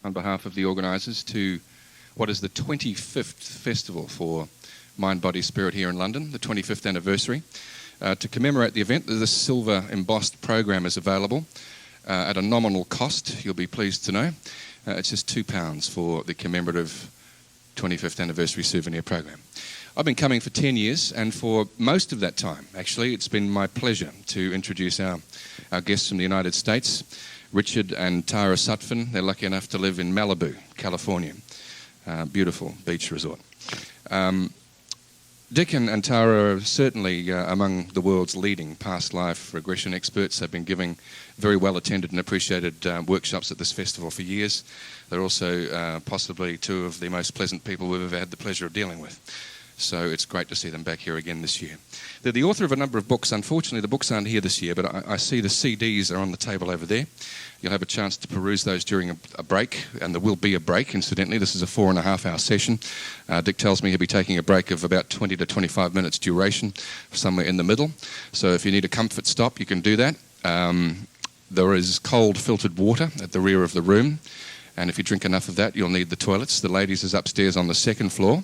on behalf of the organisers to what is the 25th festival for Mind, Body, Spirit here in London, the 25th anniversary. To commemorate the event, this silver embossed program is available at a nominal cost, you'll be pleased to know. It's just £2 for the commemorative 25th anniversary souvenir program. I've been coming for 10 years, and for most of that time, actually, it's been my pleasure to introduce our guests from the United States, Richard and Tara Sutphen. They're lucky enough to live in Malibu, California. Beautiful beach resort. Dick and Tara are certainly among the world's leading past life regression experts. They've been giving very well attended and appreciated workshops at this festival for years. They're also possibly two of the most pleasant people we've ever had the pleasure of dealing with. So it's great to see them back here again this year. They're the author of a number of books. Unfortunately, the books aren't here this year, but I see the CDs are on the table over there. You'll have a chance to peruse those during a break, and there will be a break, incidentally. This is a 4.5-hour session. Dick tells me he'll be taking a break of about 20 to 25 minutes duration, somewhere in the middle. So if you need a comfort stop, you can do that. There is cold filtered water at the rear of the room, and if you drink enough of that, you'll need the toilets. The ladies is upstairs on the 2nd floor,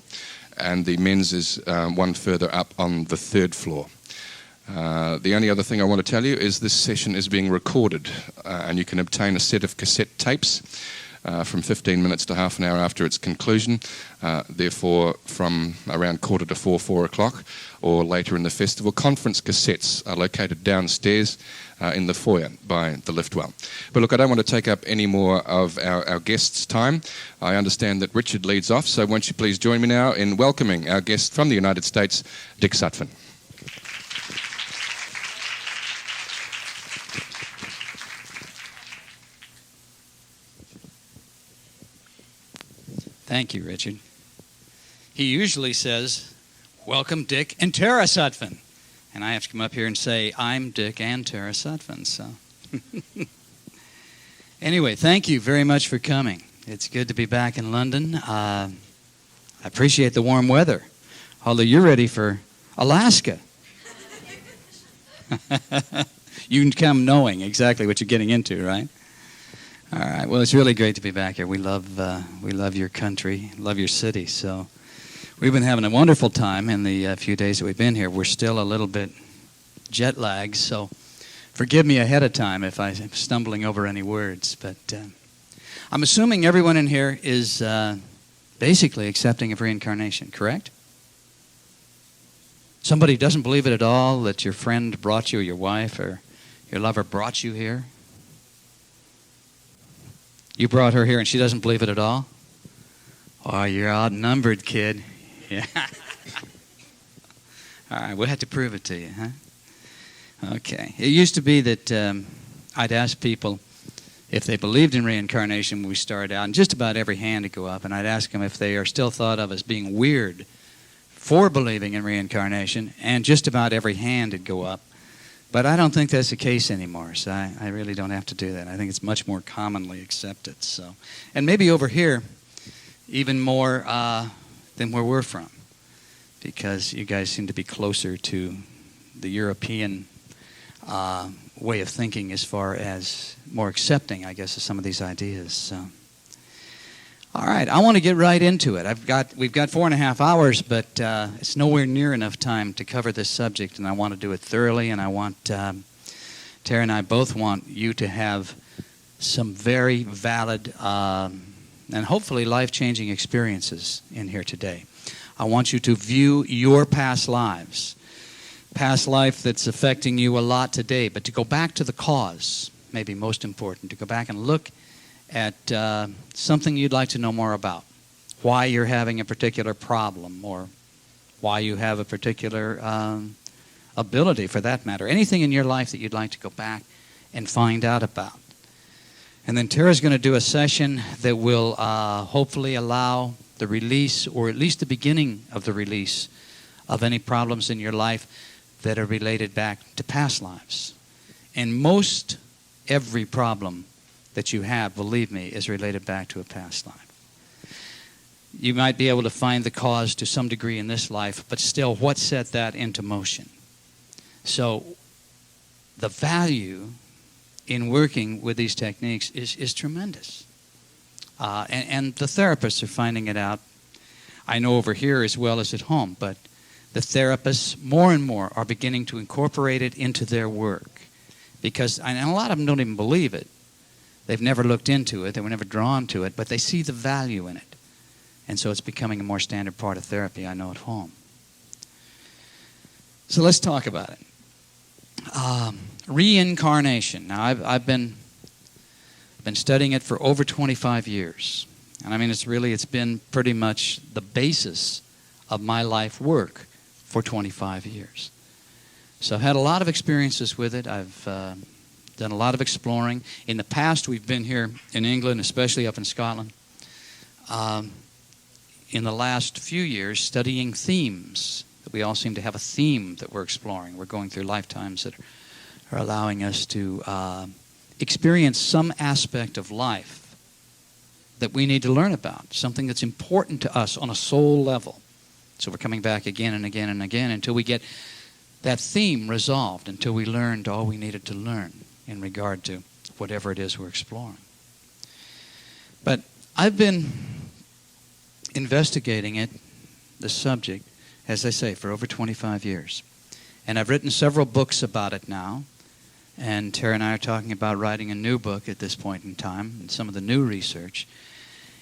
and the men's is one further up on the 3rd floor. The only other thing I want to tell you is this session is being recorded, and you can obtain a set of cassette tapes from 15 minutes to half an hour after its conclusion, therefore from around 3:45, 4 o'clock, or later in the festival. Conference cassettes are located downstairs in the foyer by the lift well. But look, I don't want to take up any more of our guests' time. I understand that Richard leads off, so won't you please join me now in welcoming our guest from the United States, Dick Sutphen. Thank you, Richard. He usually says, "Welcome, Dick and Tara Sutphen." And I have to come up here and say, "I'm Dick and Tara Sutphen." So, anyway, thank you very much for coming. It's good to be back in London. I appreciate the warm weather, although you're ready for Alaska. You can come knowing exactly what you're getting into, right? All right. Well, it's really great to be back here. We love your country, love your city. So we've been having a wonderful time in the few days that we've been here. We're still a little bit jet lagged, so forgive me ahead of time if I'm stumbling over any words. But I'm assuming everyone in here is basically accepting of reincarnation, correct? Somebody doesn't believe it at all, that your friend brought you, or your wife, or your lover brought you here? You brought her here and she doesn't believe it at all? Oh, you're outnumbered, kid. Yeah. All right, we'll have to prove it to you, huh? Okay. It used to be that I'd ask people if they believed in reincarnation when we started out, and just about every hand would go up, and I'd ask them if they are still thought of as being weird for believing in reincarnation, and just about every hand would go up. But I don't think that's the case anymore, so I really don't have to do that. I think it's much more commonly accepted. So, and maybe over here, even more than where we're from, because you guys seem to be closer to the European way of thinking as far as more accepting, I guess, of some of these ideas. So, all right, I want to get right into it. We've got 4.5 hours, but it's nowhere near enough time to cover this subject, and I want to do it thoroughly, and I want, Tara and I both want you to have some very valid and hopefully life-changing experiences in here today. I want you to view your past lives, past life that's affecting you a lot today, but to go back to the cause, maybe most important, to go back and look at something you'd like to know more about, why you're having a particular problem, or why you have a particular ability, for that matter, anything in your life that you'd like to go back and find out about. And then Tara's going to do a session that will hopefully allow the release, or at least the beginning of the release, of any problems in your life that are related back to past lives. And most every problem that you have, believe me, is related back to a past life. You might be able to find the cause to some degree in this life, but still, what set that into motion? So the value in working with these techniques is tremendous. And the therapists are finding it out. I know over here as well as at home, but the therapists more and more are beginning to incorporate it into their work. Because, and a lot of them don't even believe it. They've never looked into it, they were never drawn to it, but they see the value in it. And so it's becoming a more standard part of therapy, I know, at home. So let's talk about it. Reincarnation. Now, I've been studying it for over 25 years. And I mean, it's been pretty much the basis of my life work for 25 years. So I've had a lot of experiences with it. I've done a lot of exploring. In the past, we've been here in England, especially up in Scotland, in the last few years studying themes. We all seem to have a theme that we're exploring. We're going through lifetimes that are allowing us to experience some aspect of life that we need to learn about, something that's important to us on a soul level. So we're coming back again and again and again until we get that theme resolved, until we learned all we needed to learn in regard to whatever it is we're exploring. But I've been investigating it, the subject, as I say, for over 25 years. And I've written several books about it now. And Tara and I are talking about writing a new book at this point in time, and some of the new research.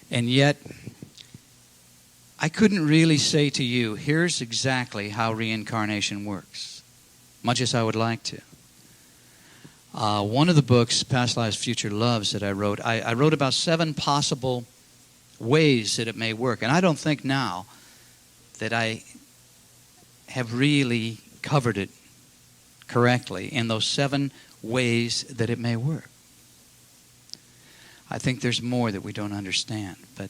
And yet, I couldn't really say to you, here's exactly how reincarnation works, much as I would like to. One of the books, Past Lives, Future Loves, that I wrote about 7 possible ways that it may work. And I don't think now that I have really covered it correctly in those 7 ways that it may work. I think there's more that we don't understand, but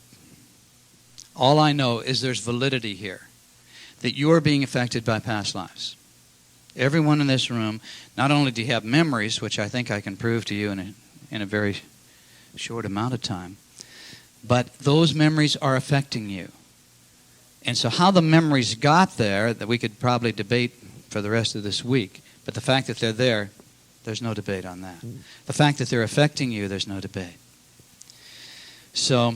all I know is there's validity here, that you're being affected by past lives. Everyone in this room, not only do you have memories, which I think I can prove to you in a very short amount of time, but those memories are affecting you. And so how the memories got there, that we could probably debate for the rest of this week, but the fact that they're there, there's no debate on that. The fact that they're affecting you, there's no debate. So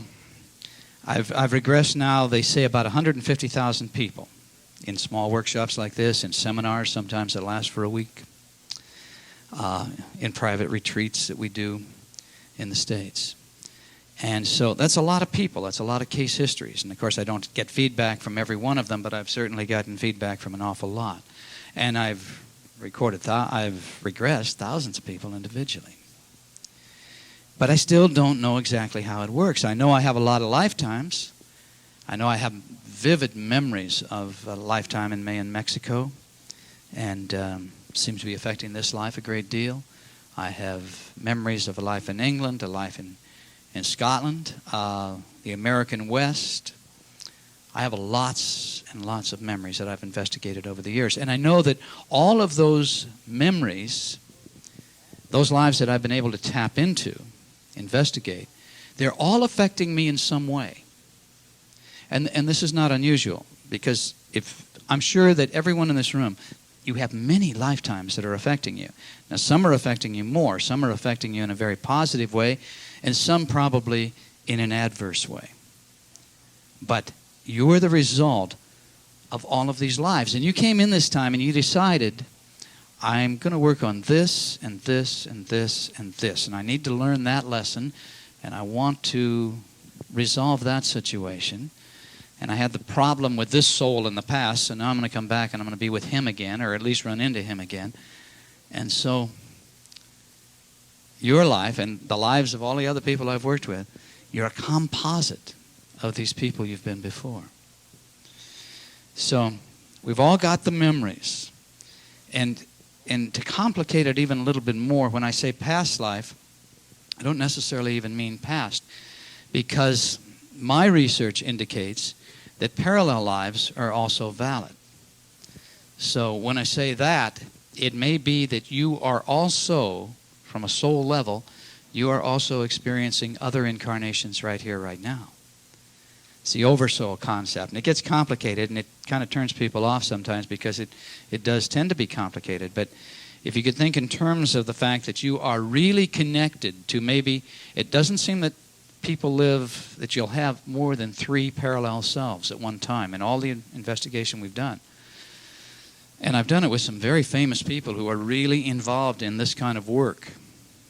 I've regressed now, they say, about 150,000 people in small workshops like this, in seminars sometimes that last for a week, in private retreats that we do in the States. And so that's a lot of people. That's a lot of case histories. And, of course, I don't get feedback from every one of them, but I've certainly gotten feedback from an awful lot. And I've regressed thousands of people individually. But I still don't know exactly how it works. I know I have a lot of lifetimes. I know I have vivid memories of a lifetime in Mexico, and seems to be affecting this life a great deal. I have memories of a life in England, a life in Scotland, the American West. I have lots and lots of memories that I've investigated over the years. And I know that all of those memories, those lives that I've been able to tap into, investigate, they're all affecting me in some way. And this is not unusual, because I'm sure that everyone in this room, you have many lifetimes that are affecting you. Now, some are affecting you more, some are affecting you in a very positive way, and some probably in an adverse way. But you are the result of all of these lives. And you came in this time and you decided, I'm going to work on this and this and this and this. And I need to learn that lesson, and I want to resolve that situation. And I had the problem with this soul in the past, so now I'm going to come back and I'm going to be with him again, or at least run into him again. And so your life and the lives of all the other people I've worked with, you're a composite of these people you've been before. So we've all got the memories. And to complicate it even a little bit more, when I say past life, I don't necessarily even mean past, because my research indicates that parallel lives are also valid. So when I say that, it may be that you are also, from a soul level, you are also experiencing other incarnations right here, right now. It's the oversoul concept. And it gets complicated, and it kind of turns people off sometimes because it does tend to be complicated. But if you could think in terms of the fact that you are really connected to, maybe, it doesn't seem that people live that you'll have more than 3 parallel selves at one time in all the investigation we've done. And I've done it with some very famous people who are really involved in this kind of work,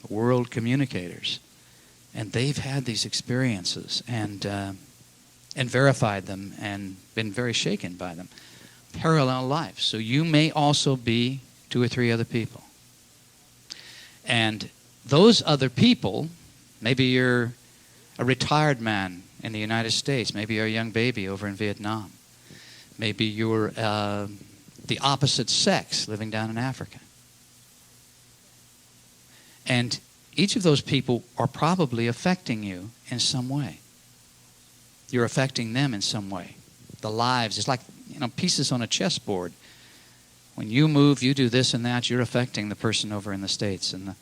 world communicators. And they've had these experiences and verified them and been very shaken by them. Parallel lives. So you may also be 2 or 3 other people. And those other people, maybe you're a retired man in the United States. Maybe you're a young baby over in Vietnam. Maybe you're the opposite sex living down in Africa. And each of those people are probably affecting you in some way. You're affecting them in some way. The lives, it's like, pieces on a chessboard. When you move, you do this and that, you're affecting the person over in the States and the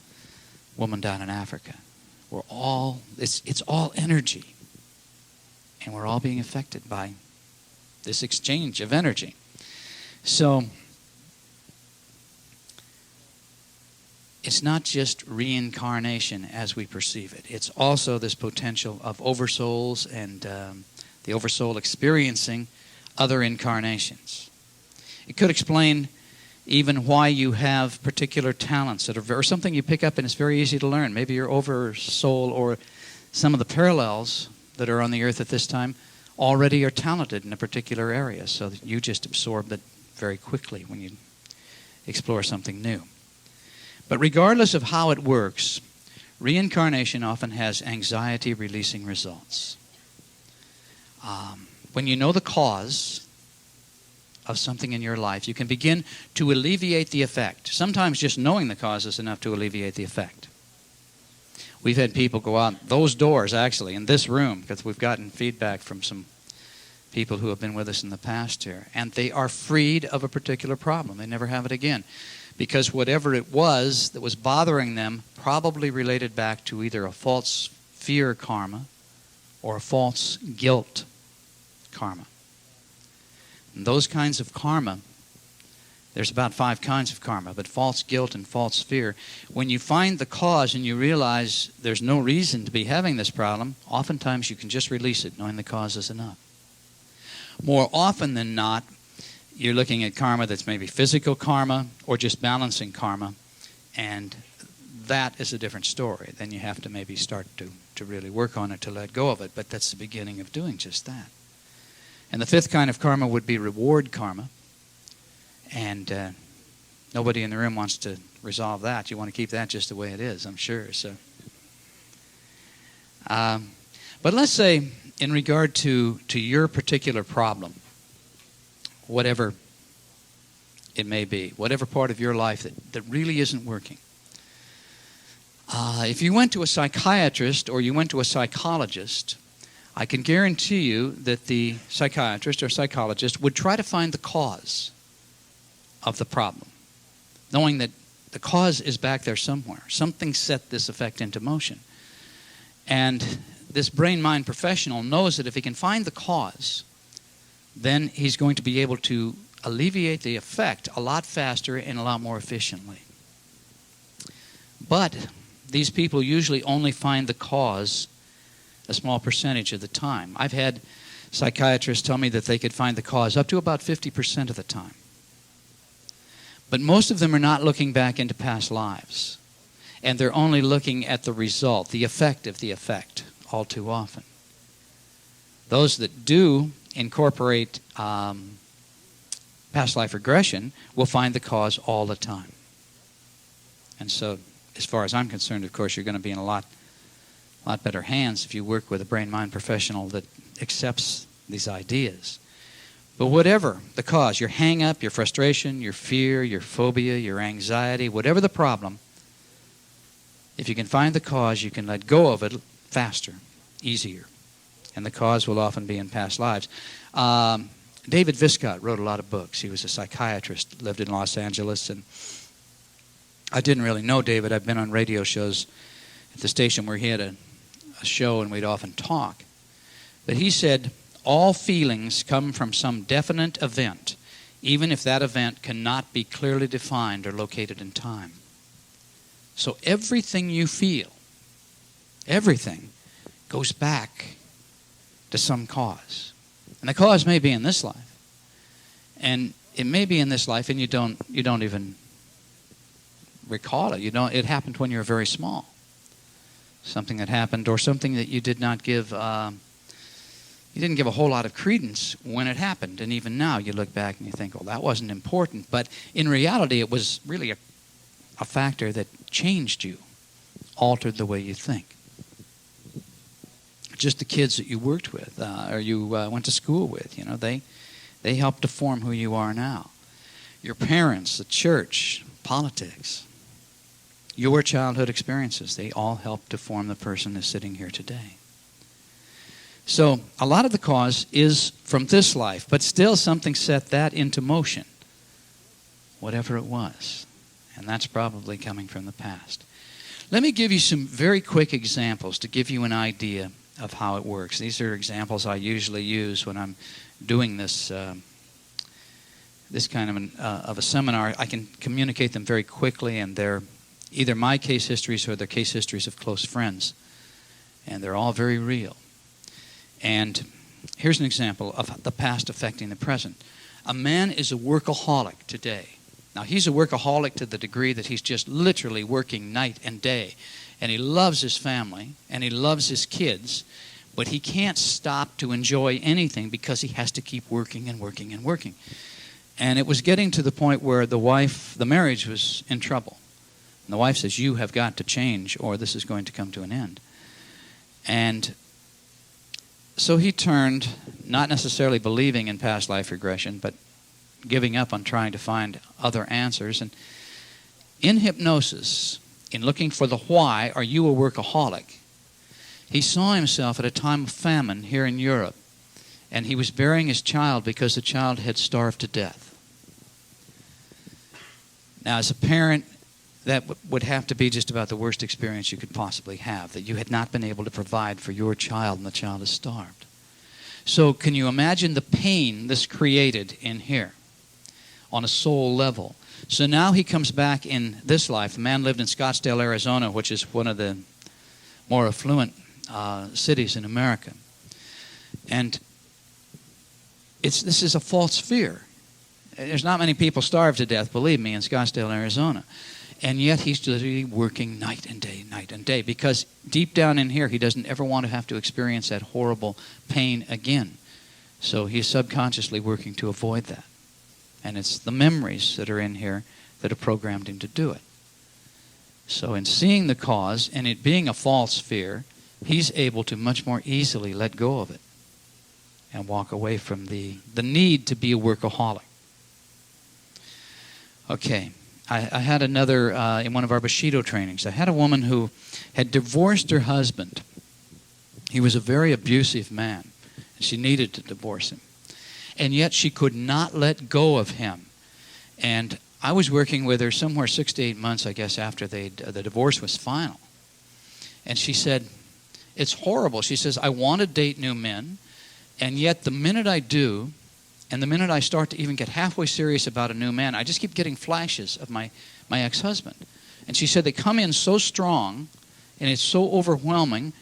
woman down in Africa. We're all, it's all energy. And we're all being affected by this exchange of energy. So, it's not just reincarnation as we perceive it. It's also this potential of oversouls and the oversoul experiencing other incarnations. It could explain even why you have particular talents that are or something you pick up and it's very easy to learn. Maybe your oversoul or some of the parallels that are on the earth at this time already are talented in a particular area, so that you just absorb it very quickly when you explore something new. But regardless of how it works, reincarnation often has anxiety-releasing results. When you know the cause of something in your life, you can begin to alleviate the effect. Sometimes just knowing the cause is enough to alleviate the effect. We've had people go out those doors, actually, in this room, because we've gotten feedback from some people who have been with us in the past here, and they are freed of a particular problem. They never have it again. Because whatever it was that was bothering them probably related back to either a false fear karma or a false guilt karma. And those kinds of karma, there's about 5 kinds of karma, but false guilt and false fear, when you find the cause and you realize there's no reason to be having this problem, oftentimes you can just release it, knowing the cause is enough. More often than not, you're looking at karma that's maybe physical karma or just balancing karma, and that is a different story. Then you have to maybe start to really work on it to let go of it, but that's the beginning of doing just that. And the 5th kind of karma would be reward karma, and nobody in the room wants to resolve that. You want to keep that just the way it is, I'm sure. So, but let's say in regard to your particular problem, whatever it may be, whatever part of your life that really isn't working. If you went to a psychiatrist or you went to a psychologist, I can guarantee you that the psychiatrist or psychologist would try to find the cause of the problem, knowing that the cause is back there somewhere. Something set this effect into motion. And this brain-mind professional knows that if he can find the cause, then he's going to be able to alleviate the effect a lot faster and a lot more efficiently. But these people usually only find the cause a small percentage of the time. I've had psychiatrists tell me that they could find the cause up to about 50% of the time. But most of them are not looking back into past lives. And they're only looking at the result, the effect of the effect, all too often. Those that do incorporate past life regression will find the cause all the time. And so, as far as I'm concerned, of course, you're going to be in a lot better hands if you work with a brain-mind professional that accepts these ideas. But whatever the cause, your hang-up, your frustration, your fear, your phobia, your anxiety, whatever the problem, if you can find the cause, you can let go of it faster, easier. And the cause will often be in past lives. David Viscott wrote a lot of books. He was a psychiatrist, lived in Los Angeles, and I didn't really know David. I've been on radio shows at the station where he had a show and we'd often talk. But he said, all feelings come from some definite event, even if that event cannot be clearly defined or located in time. So everything you feel, everything, goes back to some cause. And the cause may be in this life. And it may be in this life and you don't even recall it. It happened when you were very small. Something that happened, or something that you did not give you didn't give a whole lot of credence when it happened. And even now you look back and you think, well, that wasn't important. But in reality, it was really a factor that changed you, altered the way you think. Just the kids that you worked with or you went to school with, they helped to form who you are now. Your parents, the church, politics, your childhood experiences, they all help to form the person that's sitting here today. So a lot of the cause is from this life, but still something set that into motion, whatever it was. And that's probably coming from the past. Let me give you some very quick examples to give you an idea of how it works. These are examples I usually use when I'm doing this this kind of a seminar. I can communicate them very quickly, and they're either my case histories or they're case histories of close friends. And they're all very real. And here's an example of the past affecting the present. A man is a workaholic today. Now, he's a workaholic to the degree that he's just literally working night and day. And he loves his family, and he loves his kids, but he can't stop to enjoy anything because he has to keep working and working and working. And it was getting to the point where the marriage was in trouble. And the wife says, you have got to change or this is going to come to an end. And so he turned, not necessarily believing in past life regression, but giving up on trying to find other answers. And in hypnosis, in looking for the why, are you a workaholic, he saw himself at a time of famine here in Europe, and he was burying his child because the child had starved to death. Now, as a parent, that would have to be just about the worst experience you could possibly have, that you had not been able to provide for your child and the child is starved. So can you imagine the pain this created in here on a soul level? So now he comes back in this life. The man lived in Scottsdale, Arizona, which is one of the more affluent cities in America. And this is a false fear. There's not many people starved to death, believe me, in Scottsdale, Arizona. And yet he's literally working night and day, because deep down in here, he doesn't ever want to have to experience that horrible pain again. So he's subconsciously working to avoid that. And it's the memories that are in here that have programmed him to do it. So in seeing the cause and it being a false fear, he's able to much more easily let go of it and walk away from the need to be a workaholic. Okay. I had another, in one of our Bushido trainings, I had a woman who had divorced her husband. He was a very abusive man, and she needed to divorce him. And yet she could not let go of him. And I was working with her somewhere 6 to 8 months, I guess, after the divorce was final. And she said, it's horrible. She says, I want to date new men, and yet the minute I do, and the minute I start to even get halfway serious about a new man, I just keep getting flashes of my ex-husband. And she said they come in so strong, and it's so overwhelming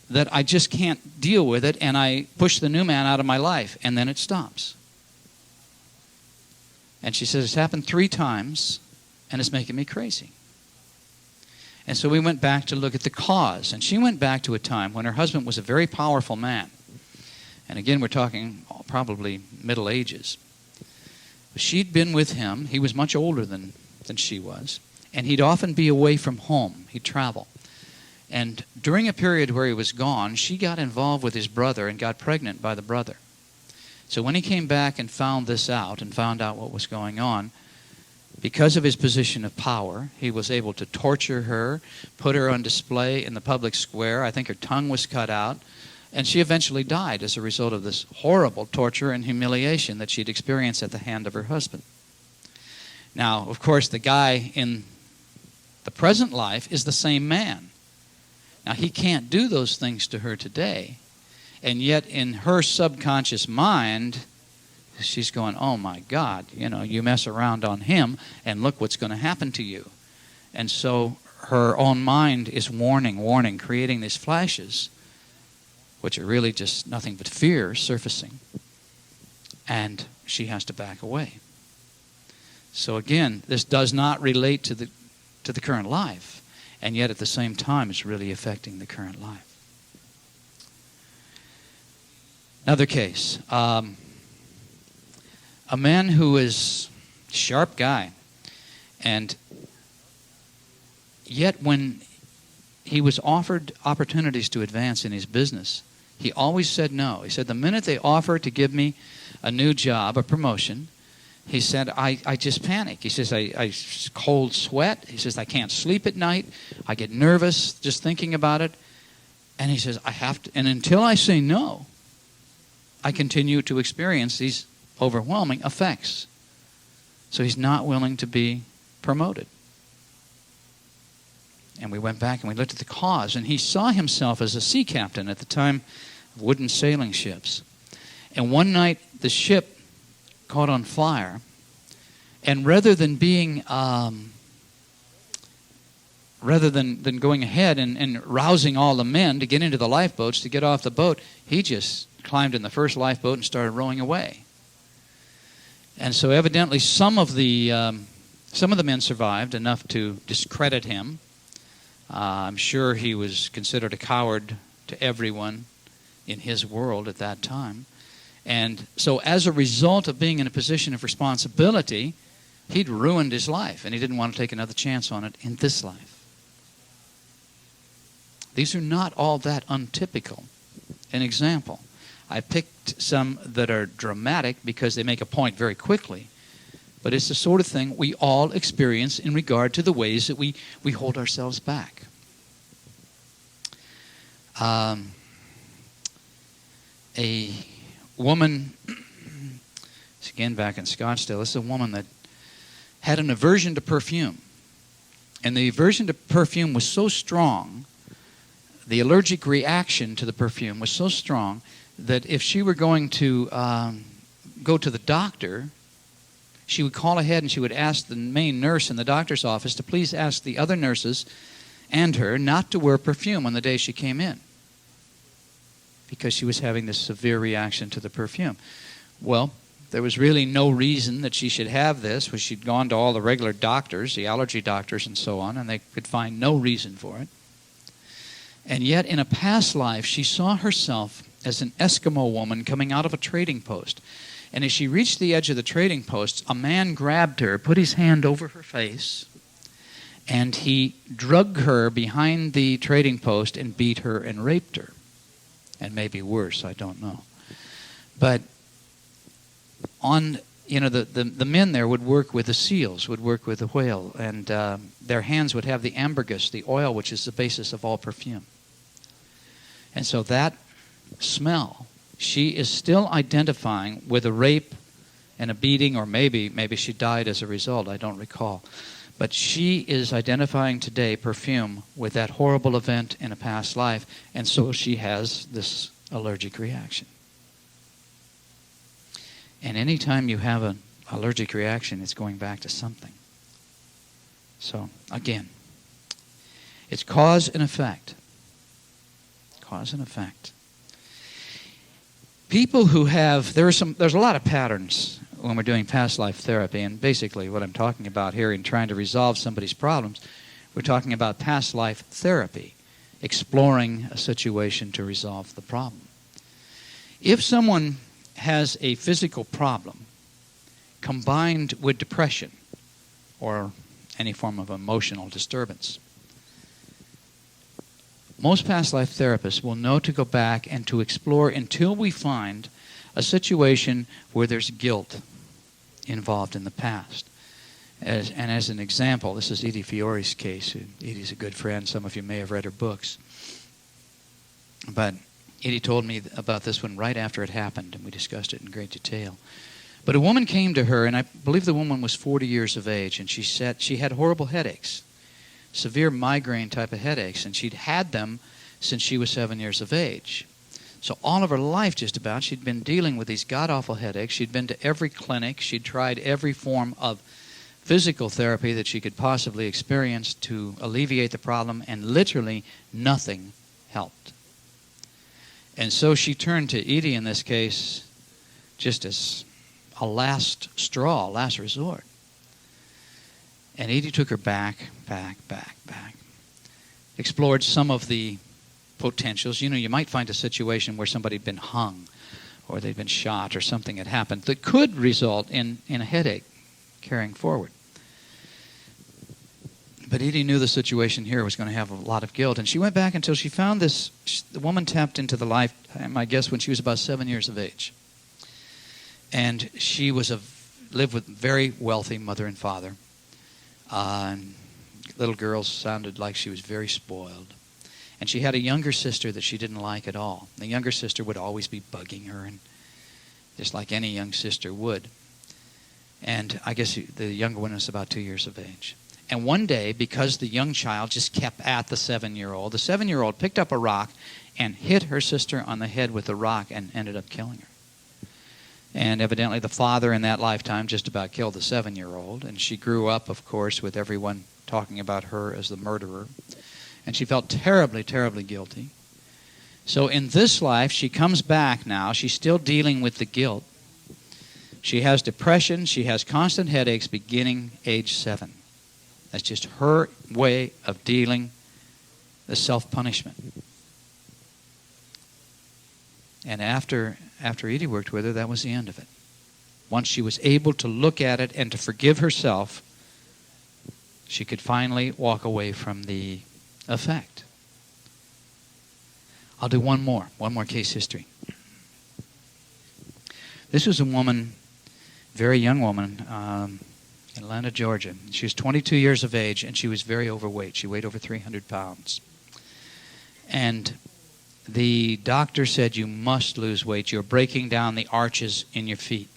that I just can't deal with it, and I push the new man out of my life, and then it stops. And she says it's happened 3 times, and it's making me crazy. And so we went back to look at the cause, and she went back to a time when her husband was a very powerful man. And again, we're talking probably Middle Ages. She'd been with him. He was much older than she was. And he'd often be away from home. He'd travel. And during a period where he was gone, she got involved with his brother and got pregnant by the brother. So when he came back and found this out and found out what was going on, because of his position of power, he was able to torture her, put her on display in the public square. I think her tongue was cut out. And she eventually died as a result of this horrible torture and humiliation that she'd experienced at the hand of her husband. Now, of course, the guy in the present life is the same man. Now, he can't do those things to her today. And yet, in her subconscious mind, she's going, oh, my God, you mess around on him, and look what's going to happen to you. And so her own mind is warning, creating these flashes which are really just nothing but fear surfacing. And she has to back away. So again, this does not relate to the current life, and yet at the same time it's really affecting the current life. Another case. A man who is a sharp guy, and yet when he was offered opportunities to advance in his business, he always said no. He said, the minute they offer to give me a new job, a promotion, he said, I just panic. He says, I cold sweat. He says, I can't sleep at night. I get nervous just thinking about it. And he says, I have to, and until I say no, I continue to experience these overwhelming effects. So he's not willing to be promoted. And we went back and we looked at the cause, and he saw himself as a sea captain at the time of wooden sailing ships. And one night the ship caught on fire, and rather than being rather than going ahead and rousing all the men to get into the lifeboats to get off the boat, he just climbed in the first lifeboat and started rowing away. And so evidently some of the men survived enough to discredit him. I'm sure he was considered a coward to everyone in his world at that time. And so as a result of being in a position of responsibility, he'd ruined his life, and he didn't want to take another chance on it in this life. These are not all that untypical. An example, I picked some that are dramatic because they make a point very quickly, but it's the sort of thing we all experience in regard to the ways that we hold ourselves back. A woman, again back in Scottsdale, this is a woman that had an aversion to perfume. And the aversion to perfume was so strong, the allergic reaction to the perfume was so strong, that if she were going to go to the doctor, she would call ahead and she would ask the main nurse in the doctor's office to please ask the other nurses and her not to wear perfume on the day she came in, because she was having this severe reaction to the perfume. Well, there was really no reason that she should have this, because she'd gone to all the regular doctors, the allergy doctors and so on, and they could find no reason for it. And yet in a past life, she saw herself as an Eskimo woman coming out of a trading post. And as she reached the edge of the trading post, a man grabbed her, put his hand over her face, and he drugged her behind the trading post and beat her and raped her. And maybe worse, I don't know. But on, the men there would work with the seals, would work with the whale, and their hands would have the ambergris, the oil, which is the basis of all perfume. And so that smell, she is still identifying with a rape and a beating, or maybe she died as a result, I don't recall. But she is identifying today perfume with that horrible event in a past life, and so she has this allergic reaction. And anytime you have an allergic reaction, it's going back to something. So, again, it's cause and effect. Cause and effect. People who have, there's a lot of patterns when we're doing past life therapy, and basically what I'm talking about here in trying to resolve somebody's problems, we're talking about past life therapy, exploring a situation to resolve the problem. If someone has a physical problem combined with depression or any form of emotional disturbance, most past life therapists will know to go back and to explore until we find a situation where there's guilt involved in the past. As an example, this is Edie Fiore's case. Edie's a good friend. Some of you may have read her books. But Edie told me about this one right after it happened, and we discussed it in great detail. But a woman came to her, and I believe the woman was 40 years of age, and she said she had horrible headaches, severe migraine type of headaches, and she'd had them since she was 7 years of age. So all of her life, just about, she'd been dealing with these god-awful headaches. She'd been to every clinic. She'd tried every form of physical therapy that she could possibly experience to alleviate the problem, and literally nothing helped. And so she turned to Edie in this case just as a last straw, last resort. And Edie took her back. Explored some of the potentials. You know, you might find a situation where somebody had been hung or they'd been shot or something had happened that could result in a headache carrying forward. But Edie knew the situation here was going to have a lot of guilt. And she went back until she found this. The woman tapped into the lifetime, I guess, when she was about 7 years of age. And she lived with a very wealthy mother and father. Little girl sounded like she was very spoiled. And she had a younger sister that she didn't like at all. The younger sister would always be bugging her, and just like any young sister would. And I guess the younger one was about 2 years of age. And one day, because the young child just kept at the 7-year-old, the 7-year-old picked up a rock and hit her sister on the head with the rock and ended up killing her. And evidently the father in that lifetime just about killed the 7-year-old. And she grew up, of course, with everyone talking about her as the murderer. And she felt terribly, terribly guilty. So in this life, she comes back now. She's still dealing with the guilt. She has depression. She has constant headaches beginning age 7. That's just her way of dealing with self-punishment. And after Edie worked with her, that was the end of it. Once she was able to look at it and to forgive herself, she could finally walk away from the effect. I'll do one more case history. This was a woman, very young woman, in Atlanta, Georgia. She was 22 years of age, and she was very overweight. She weighed over 300 pounds. And the doctor said, you must lose weight. You're breaking down the arches in your feet.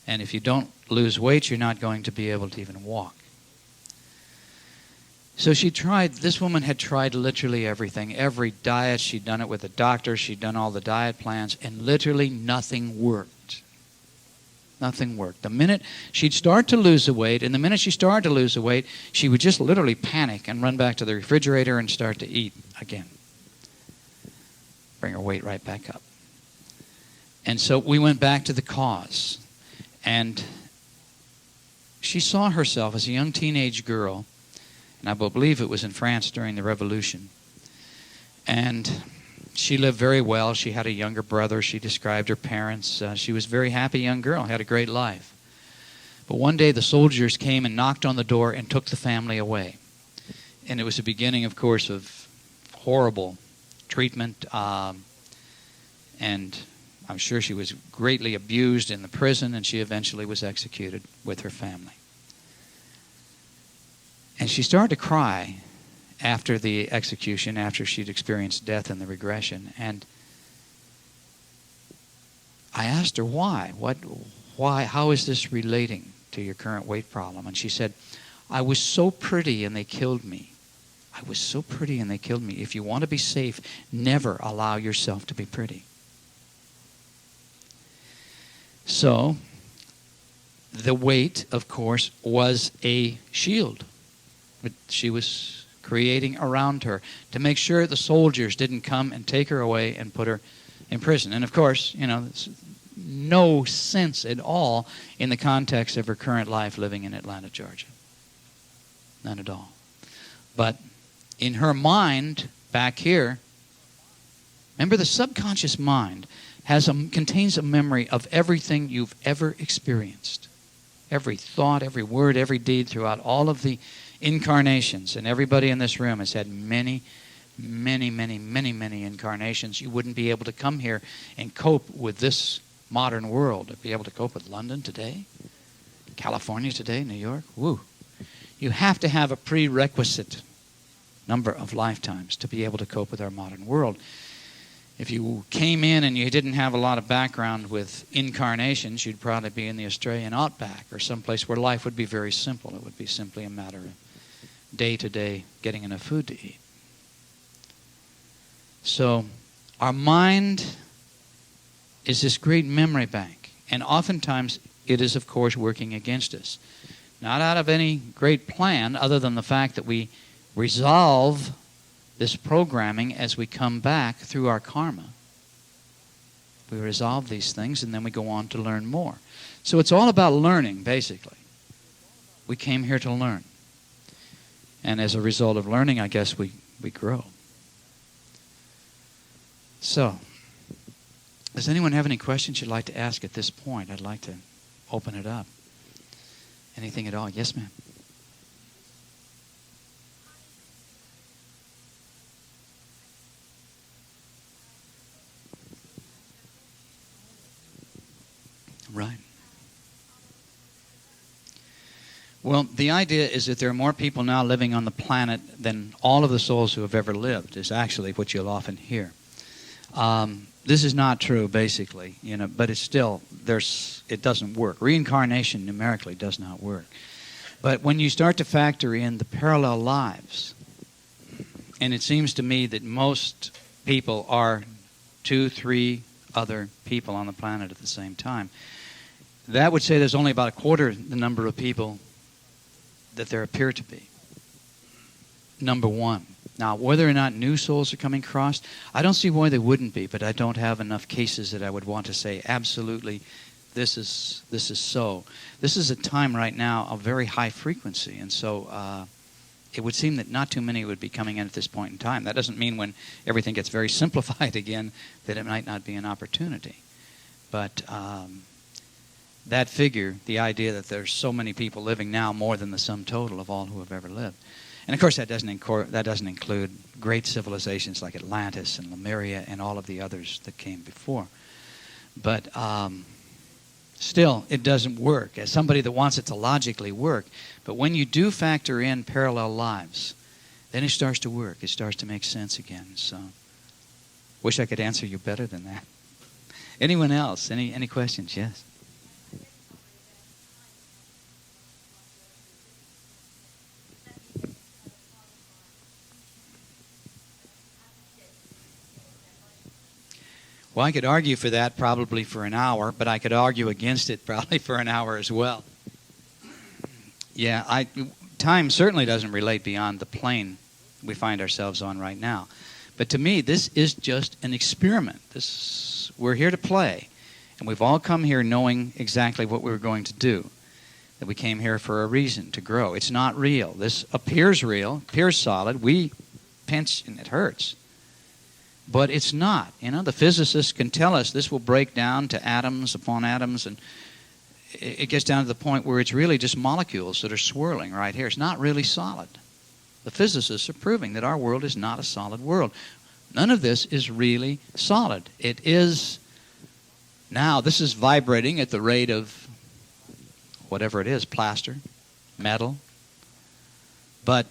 And if you don't lose weight, you're not going to be able to even walk. So this woman had tried literally everything. Every diet, she'd done it with a doctor. She'd done all the diet plans, and literally nothing worked. Nothing worked. The minute she'd start to lose the weight, and the minute she started to lose the weight, she would just literally panic and run back to the refrigerator and start to eat again. Bring her weight right back up. And so we went back to the cause. And she saw herself as a young teenage girl, and I believe it was in France during the Revolution. And she lived very well. She had a younger brother. She described her parents. She was a very happy young girl, had a great life. But one day the soldiers came and knocked on the door and took the family away. And it was the beginning, of course, of horrible treatment. And I'm sure she was greatly abused in the prison, and she eventually was executed with her family. And she started to cry after the execution, after she'd experienced death in the regression. And I asked her why. How is this relating to your current weight problem? And she said, I was so pretty and they killed me. I was so pretty and they killed me. If you want to be safe, never allow yourself to be pretty. So, the weight, of course, was a shield that she was creating around her to make sure the soldiers didn't come and take her away and put her in prison. And of course, there's no sense at all in the context of her current life living in Atlanta, Georgia. None at all. But in her mind back here, remember, the subconscious mind contains a memory of everything you've ever experienced. Every thought, every word, every deed throughout all of the incarnations. And everybody in this room has had many, many, many, many, many incarnations. You wouldn't be able to come here and cope with this modern world. To be able to cope with London today, California today, New York. Woo. You have to have a prerequisite number of lifetimes to be able to cope with our modern world. If you came in and you didn't have a lot of background with incarnations, you'd probably be in the Australian outback or someplace where life would be very simple. It would be simply a matter of day-to-day getting enough food to eat. So our mind is this great memory bank, and oftentimes it is, of course, working against us. Not out of any great plan other than the fact that we resolve this programming as we come back through our karma. We resolve these things, and then we go on to learn more. So it's all about learning, basically. We came here to learn. And as a result of learning, I guess we grow. So, does anyone have any questions you'd like to ask at this point? I'd like to open it up. Anything at all? Yes, ma'am. Right. Well, the idea is that there are more people now living on the planet than all of the souls who have ever lived, is actually what you'll often hear. This is not true, basically, but it's still, it doesn't work. Reincarnation numerically does not work. But when you start to factor in the parallel lives, and it seems to me that most people are 2, 3 other people on the planet at the same time, that would say there's only about a quarter the number of people that there appear to be. Number one. Now, whether or not new souls are coming across, I don't see why they wouldn't be, but I don't have enough cases that I would want to say absolutely this is so. This is a time right now of very high frequency, and so it would seem that not too many would be coming in at this point in time. That doesn't mean when everything gets very simplified again that it might not be an opportunity. But that figure, the idea that there's so many people living now, more than the sum total of all who have ever lived. And of course that doesn't include great civilizations like Atlantis and Lemuria and all of the others that came before. But still, it doesn't work. As somebody that wants it to logically work, but when you do factor in parallel lives, then it starts to work. It starts to make sense again. So, wish I could answer you better than that. Anyone else? Any questions? Yes. Well, I could argue for that probably for an hour, but I could argue against it probably for an hour as well. Yeah, time certainly doesn't relate beyond the plane we find ourselves on right now. But to me, this is just an experiment. We're here to play, and we've all come here knowing exactly what we were going to do, that we came here for a reason, to grow. It's not real. This appears real, appears solid. We pinch, and it hurts. But it's not. The physicists can tell us this will break down to atoms upon atoms, and it gets down to the point where it's really just molecules that are swirling right here. It's not really solid. The physicists are proving that our world is not a solid world. None of this is really solid. It is now, this is vibrating at the rate of whatever it is, plaster, metal. But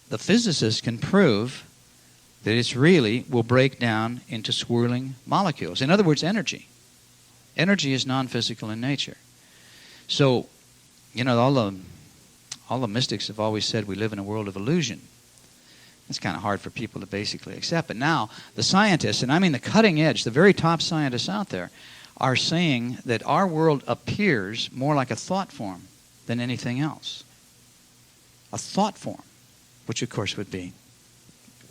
the physicists can prove that it's really will break down into swirling molecules. In other words, energy. Energy is non-physical in nature. So, all the mystics have always said we live in a world of illusion. It's kind of hard for people to basically accept. But now, the scientists, and I mean the cutting edge, the very top scientists out there, are saying that our world appears more like a thought form than anything else. A thought form, which of course would be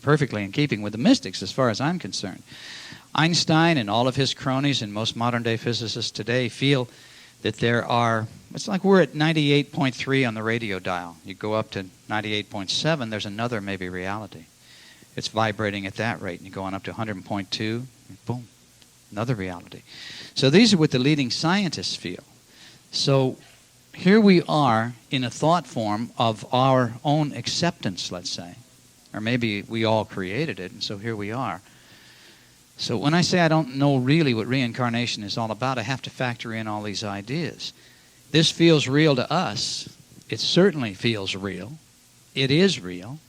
perfectly in keeping with the mystics as far as I'm concerned. Einstein and all of his cronies and most modern-day physicists today feel that there are, it's like we're at 98.3 on the radio dial. You go up to 98.7, there's another maybe reality. It's vibrating at that rate, and you go on up to 100.2, boom, another reality. So these are what the leading scientists feel. So here we are in a thought form of our own acceptance, let's say. Or maybe we all created it, and so here we are. So when I say I don't know really what reincarnation is all about, I have to factor in all these ideas. This feels real to us. It certainly feels real. It is real.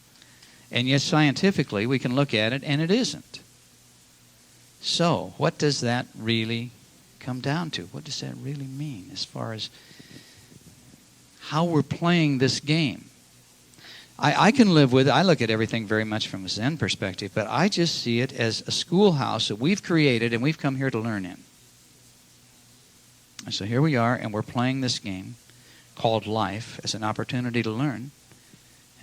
And yet scientifically we can look at it and it isn't. So what does that really come down to? What does that really mean as far as how we're playing this game? I can live with it. I look at everything very much from a Zen perspective, but I just see it as a schoolhouse that we've created and we've come here to learn in. And so here we are, and we're playing this game called life as an opportunity to learn.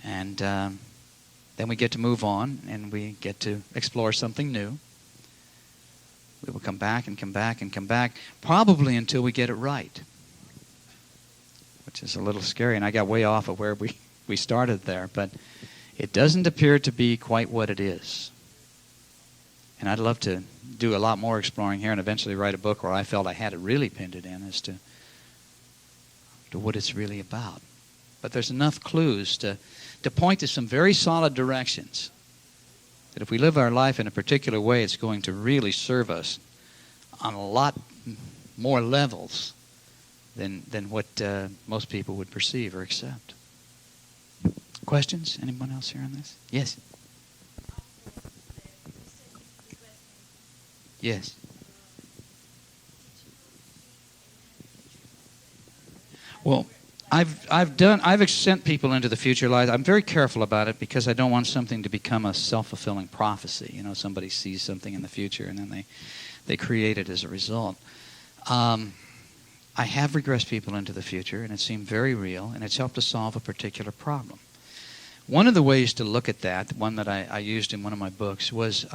And then we get to move on, and we get to explore something new. We will come back and come back and come back, probably until we get it right, which is a little scary. And I got way off of where we started there, but it doesn't appear to be quite what it is. And I'd love to do a lot more exploring here and eventually write a book where I felt I had it really pinned it in as to what it's really about. But there's enough clues to point to some very solid directions that if we live our life in a particular way, it's going to really serve us on a lot more levels than what most people would perceive or accept. Questions? Anyone else here on this? Yes. Yes. Well, I've sent people into the future life. I'm very careful about it because I don't want something to become a self-fulfilling prophecy. You know, somebody sees something in the future and then they create it as a result. I have regressed people into the future, and it seemed very real, and it's helped to solve a particular problem. One of the ways to look at that, one that I used in one of my books, was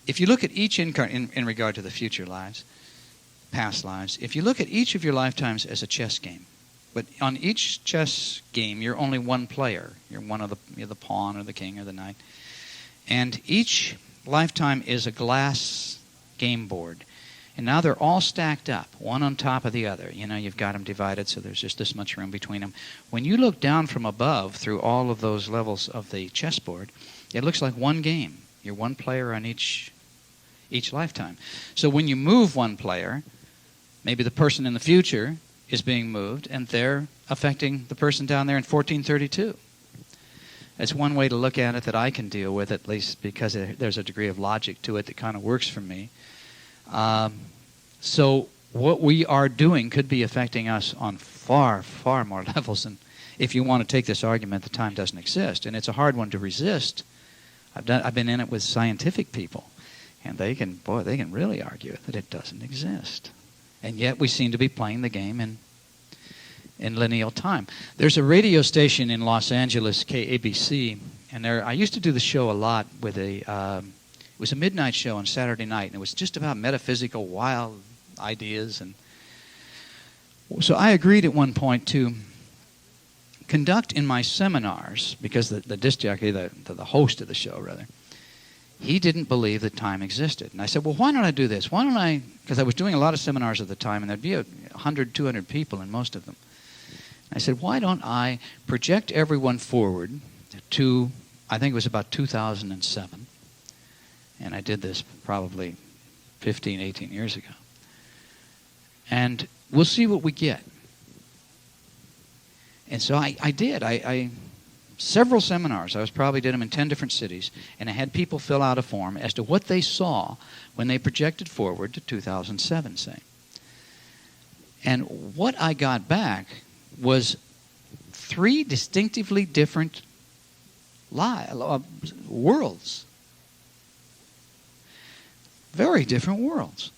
if you look at each in regard to the future lives, past lives, if you look at each of your lifetimes as a chess game, but on each chess game, you're only one player. You're the pawn or the king or the knight. And each lifetime is a glass game board. And now they're all stacked up, one on top of the other. You know, you've got them divided, so there's just this much room between them. When you look down from above through all of those levels of the chessboard, it looks like one game. You're one player on each lifetime. So when you move one player, maybe the person in the future is being moved, and they're affecting the person down there in 1432. That's one way to look at it that I can deal with, at least because there's a degree of logic to it that kind of works for me. So what we are doing could be affecting us on far, far more levels. And if you want to take this argument, the time doesn't exist. And it's a hard one to resist. I've been in it with scientific people, and they can really argue that it doesn't exist. And yet we seem to be playing the game in lineal time. There's a radio station in Los Angeles, KABC, and I used to do the show a lot with it was a midnight show on Saturday night, and it was just about metaphysical, wild ideas. And so I agreed at one point to conduct in my seminars, because the disc jockey, the host of the show, rather, he didn't believe that time existed. And I said, well, why don't I do this? Why don't I, because I was doing a lot of seminars at the time, and there'd be 100, 200 people in most of them. I said, why don't I project everyone forward to, I think it was about 2007. And I did this probably 15, 18 years ago. And we'll see what we get. And so I did. Several seminars. I probably did them in 10 different cities, and I had people fill out a form as to what they saw when they projected forward to 2007, say. And what I got back was 3 distinctively different worlds. Very different worlds.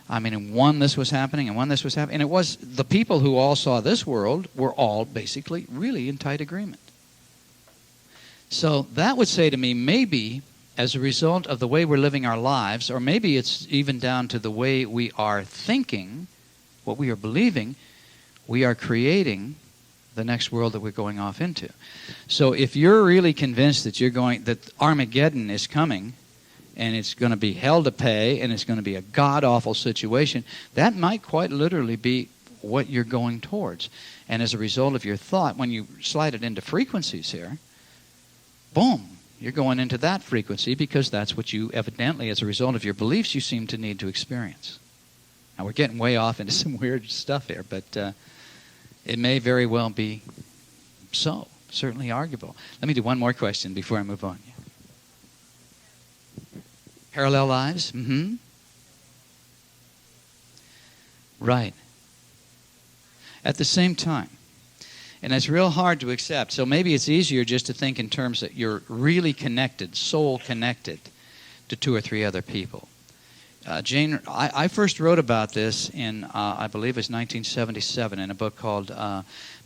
I mean, in one this was happening, and one this was happening. And it was the people who all saw this world were all basically really in tight agreement. So that would say to me, maybe as a result of the way we're living our lives, or maybe it's even down to the way we are thinking, what we are believing, we are creating the next world that we're going off into. So if you're really convinced that Armageddon is coming, and it's going to be hell to pay, and it's going to be a god-awful situation, that might quite literally be what you're going towards. And as a result of your thought, when you slide it into frequencies here, boom, you're going into that frequency, because that's what you evidently, as a result of your beliefs, you seem to need to experience. Now, we're getting way off into some weird stuff here, but it may very well be so, certainly arguable. Let me do one more question before I move on. Parallel lives? Mm-hmm. Right. At the same time. And that's real hard to accept. So maybe it's easier just to think in terms that you're really connected, soul connected to 2 or 3 other people. I first wrote about this in, I believe it was 1977, in a book called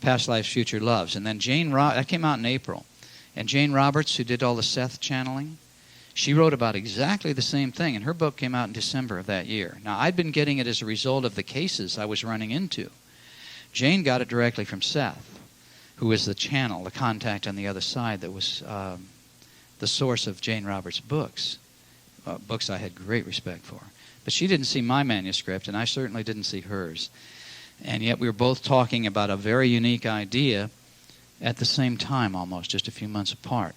Past Lives, Future Loves. And then that came out in April. And Jane Roberts, who did all the Seth channeling, She wrote about exactly the same thing, and her book came out in December of that year. Now, I'd been getting it as a result of the cases I was running into. Jane got it directly from Seth, who was the channel, the contact on the other side that was the source of Jane Roberts' books, books I had great respect for. But she didn't see my manuscript, and I certainly didn't see hers. And yet we were both talking about a very unique idea at the same time almost, just a few months apart.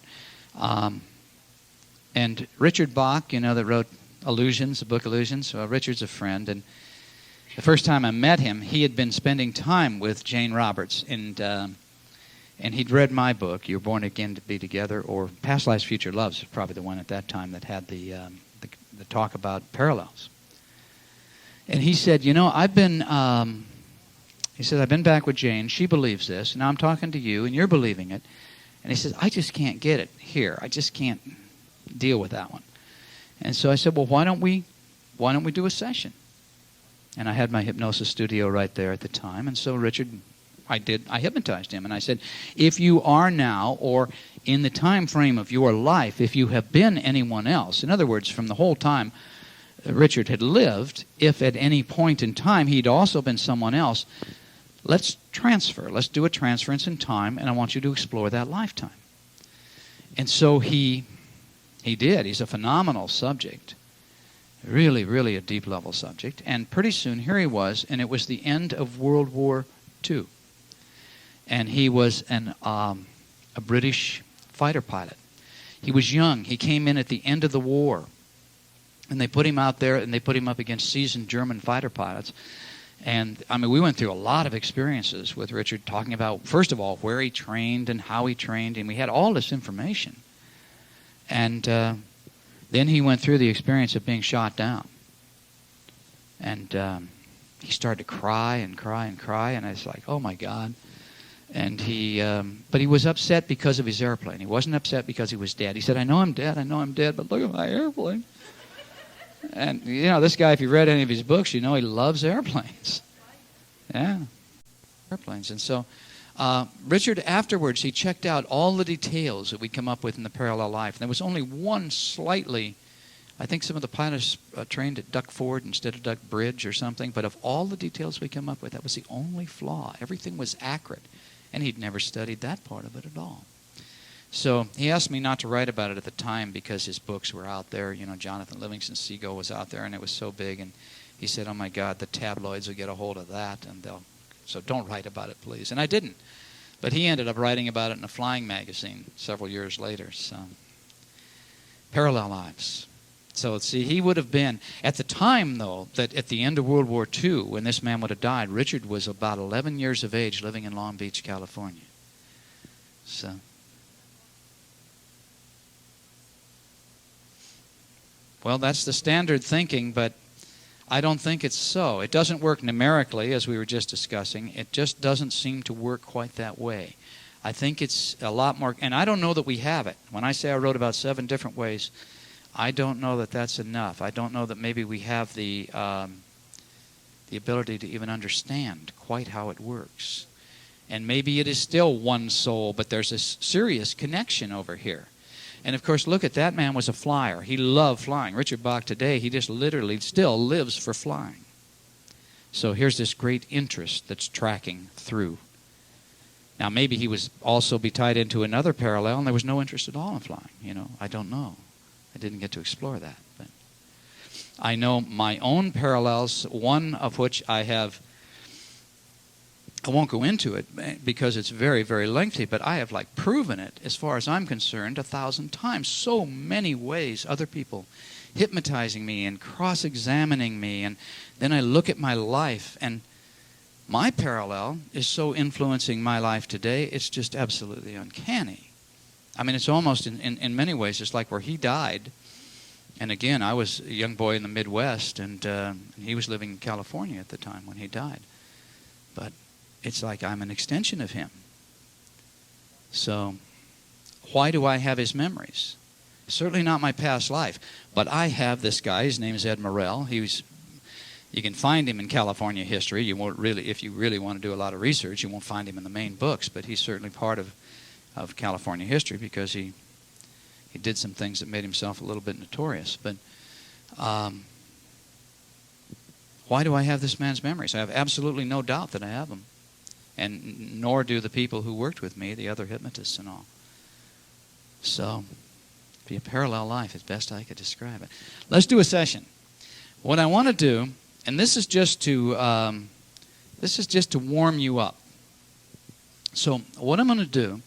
And Richard Bach, you know, that wrote Illusions, the book Illusions, Richard's a friend, and the first time I met him, he had been spending time with Jane Roberts, and he'd read my book, You're Born Again to Be Together, or Past Lives, Future Loves, was probably the one at that time that had the talk about parallels. And he said, you know, I've been back with Jane. She believes this. Now I'm talking to you, and you're believing it. And he says, I just can't get it here. I just can't deal with that one. And so I said, well, why don't we do a session? And I had my hypnosis studio right there at the time. And so Richard, I hypnotized him. And I said, if you are now, or in the time frame of your life, if you have been anyone else, in other words, from the whole time Richard had lived, if at any point in time he'd also been someone else, let's transfer. Let's do a transference in time, and I want you to explore that lifetime. And so he did. He's a phenomenal subject. Really, really a deep-level subject. And pretty soon, here he was, and it was the end of World War II. And he was a British fighter pilot. He was young. He came in at the end of the war. And they put him out there, and they put him up against seasoned German fighter pilots. And, I mean, we went through a lot of experiences with Richard, talking about, first of all, where he trained and how he trained. And we had all this information. And then he went through the experience of being shot down. And he started to cry and cry and cry. And I was like, oh, my God. And but he was upset because of his airplane. He wasn't upset because he was dead. He said, I know I'm dead, but look at my airplane. And, you know, this guy, if you read any of his books, you know he loves airplanes. Yeah, airplanes. And so Richard, afterwards, he checked out all the details that we come up with in the parallel life. And there was only one slightly, I think some of the pilots trained at Duck Ford instead of Duck Bridge or something, but of all the details we come up with, that was the only flaw. Everything was accurate. And he'd never studied that part of it at all. So he asked me not to write about it at the time because his books were out there. You know, Jonathan Livingston Seagull was out there, and it was so big. And he said, oh, my God, the tabloids will get a hold of that, and so don't write about it, please. And I didn't. But he ended up writing about it in a flying magazine several years later. So, parallel lives. So, see, he would have been, at the time, though, that at the end of World War II, when this man would have died, Richard was about 11 years of age living in Long Beach, California. So, well, that's the standard thinking, but I don't think it's so. It doesn't work numerically, as we were just discussing. It just doesn't seem to work quite that way. I think it's a lot more, and I don't know that we have it. When I say I wrote about 7 different ways, I don't know that that's enough. I don't know that maybe we have the ability to even understand quite how it works. And maybe it is still one soul, but there's a serious connection over here. And, of course, look at that man was a flyer. He loved flying. Richard Bach today, he just literally still lives for flying. So here's this great interest that's tracking through. Now, maybe he was also be tied into another parallel, and there was no interest at all in flying. You know, I don't know. I didn't get to explore that. But I know my own parallels, one of which I won't go into it because it's very, very lengthy, but I have like proven it, as far as I'm concerned, 1,000 times. So many ways, other people hypnotizing me and cross-examining me, and then I look at my life, and my parallel is so influencing my life today, it's just absolutely uncanny. I mean, it's almost, in many ways, it's like where he died. And again, I was a young boy in the Midwest, and he was living in California at the time when he died. But it's like I'm an extension of him. So why do I have his memories? Certainly not my past life. But I have this guy. His name is Ed Morell. You can find him in California history. You won't really, if you really want to do a lot of research, you won't find him in the main books. But he's certainly part of California history because he He did some things that made himself a little bit notorious. But why do I have this man's memories? I have absolutely no doubt that I have them. And nor do the people who worked with me, the other hypnotists and all. So, be a parallel life as best I could describe it. Let's do a session. What I want to do, and this is just to warm you up. So, what I'm going to do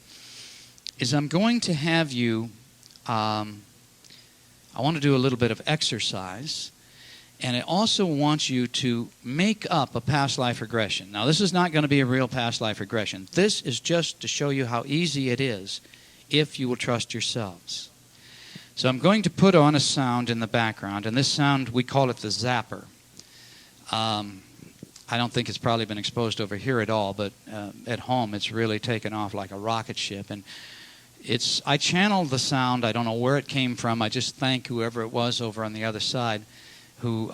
is I'm going to have you. I want to do a little bit of exercise. And I also want you to make up a past life regression. Now, this is not going to be a real past life regression. This is just to show you how easy it is if you will trust yourselves. So I'm going to put on a sound in the background, and this sound, we call it the zapper. I don't think it's probably been exposed over here at all, but at home it's really taken off like a rocket ship. And I channeled the sound. I don't know where it came from. I just thank whoever it was over on the other side who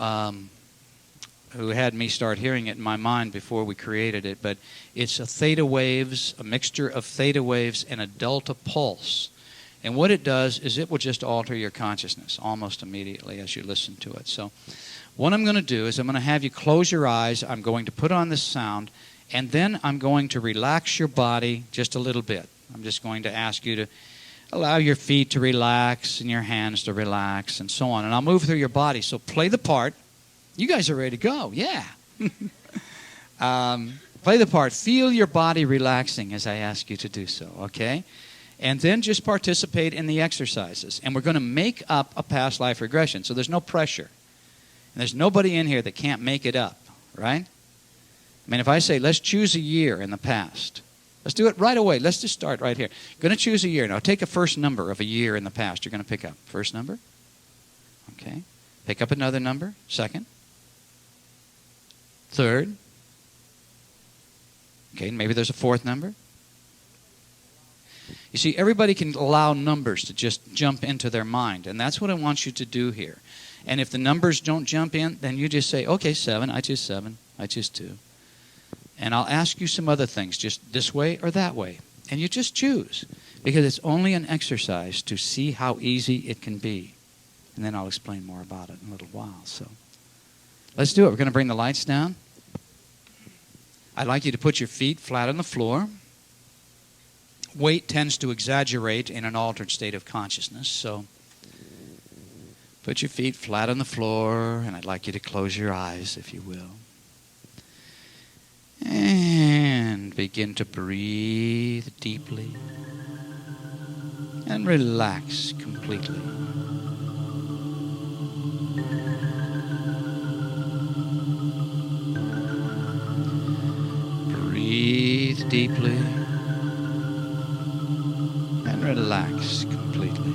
had me start hearing it in my mind before we created it. But it's a theta waves, a mixture of theta waves and a delta pulse. And what it does is it will just alter your consciousness almost immediately as you listen to it. So what I'm going to do is I'm going to have you close your eyes. I'm going to put on this sound, and then I'm going to relax your body just a little bit. I'm just going to ask you to allow your feet to relax and your hands to relax and so on. And I'll move through your body. So play the part. You guys are ready to go. Yeah. Play the part. Feel your body relaxing as I ask you to do so, okay? And then just participate in the exercises. And we're going to make up a past life regression. So there's no pressure. And there's nobody in here that can't make it up, right? I mean, if I say, let's choose a year in the past. Let's do it right away. Let's just start right here. Going to choose a year. Now, take a first number of a year in the past you're going to pick up. First number. Okay. Pick up another number. Second. Third. Okay, maybe there's a fourth number. You see, everybody can allow numbers to just jump into their mind, and that's what I want you to do here. And if the numbers don't jump in, then you just say, okay, 7, I choose 7, I choose 2. And I'll ask you some other things, just this way or that way. And you just choose, because it's only an exercise to see how easy it can be. And then I'll explain more about it in a little while. So let's do it. We're going to bring the lights down. I'd like you to put your feet flat on the floor. Weight tends to exaggerate in an altered state of consciousness, so put your feet flat on the floor, and I'd like you to close your eyes, if you will. And begin to breathe deeply and relax completely. Breathe deeply and relax completely.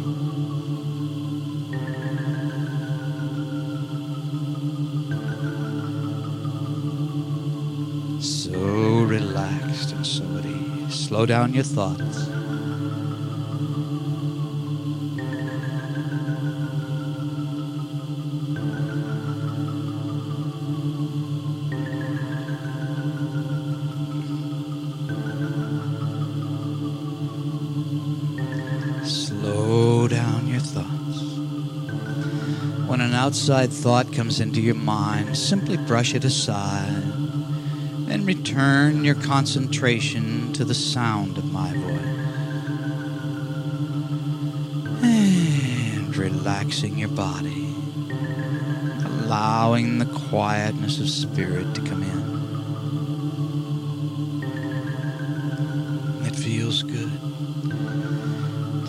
So relaxed and so at ease. Slow down your thoughts. Slow down your thoughts. When an outside thought comes into your mind, simply brush it aside. And return your concentration to the sound of my voice. And relaxing your body. Allowing the quietness of spirit to come in. It feels good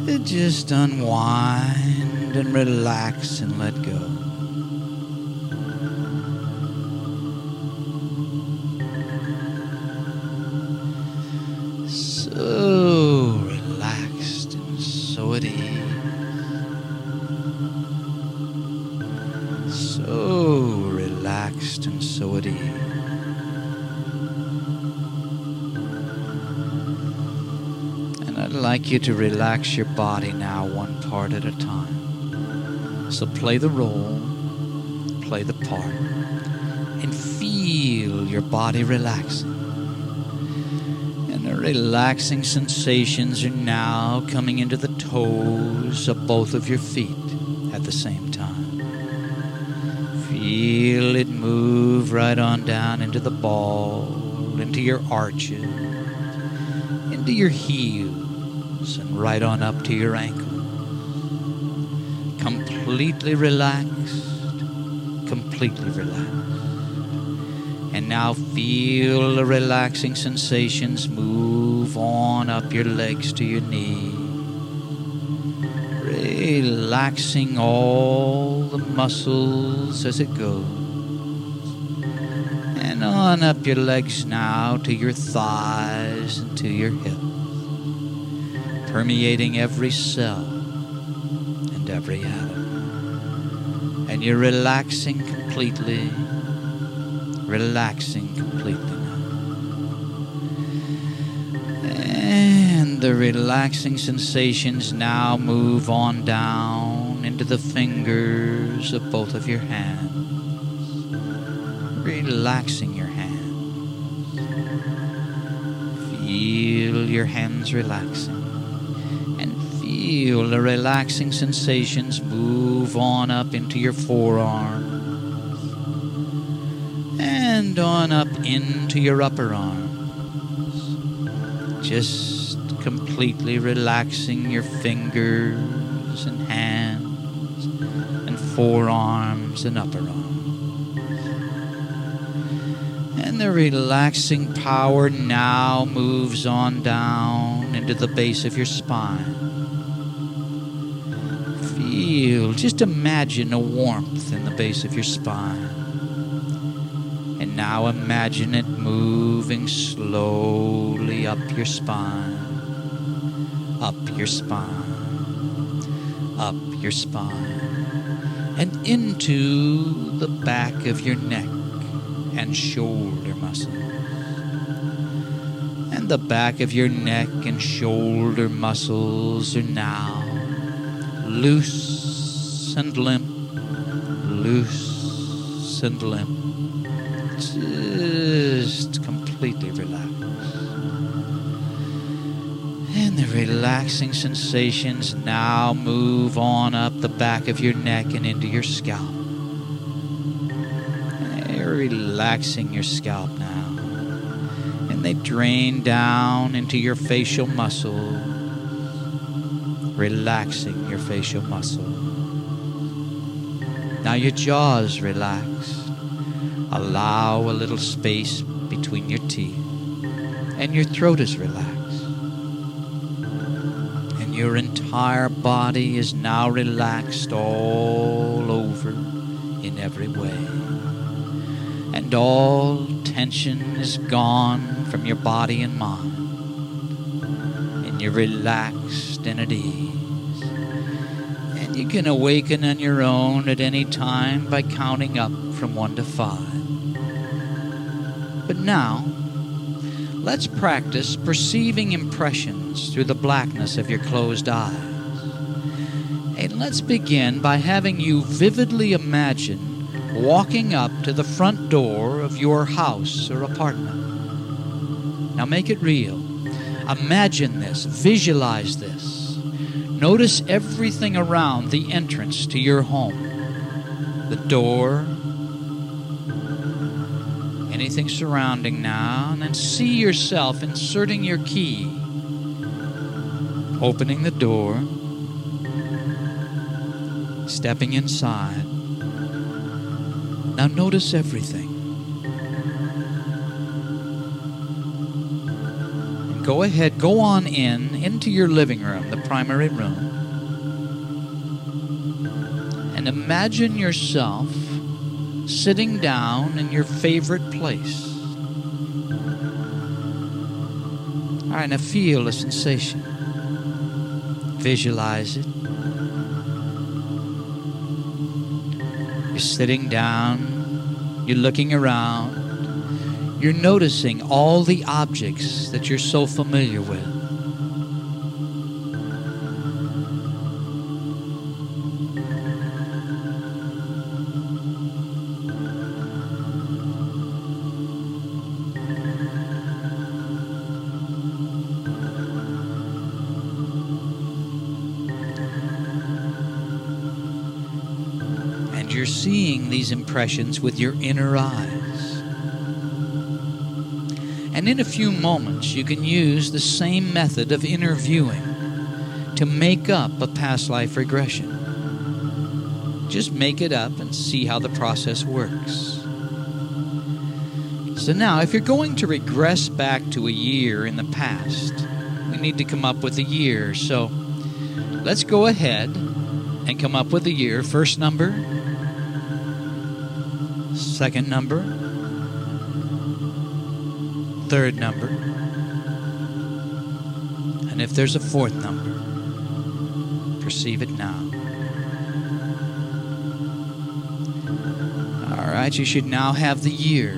to just unwind and relax and let go. So relaxed and so at ease. So relaxed and so at ease. And I'd like you to relax your body now, one part at a time. So play the role, play the part, and feel your body relaxing. Relaxing sensations are now coming into the toes of both of your feet at the same time. Feel it move right on down into the ball, into your arches, into your heels, and right on up to your ankles. Completely relaxed, completely relaxed. And now feel the relaxing sensations move on up your legs to your knees. Relaxing all the muscles as it goes. And on up your legs now to your thighs and to your hips. Permeating every cell and every atom. And you're relaxing completely. Relaxing completely now. And the relaxing sensations now move on down into the fingers of both of your hands. Relaxing your hands. Feel your hands relaxing. And feel the relaxing sensations move on up into your forearms. And on up into your upper arms. Just completely relaxing your fingers and hands and forearms and upper arms. And the relaxing power now moves on down into the base of your spine. Feel, just imagine a warmth in the base of your spine. And now imagine it moving slowly up your spine, up your spine, up your spine, and into the back of your neck and shoulder muscles. And the back of your neck and shoulder muscles are now loose and limp, loose and limp. Just completely relaxed. And the relaxing sensations now move on up the back of your neck and into your scalp. And you're relaxing your scalp now. And they drain down into your facial muscle, relaxing your facial muscle. Now your jaw's relaxed. Allow a little space between your teeth. And your throat is relaxed. And your entire body is now relaxed all over in every way. And all tension is gone from your body and mind. And you're relaxed and at ease. And you can awaken on your own at any time by counting up from 1 to 5. But now, let's practice perceiving impressions through the blackness of your closed eyes. And let's begin by having you vividly imagine walking up to the front door of your house or apartment. Now make it real. Imagine this. Visualize this. Notice everything around the entrance to your home. The door, anything surrounding now, and then see yourself inserting your key, opening the door, stepping inside. Now notice everything. And go ahead, go on into your living room, the primary room, and imagine yourself sitting down in your favorite place. All right, now feel the sensation. Visualize it. You're sitting down. You're looking around. You're noticing all the objects that you're so familiar with. you're seeing these impressions with your inner eyes. And in a few moments, you can use the same method of inner viewing to make up a past life regression. Just make it up and see how the process works. So now, if you're going to regress back to a year in the past, we need to come up with a year. So let's go ahead and come up with a year. First number, second number, third number, and if there's a fourth number, perceive it now. All right, you should now have the year.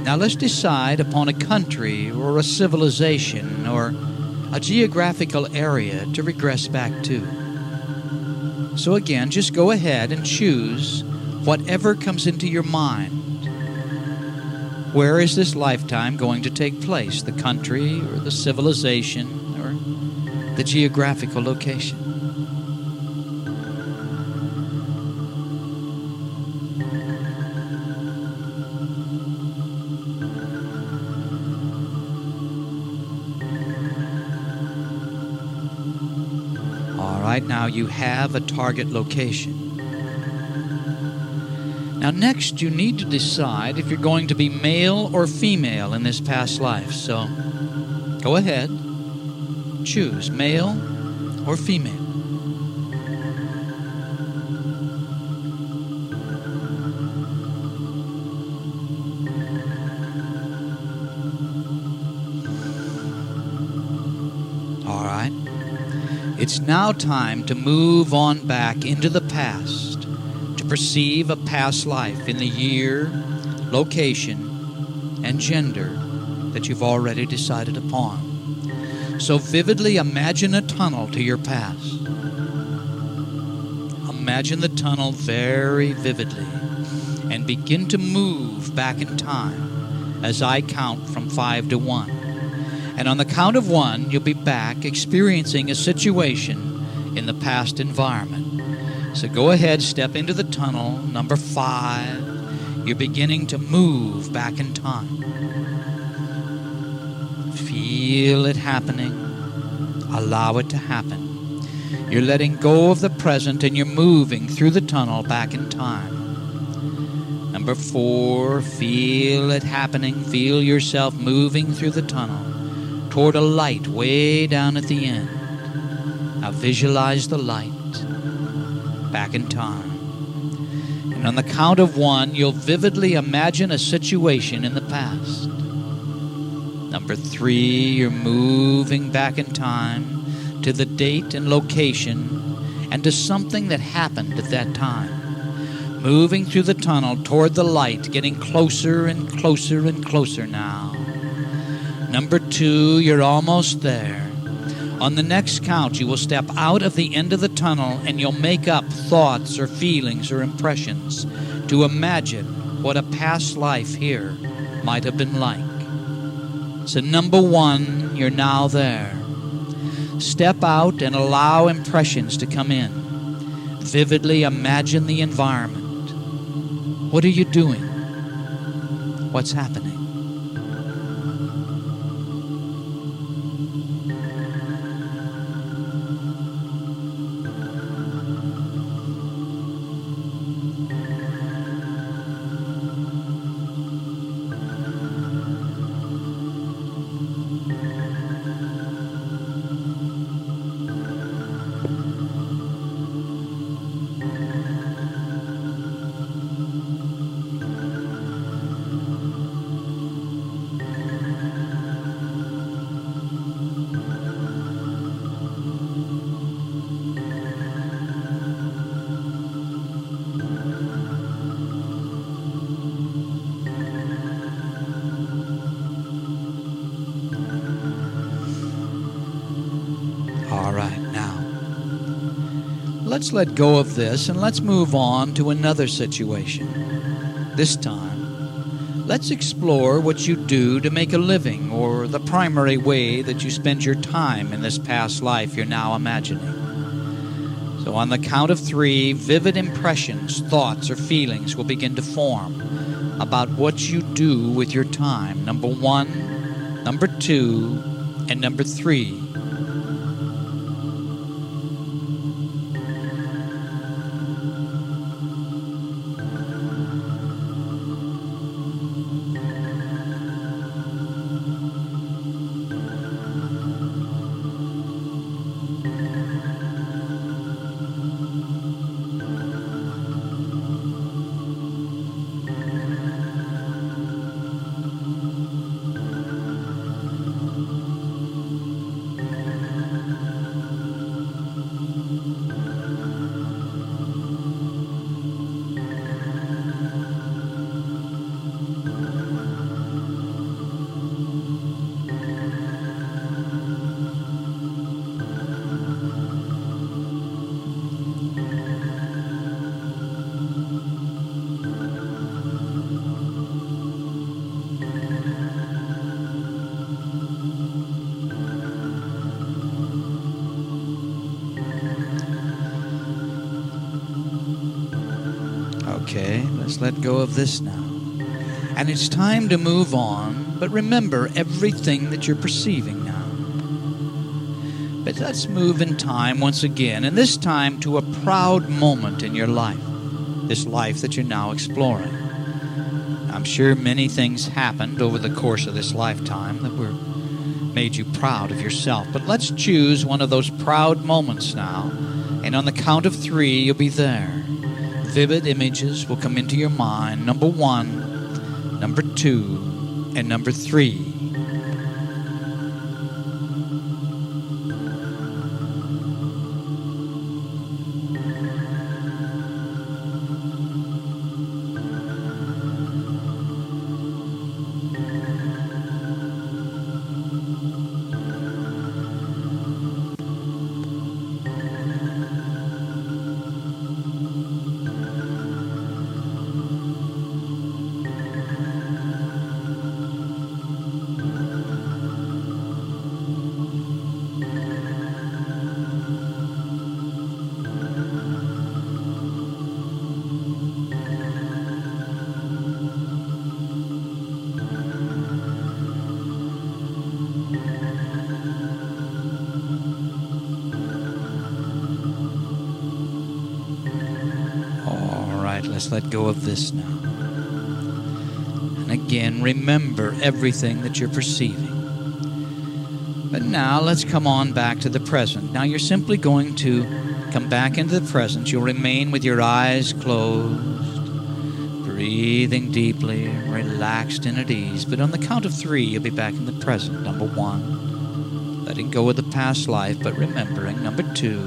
Now let's decide upon a country or a civilization or a geographical area to regress back to. So again, just go ahead and choose whatever comes into your mind. Where is this lifetime going to take place? The country or the civilization or the geographical location? Right now you have a target location. Now next you need to decide if you're going to be male or female in this past life. So go ahead, choose male or female. All right. It's now time to move on back into the past to perceive a past life in the year, location, and gender that you've already decided upon. So vividly imagine a tunnel to your past. Imagine the tunnel very vividly and begin to move back in time as I count from 5 to 1. And on the count of 1, you'll be back experiencing a situation in the past environment. So go ahead, step into the tunnel, number 5. You're beginning to move back in time. Feel it happening. Allow it to happen. You're letting go of the present and you're moving through the tunnel back in time. Number 4, feel it happening. Feel yourself moving through the tunnel toward a light way down at the end. Now visualize the light back in time. And on the count of 1, you'll vividly imagine a situation in the past. Number 3, you're moving back in time to the date and location and to something that happened at that time. Moving through the tunnel toward the light, getting closer and closer and closer now. Number 2, you're almost there. On the next count, you will step out of the end of the tunnel and you'll make up thoughts or feelings or impressions to imagine what a past life here might have been like. So number 1, you're now there. Step out and allow impressions to come in. Vividly imagine the environment. What are you doing? What's happening? Let's let go of this and let's move on to another situation. This time, let's explore what you do to make a living or the primary way that you spend your time in this past life you're now imagining. So on the count of 3, vivid impressions, thoughts, or feelings will begin to form about what you do with your time. Number 1, number 2, and number 3. Okay, let's let go of this now. And it's time to move on, but remember everything that you're perceiving now. But let's move in time once again, and this time to a proud moment in your life, this life that you're now exploring. I'm sure many things happened over the course of this lifetime that made you proud of yourself. But let's choose one of those proud moments now, and on the count of 3, you'll be there. Vivid images will come into your mind. Number 1, number 2, and number 3. Let's let go of this now. And again, remember everything that you're perceiving. But now let's come on back to the present. Now you're simply going to come back into the present. You'll remain with your eyes closed, breathing deeply, relaxed and at ease. But on the count of 3, you'll be back in the present. Number 1, letting go of the past life, but remembering. Number 2,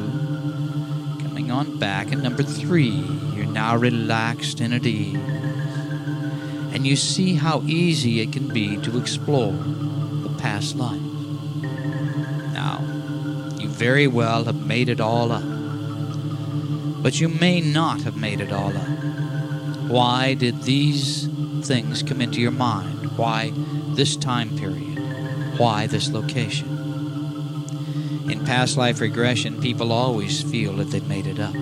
coming on back. And number 3, now relaxed and at ease. And you see how easy it can be to explore the past life. Now, you very well have made it all up. But you may not have made it all up. Why did these things come into your mind? Why this time period? Why this location? In past life regression, people always feel that they've made it up.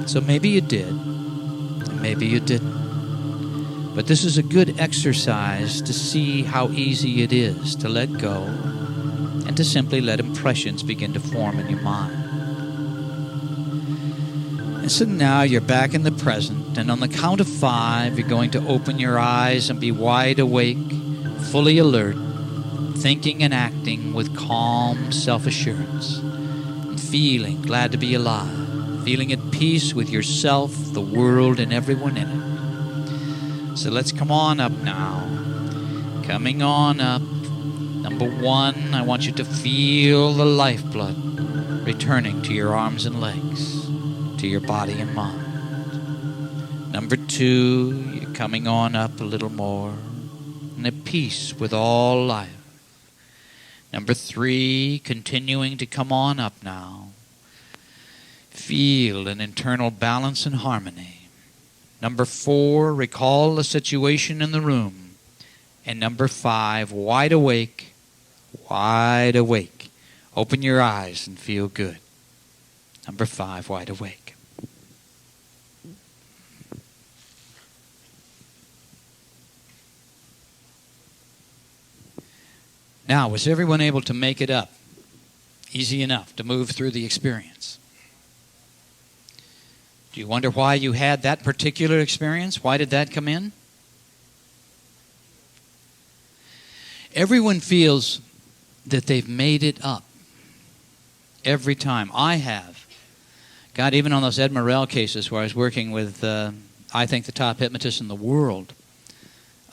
So maybe you did, and maybe you didn't. But this is a good exercise to see how easy it is to let go and to simply let impressions begin to form in your mind. And so now you're back in the present, and on the count of 5, you're going to open your eyes and be wide awake, fully alert, thinking and acting with calm self-assurance, and feeling glad to be alive. Feeling at peace with yourself, the world, and everyone in it. So let's come on up now. Coming on up. Number 1, I want you to feel the lifeblood returning to your arms and legs, to your body and mind. Number 2, you're coming on up a little more, and at peace with all life. Number 3, continuing to come on up now. Feel an internal balance and harmony. Number 4, recall the situation in the room. And number 5, wide awake, wide awake. Open your eyes and feel good. Number 5, wide awake. Now, was everyone able to make it up? Easy enough to move through the experience? Do you wonder why you had that particular experience? Why did that come in? Everyone feels that they've made it up. Every time. I have. God, even on those Ed Morrell cases where I was working with, I think, the top hypnotist in the world,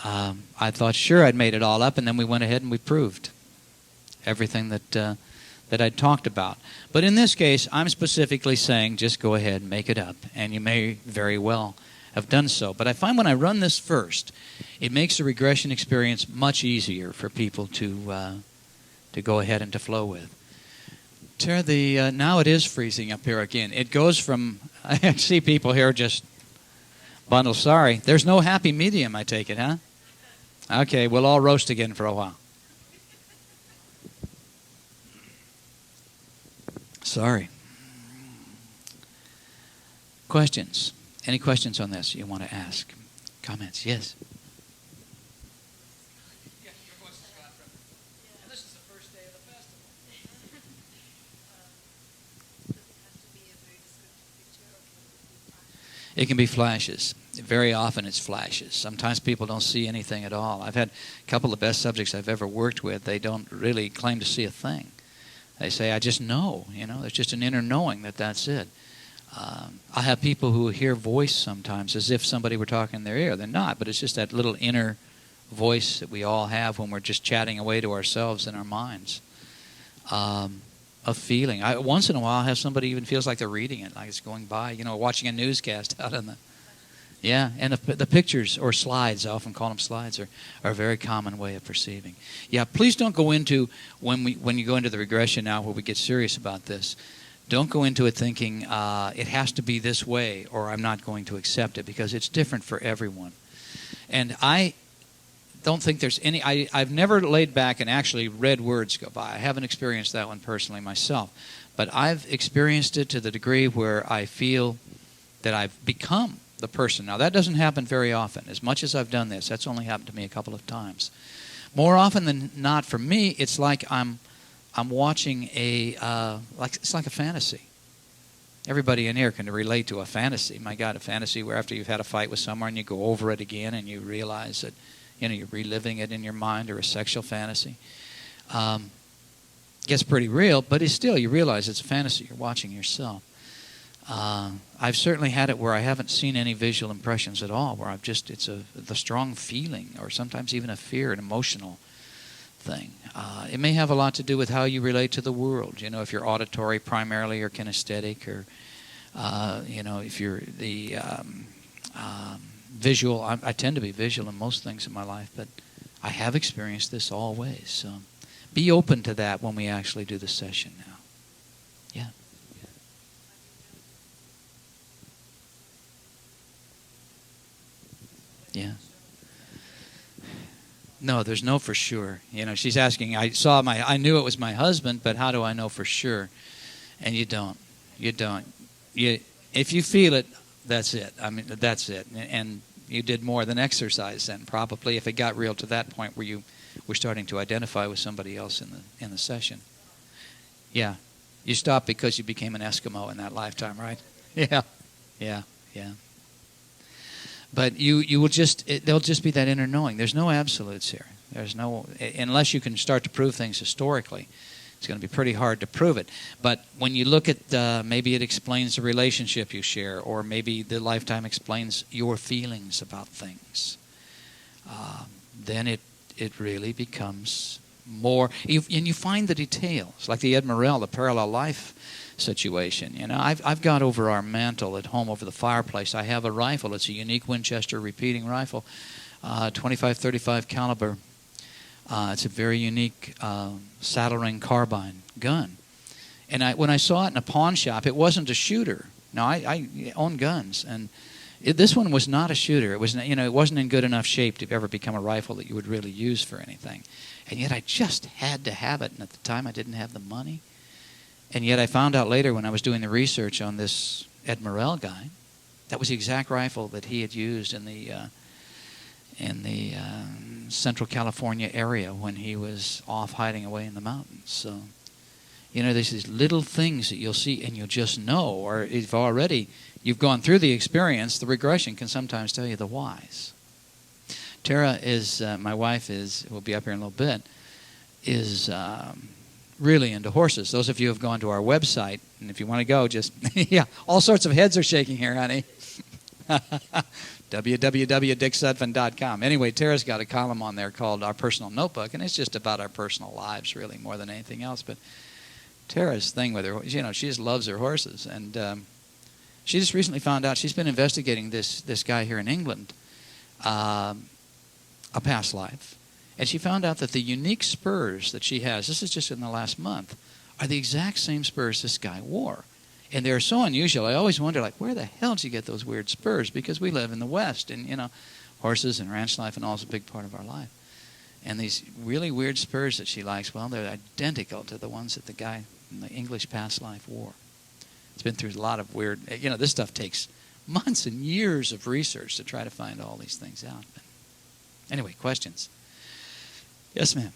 I thought, sure, I'd made it all up, and then we went ahead and we proved everything that I'd talked about. But in this case, I'm specifically saying just go ahead and make it up, and you may very well have done so. But I find when I run this first, it makes the regression experience much easier for people to go ahead and to flow with. Tara, now it is freezing up here again. It goes from, I see people here just bundle. Sorry, there's no happy medium, I take it, huh? Okay, we'll all roast again for a while. Sorry. Questions? Any questions on this you want to ask? Comments? Yes? This is the first day of the festival. It can be flashes. Very often it's flashes. Sometimes people don't see anything at all. I've had a couple of the best subjects I've ever worked with. They don't really claim to see a thing. They say, I just know. There's just an inner knowing that that's it. I have people who hear voice sometimes as if somebody were talking in their ear. They're not, but it's just that little inner voice that we all have when we're just chatting away to ourselves in our minds. A feeling. Once in a while, I have somebody even feels like they're reading it, like it's going by, watching a newscast out on the... Yeah, and the pictures or slides, I often call them slides, are a very common way of perceiving. Yeah, please don't go into, when you go into the regression now where we get serious about this, don't go into it thinking it has to be this way or I'm not going to accept it, because it's different for everyone. And I don't think there's any... I've never laid back and actually read words go by. I haven't experienced that one personally myself. But I've experienced it to the degree where I feel that I've become the person. Now, that doesn't happen very often. As much as I've done this, that's only happened to me a couple of times. More often than not, for me, it's like I'm watching it's like a fantasy. Everybody in here can relate to a fantasy. My God, a fantasy where after you've had a fight with someone, you go over it again and you realize that you're reliving it in your mind, or a sexual fantasy. Gets pretty real, but it's still, you realize it's a fantasy. You're watching yourself. I've certainly had it where I haven't seen any visual impressions at all, where it's the strong feeling, or sometimes even a fear, an emotional thing. It may have a lot to do with how you relate to the world. If you're auditory primarily or kinesthetic, or if you're the visual. I tend to be visual in most things in my life, but I have experienced this all ways. So be open to that when we actually do the session now. Yeah. Yeah. No, there's no for sure. She's asking, I knew it was my husband, but how do I know for sure? And you don't. If you feel it, that's it. I mean, that's it. And you did more than exercise then, probably, if it got real to that point where you were starting to identify with somebody else in the session. Yeah. You stopped because you became an Eskimo in that lifetime, right? Yeah. But you will there'll just be that inner knowing. There's no absolutes here. There's no, unless you can start to prove things historically, it's going to be pretty hard to prove it. But when you look at, maybe it explains the relationship you share, or maybe the lifetime explains your feelings about things, then it really becomes more, and you find the details, like the Ed Morrell, the parallel life situation. I've got over our mantle at home, over the fireplace, I have a rifle. It's a unique Winchester repeating rifle, 25-35 caliber. It's a very unique saddle ring carbine gun. And when I saw it in a pawn shop, it wasn't a shooter. Now, I own guns, and this one was not a shooter. It was, it wasn't in good enough shape to ever become a rifle that you would really use for anything. And yet I just had to have it, and at the time I didn't have the money. And yet I found out later when I was doing the research on this Ed Morrell guy, that was the exact rifle that he had used in the Central California area when he was off hiding away in the mountains. So, you know, there's these little things that you'll see and you'll just know, or if already you've gone through the experience, the regression can sometimes tell you the whys. Tara is, my wife is, will be up here in a little bit, is really into horses. Those of you who have gone to our website, and if you want to go, just, yeah, all sorts of heads are shaking here, honey. www.dicksutphen.com. Anyway, Tara's got a column on there called Our Personal Notebook, and it's just about our personal lives, really, more than anything else. But Tara's thing with her, you know, she just loves her horses. And she just recently found out she's been investigating this guy here in England, a past life. And she found out that the unique spurs that she has, this is just in the last month, are the exact same spurs this guy wore. And they're so unusual. I always wonder, like, where the hell did you get those weird spurs? Because we live in the West, and, you know, horses and ranch life and all is a big part of our life. And these really weird spurs that she likes, well, they're identical to the ones that the guy in the English past life wore. It's been through a lot of weird, you know, this stuff takes months and years of research to try to find all these things out. But anyway, questions? Yes, ma'am.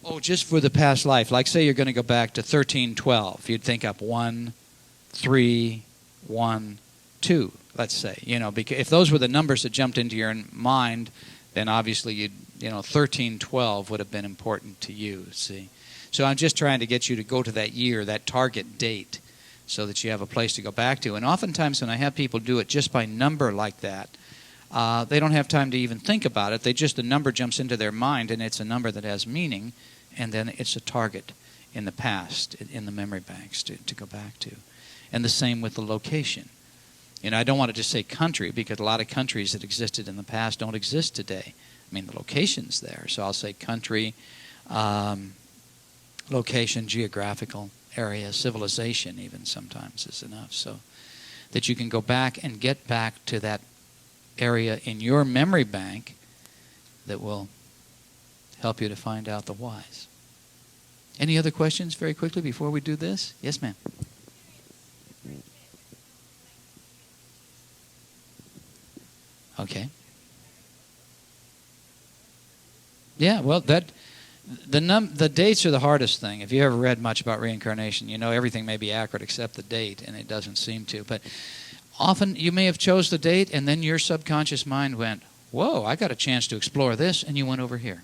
Oh, just for the past life. Like, say you're going to go back to 1312. You'd think up 1, 3, 1, 2, let's say. You know, because if those were the numbers that jumped into your mind, then obviously you know, 1312 would have been important to you, see. So I'm just trying to get you to go to that year, that target date, so that you have a place to go back to. And oftentimes when I have people do it just by number like that, they don't have time to even think about it. The number jumps into their mind, and it's a number that has meaning, and then it's a target in the past, in the memory banks to go back to. And the same with the location. And I don't want to just say country, because a lot of countries that existed in the past don't exist today. I mean, the location's there. So I'll say country, location, geographical area, civilization even sometimes is enough. So that you can go back and get back to that area in your memory bank that will help you to find out the whys. Any other questions very quickly before we do this? Yes, ma'am. Okay. Yeah, well, the dates are the hardest thing. If you ever read much about reincarnation, you know everything may be accurate except the date, and it doesn't seem to. But often you may have chose the date, and then your subconscious mind went, whoa, I got a chance to explore this, and you went over here.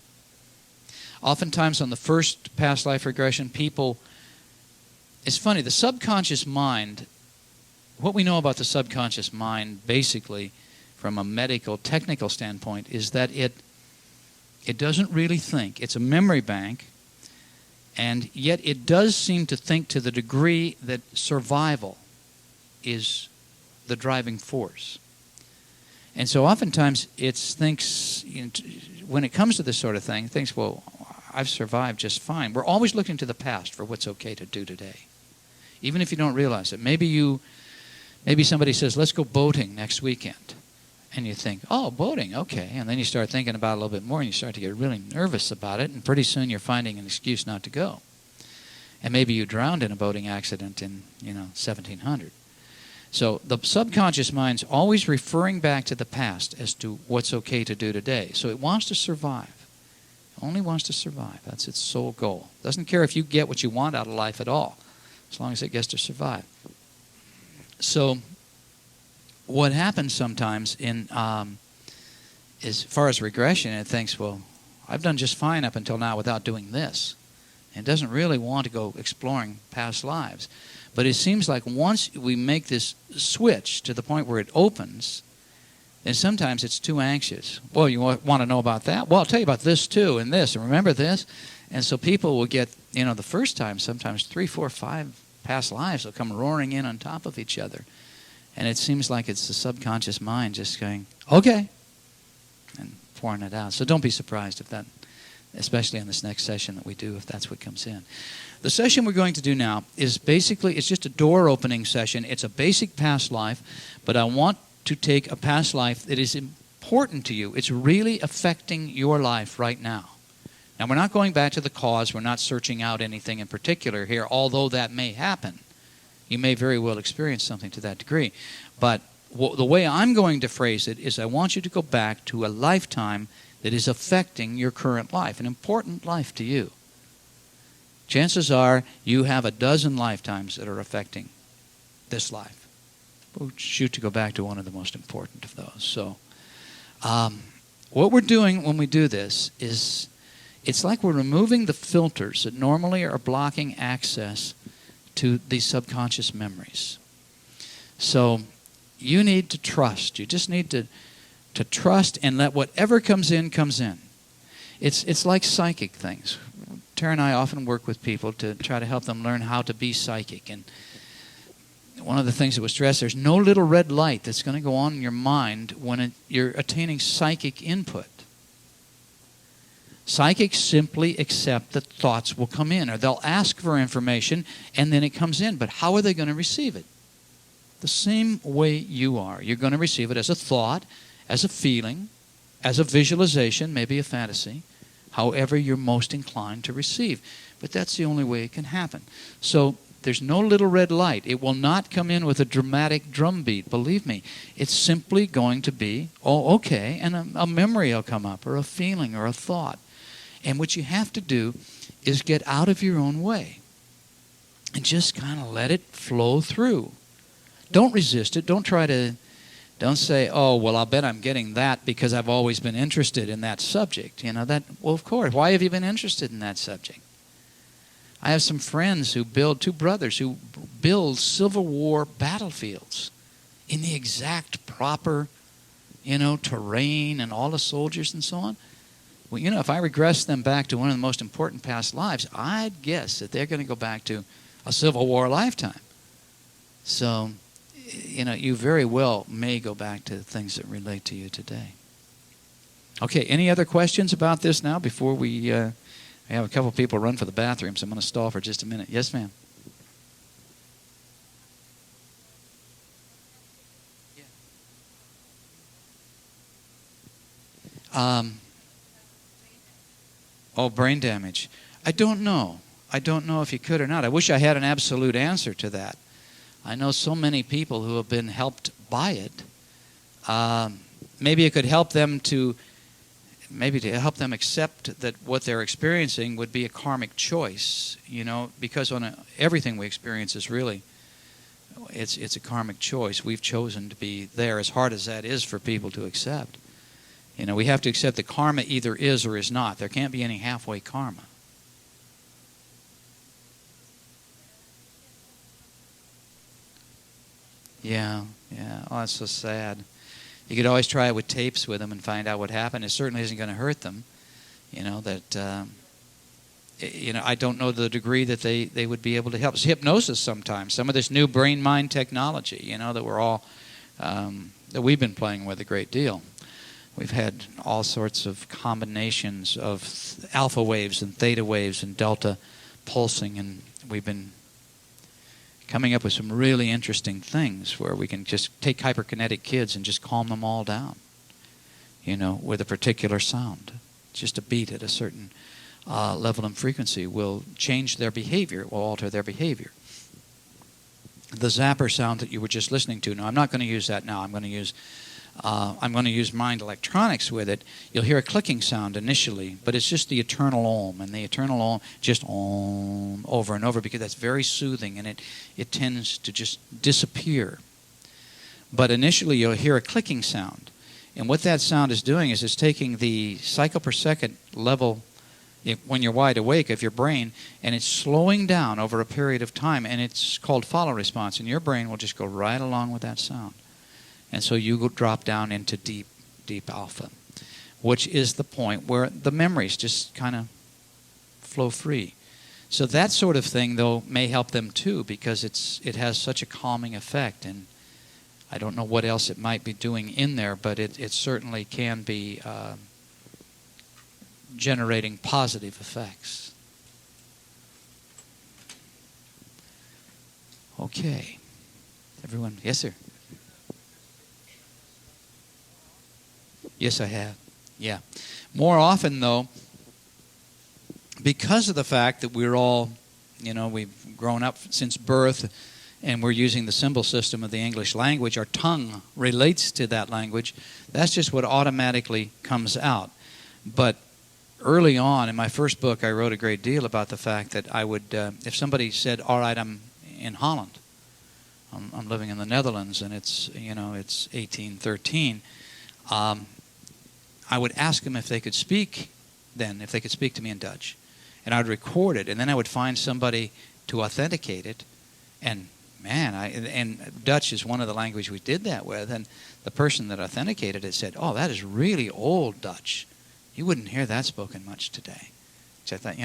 Oftentimes on the first past life regression, it's funny, the subconscious mind, what we know about the subconscious mind, basically, from a medical, technical standpoint, is that it doesn't really think. It's a memory bank, and yet it does seem to think to the degree that survival is the driving force. And so oftentimes it thinks, you know, when it comes to this sort of thing, it thinks, well, I've survived just fine. We're always looking to the past for what's okay to do today, even if you don't realize it. Maybe somebody says, let's go boating next weekend. And you think, oh, boating, okay. And then you start thinking about it a little bit more, and you start to get really nervous about it, and pretty soon you're finding an excuse not to go. And maybe you drowned in a boating accident in, 1700. So the subconscious mind's always referring back to the past as to what's okay to do today. So it wants to survive. It only wants to survive. That's its sole goal. Doesn't care if you get what you want out of life at all, as long as it gets to survive. So what happens sometimes as far as regression, it thinks, well, I've done just fine up until now without doing this. And it doesn't really want to go exploring past lives. But it seems like once we make this switch to the point where it opens, then sometimes it's too anxious. Well, you want to know about that? Well, I'll tell you about this too, and this, and remember this. And so people will get, the first time, sometimes 3, 4, 5 past lives will come roaring in on top of each other. And it seems like it's the subconscious mind just going, okay, and pouring it out. So don't be surprised if that, especially on this next session that we do, if that's what comes in. The session we're going to do now is basically, it's just a door opening session. It's a basic past life, but I want to take a past life that is important to you. It's really affecting your life right now. Now, we're not going back to the cause. We're not searching out anything in particular here, although that may happen. You may very well experience something to that degree. But the way I'm going to phrase it is I want you to go back to a lifetime that is affecting your current life, an important life to you. Chances are you have a dozen lifetimes that are affecting this life. We'll shoot to go back to one of the most important of those. So what we're doing when we do this is it's like we're removing the filters that normally are blocking access to these subconscious memories. So you need to trust. You just need to trust and let whatever comes in, comes in. It's like psychic things. Tara and I often work with people to try to help them learn how to be psychic. And one of the things that was stressed, there's no little red light that's going to go on in your mind when you're attaining psychic input. Psychics simply accept that thoughts will come in, or they'll ask for information and then it comes in. But how are they going to receive it? The same way you are. You're going to receive it as a thought, as a feeling, as a visualization, maybe a fantasy, however you're most inclined to receive. But that's the only way it can happen. So there's no little red light. It will not come in with a dramatic drum beat, believe me. It's simply going to be, oh, okay, and a memory will come up, or a feeling, or a thought. And what you have to do is get out of your own way and just kind of let it flow through. Don't resist it. Don't say, oh, well, I'll bet I'm getting that because I've always been interested in that subject. Well, of course. Why have you been interested in that subject? I have some friends two brothers who build Civil War battlefields in the exact proper, terrain and all the soldiers and so on. Well, if I regress them back to one of the most important past lives, I'd guess that they're going to go back to a Civil War lifetime. So, you very well may go back to things that relate to you today. Okay, any other questions about this now before we have a couple people run for the bathroom, so I'm going to stall for just a minute. Yes, ma'am. Brain damage. I don't know. I don't know if you could or not. I wish I had an absolute answer to that. I know so many people who have been helped by it. Maybe it could help them to accept that what they're experiencing would be a karmic choice, because everything we experience is really, it's a karmic choice. We've chosen to be there, as hard as that is for people to accept. We have to accept that karma either is or is not. There can't be any halfway karma. Yeah. Oh, that's so sad. You could always try it with tapes with them and find out what happened. It certainly isn't going to hurt them. I don't know the degree that they would be able to help. It's hypnosis sometimes. Some of this new brain-mind technology, that we're all, that we've been playing with a great deal. We've had all sorts of combinations of alpha waves and theta waves and delta pulsing, and we've been coming up with some really interesting things where we can just take hyperkinetic kids and just calm them all down, with a particular sound. Just a beat at a certain level and frequency will change their behavior, will alter their behavior. The zapper sound that you were just listening to, now I'm not going to use that now. I'm going to use mind electronics with it. You'll hear a clicking sound initially, but it's just the eternal Om, and the eternal Om just Om over and over, because that's very soothing, and it tends to just disappear. But initially you'll hear a clicking sound, and what that sound is doing is it's taking the cycle per second level when you're wide awake of your brain, and it's slowing down over a period of time, and it's called follow response, and your brain will just go right along with that sound. And so you will drop down into deep, deep alpha, which is the point where the memories just kind of flow free. So that sort of thing, though, may help them too, because it has such a calming effect. And I don't know what else it might be doing in there, but it certainly can be generating positive effects. Okay. Everyone, yes, sir? Yes, I have. Yeah. More often, though, because of the fact that we're all, we've grown up since birth and we're using the symbol system of the English language, our tongue relates to that language. That's just what automatically comes out. But early on, in my first book, I wrote a great deal about the fact that I would, if somebody said, all right, I'm in Holland, I'm living in the Netherlands, and it's 1813, I would ask them if they could speak to me in Dutch. And I would record it, and then I would find somebody to authenticate it. And man, and Dutch is one of the languages we did that with, and the person that authenticated it said, oh, that is really old Dutch. You wouldn't hear that spoken much today. Which I thought,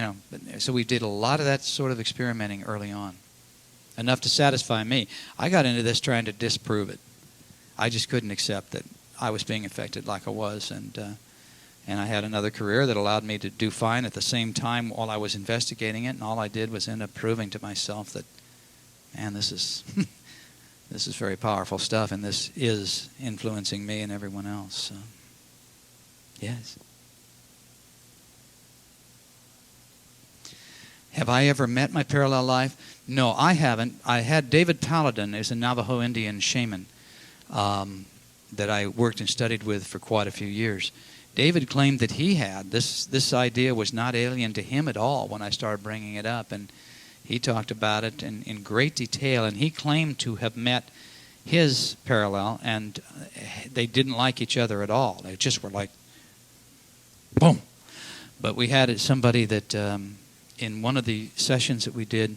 so we did a lot of that sort of experimenting early on. Enough to satisfy me. I got into this trying to disprove it. I just couldn't accept that I was being affected like I was, and I had another career that allowed me to do fine at the same time while I was investigating it, and all I did was end up proving to myself that, man, this is this is very powerful stuff, and this is influencing me and everyone else. So, yes. Have I ever met my parallel life? No, I haven't. I had David Paladin, is a Navajo Indian shaman that I worked and studied with for quite a few years. David claimed that he had. This idea was not alien to him at all when I started bringing it up, and he talked about it in great detail, and he claimed to have met his parallel, and they didn't like each other at all. They just were like, boom. But we had somebody that... in one of the sessions that we did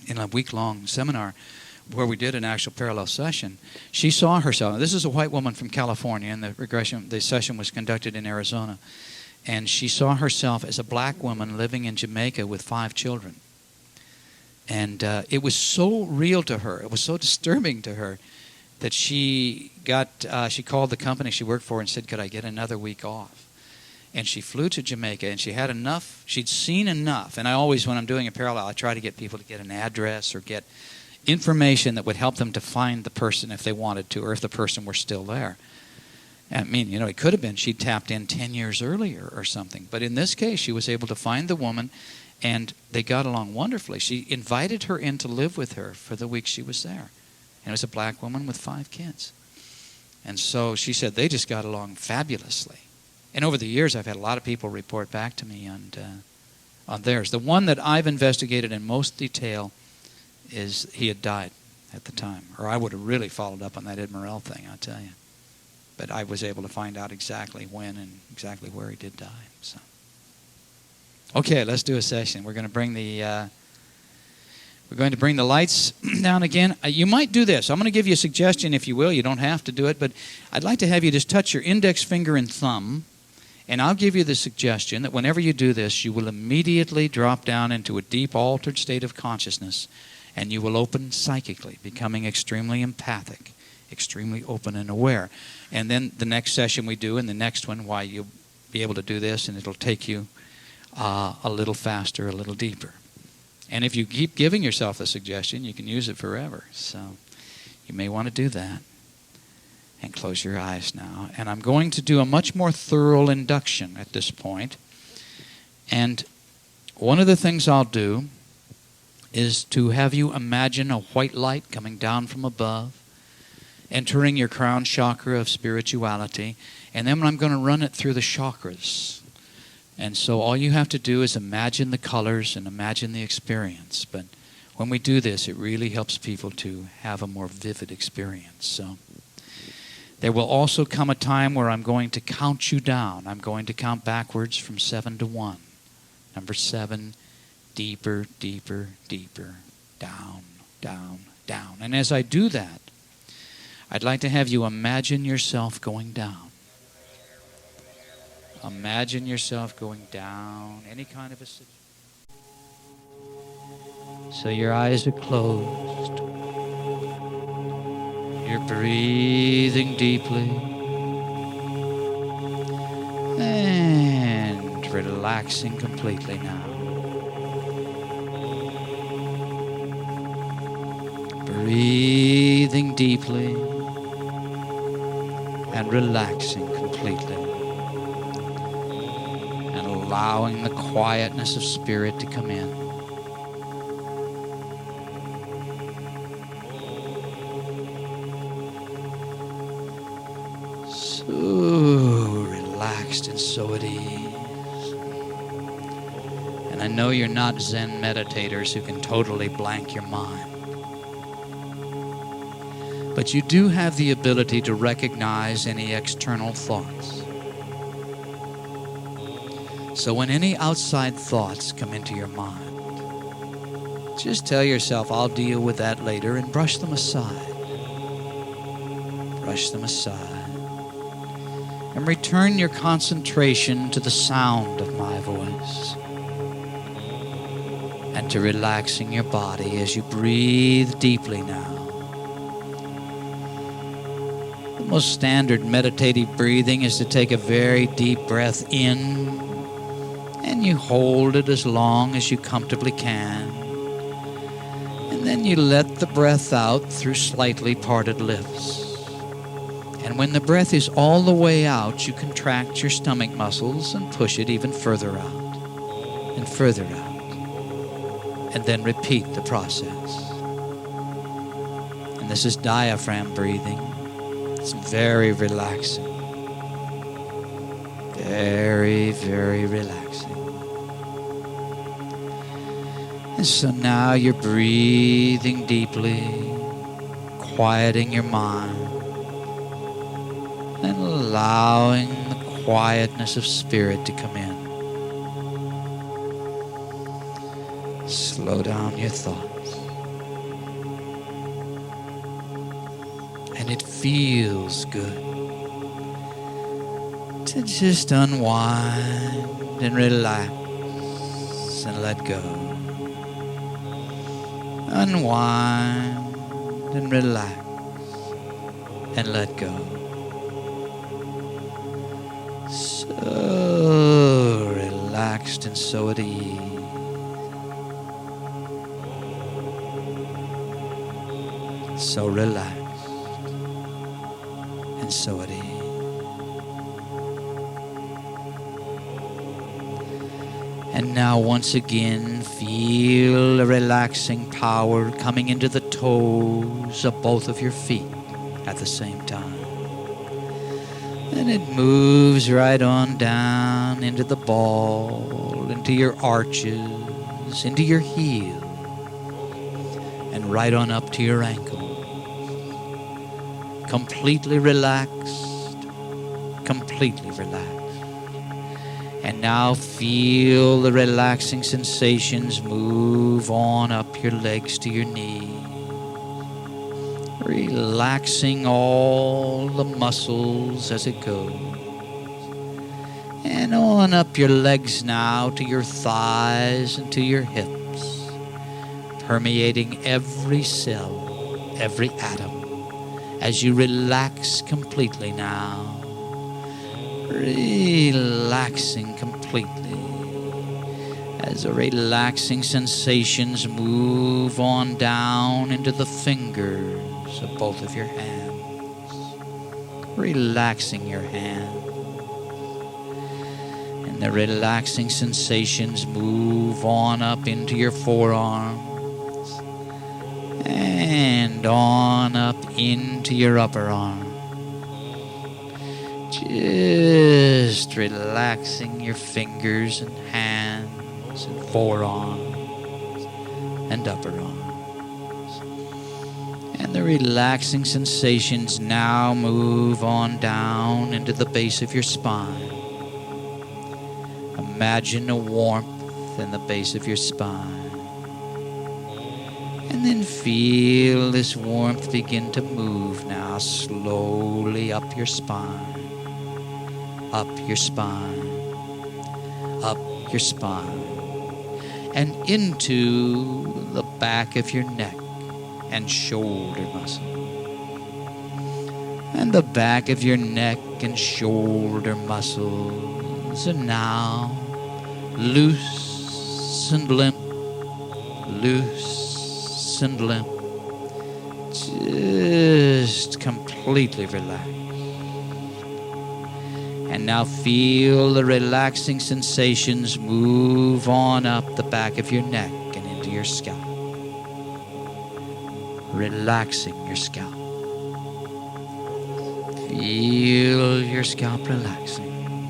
in a week-long seminar where we did an actual parallel session, she saw herself. This is a white woman from California, and the session was conducted in Arizona. And she saw herself as a black woman living in Jamaica with 5 children. And it was so real to her, it was so disturbing to her, that she called the company she worked for and said, could I get another week off? And she flew to Jamaica, and she had enough, she'd seen enough. And I always, when I'm doing a parallel, I try to get people to get an address or get information that would help them to find the person if they wanted to, or if the person were still there. I mean, it could have been she'd tapped in 10 years earlier or something. But in this case, she was able to find the woman, and they got along wonderfully. She invited her in to live with her for the week she was there. And it was a black woman with 5 kids. And so she said they just got along fabulously. And over the years, I've had a lot of people report back to me on theirs. The one that I've investigated in most detail is he had died at the time. Or I would have really followed up on that Ed Morrell thing, I'll tell you. But I was able to find out exactly when and exactly where he did die. So, okay, let's do a session. We're going to bring the lights down again. You might do this. I'm going to give you a suggestion, if you will. You don't have to do it, but I'd like to have you just touch your index finger and thumb. And I'll give you the suggestion that whenever you do this, you will immediately drop down into a deep, altered state of consciousness, and you will open psychically, becoming extremely empathic, extremely open and aware. And then the next session we do, and the next one, why you'll be able to do this, and it'll take you a little faster, a little deeper. And if you keep giving yourself the suggestion, you can use it forever. So you may want to do that. And close your eyes now. And I'm going to do a much more thorough induction at this point. And one of the things I'll do is to have you imagine a white light coming down from above, entering your crown chakra of spirituality. And then I'm going to run it through the chakras. And so all you have to do is imagine the colors and imagine the experience. But when we do this, it really helps people to have a more vivid experience. So there will also come a time where I'm going to count you down. I'm going to count backwards from 7 to 1. Number 7, deeper, deeper, deeper, down, down, down. And as I do that, I'd like to have you imagine yourself going down. Imagine yourself going down, any kind of a situation. So your eyes are closed. You're breathing deeply and relaxing completely now. Breathing deeply and relaxing completely. And allowing the quietness of spirit to come in. So relaxed and so at ease. And I know you're not Zen meditators who can totally blank your mind. But you do have the ability to recognize any external thoughts. So when any outside thoughts come into your mind, just tell yourself, I'll deal with that later, and brush them aside. Brush them aside. And return your concentration to the sound of my voice. And to relaxing your body as you breathe deeply now. The most standard meditative breathing is to take a very deep breath in, and you hold it as long as you comfortably can. And then you let the breath out through slightly parted lips. And when the breath is all the way out, you contract your stomach muscles and push it even further out and further out. And then repeat the process. And this is diaphragm breathing. It's very relaxing. Very, very relaxing. And so now you're breathing deeply, quieting your mind, and allowing the quietness of spirit to come in. Slow down your thoughts. And it feels good to just unwind and relax and let go. Unwind and relax and let go. So relaxed and so at ease. So relaxed and so at ease. And now once again, feel a relaxing power coming into the toes of both of your feet at the same time. And it moves right on down into the ball, into your arches, into your heel, and right on up to your ankle. Completely relaxed, completely relaxed. And now feel the relaxing sensations move on up your legs to your knees. Relaxing all the muscles as it goes. And on up your legs now to your thighs and to your hips. Permeating every cell, every atom. As you relax completely now. Relaxing completely. As the relaxing sensations move on down into the fingers of both of your hands. Relaxing your hands. And the relaxing sensations move on up into your forearms. And on up into your upper arm. Just relaxing your fingers and hands and forearms and upper arms. And the relaxing sensations now move on down into the base of your spine. Imagine a warmth in the base of your spine. And then feel this warmth begin to move now slowly up your spine. Up your spine, up your spine, and into the back of your neck and shoulder muscle. And the back of your neck and shoulder muscles are now loose and limp, loose and limp, just completely relaxed. And now feel the relaxing sensations move on up the back of your neck and into your scalp. Relaxing your scalp. Feel your scalp relaxing.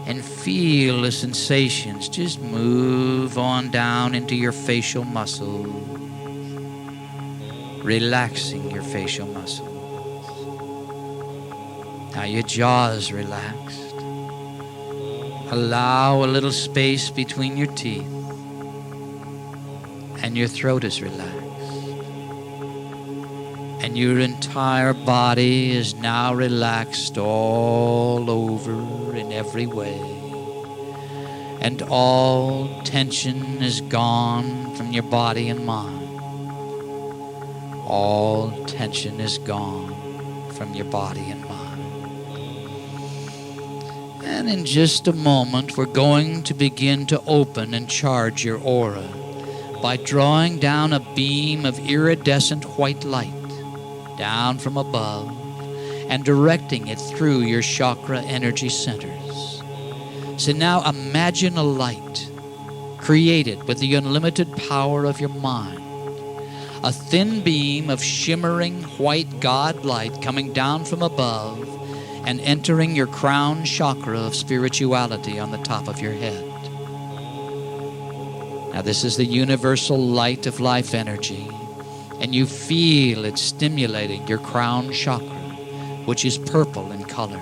And feel the sensations just move on down into your facial muscles. Relaxing your facial muscles. Now your jaw is relaxed. Allow a little space between your teeth. And your throat is relaxed. And your entire body is now relaxed all over in every way. And all tension is gone from your body and mind. All tension is gone from your body and mind. And in just a moment, we're going to begin to open and charge your aura by drawing down a beam of iridescent white light down from above and directing it through your chakra energy centers. So now imagine a light created with the unlimited power of your mind. A thin beam of shimmering white God light coming down from above and entering your crown chakra of spirituality on the top of your head. Now this is the universal light of life energy, and you feel it stimulating your crown chakra, which is purple in color.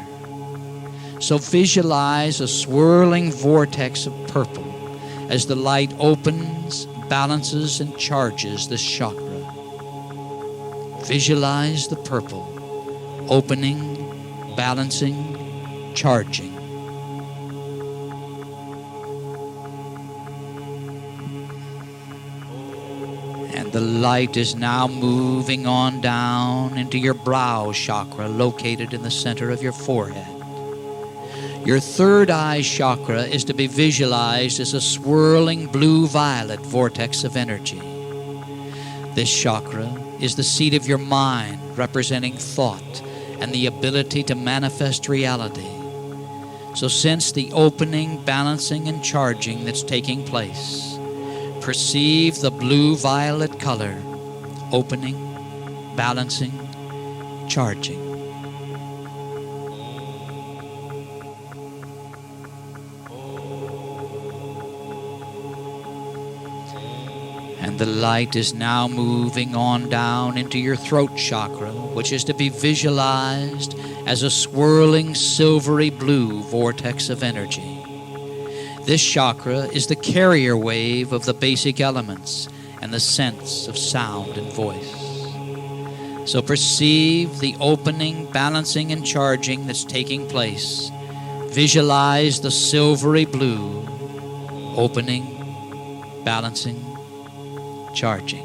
So visualize a swirling vortex of purple as the light opens, balances, and charges this chakra. Visualize the purple opening, balancing, charging. And the light is now moving on down into your brow chakra located in the center of your forehead. Your third eye chakra is to be visualized as a swirling blue-violet vortex of energy. This chakra is the seat of your mind, representing thought and the ability to manifest reality. So sense the opening, balancing, and charging that's taking place. Perceive the blue-violet color, opening, balancing, charging. And the light is now moving on down into your throat chakra, which is to be visualized as a swirling silvery blue vortex of energy. This chakra is the carrier wave of the basic elements and the sense of sound and voice. So perceive the opening, balancing, and charging that's taking place. Visualize the silvery blue, opening, balancing, charging.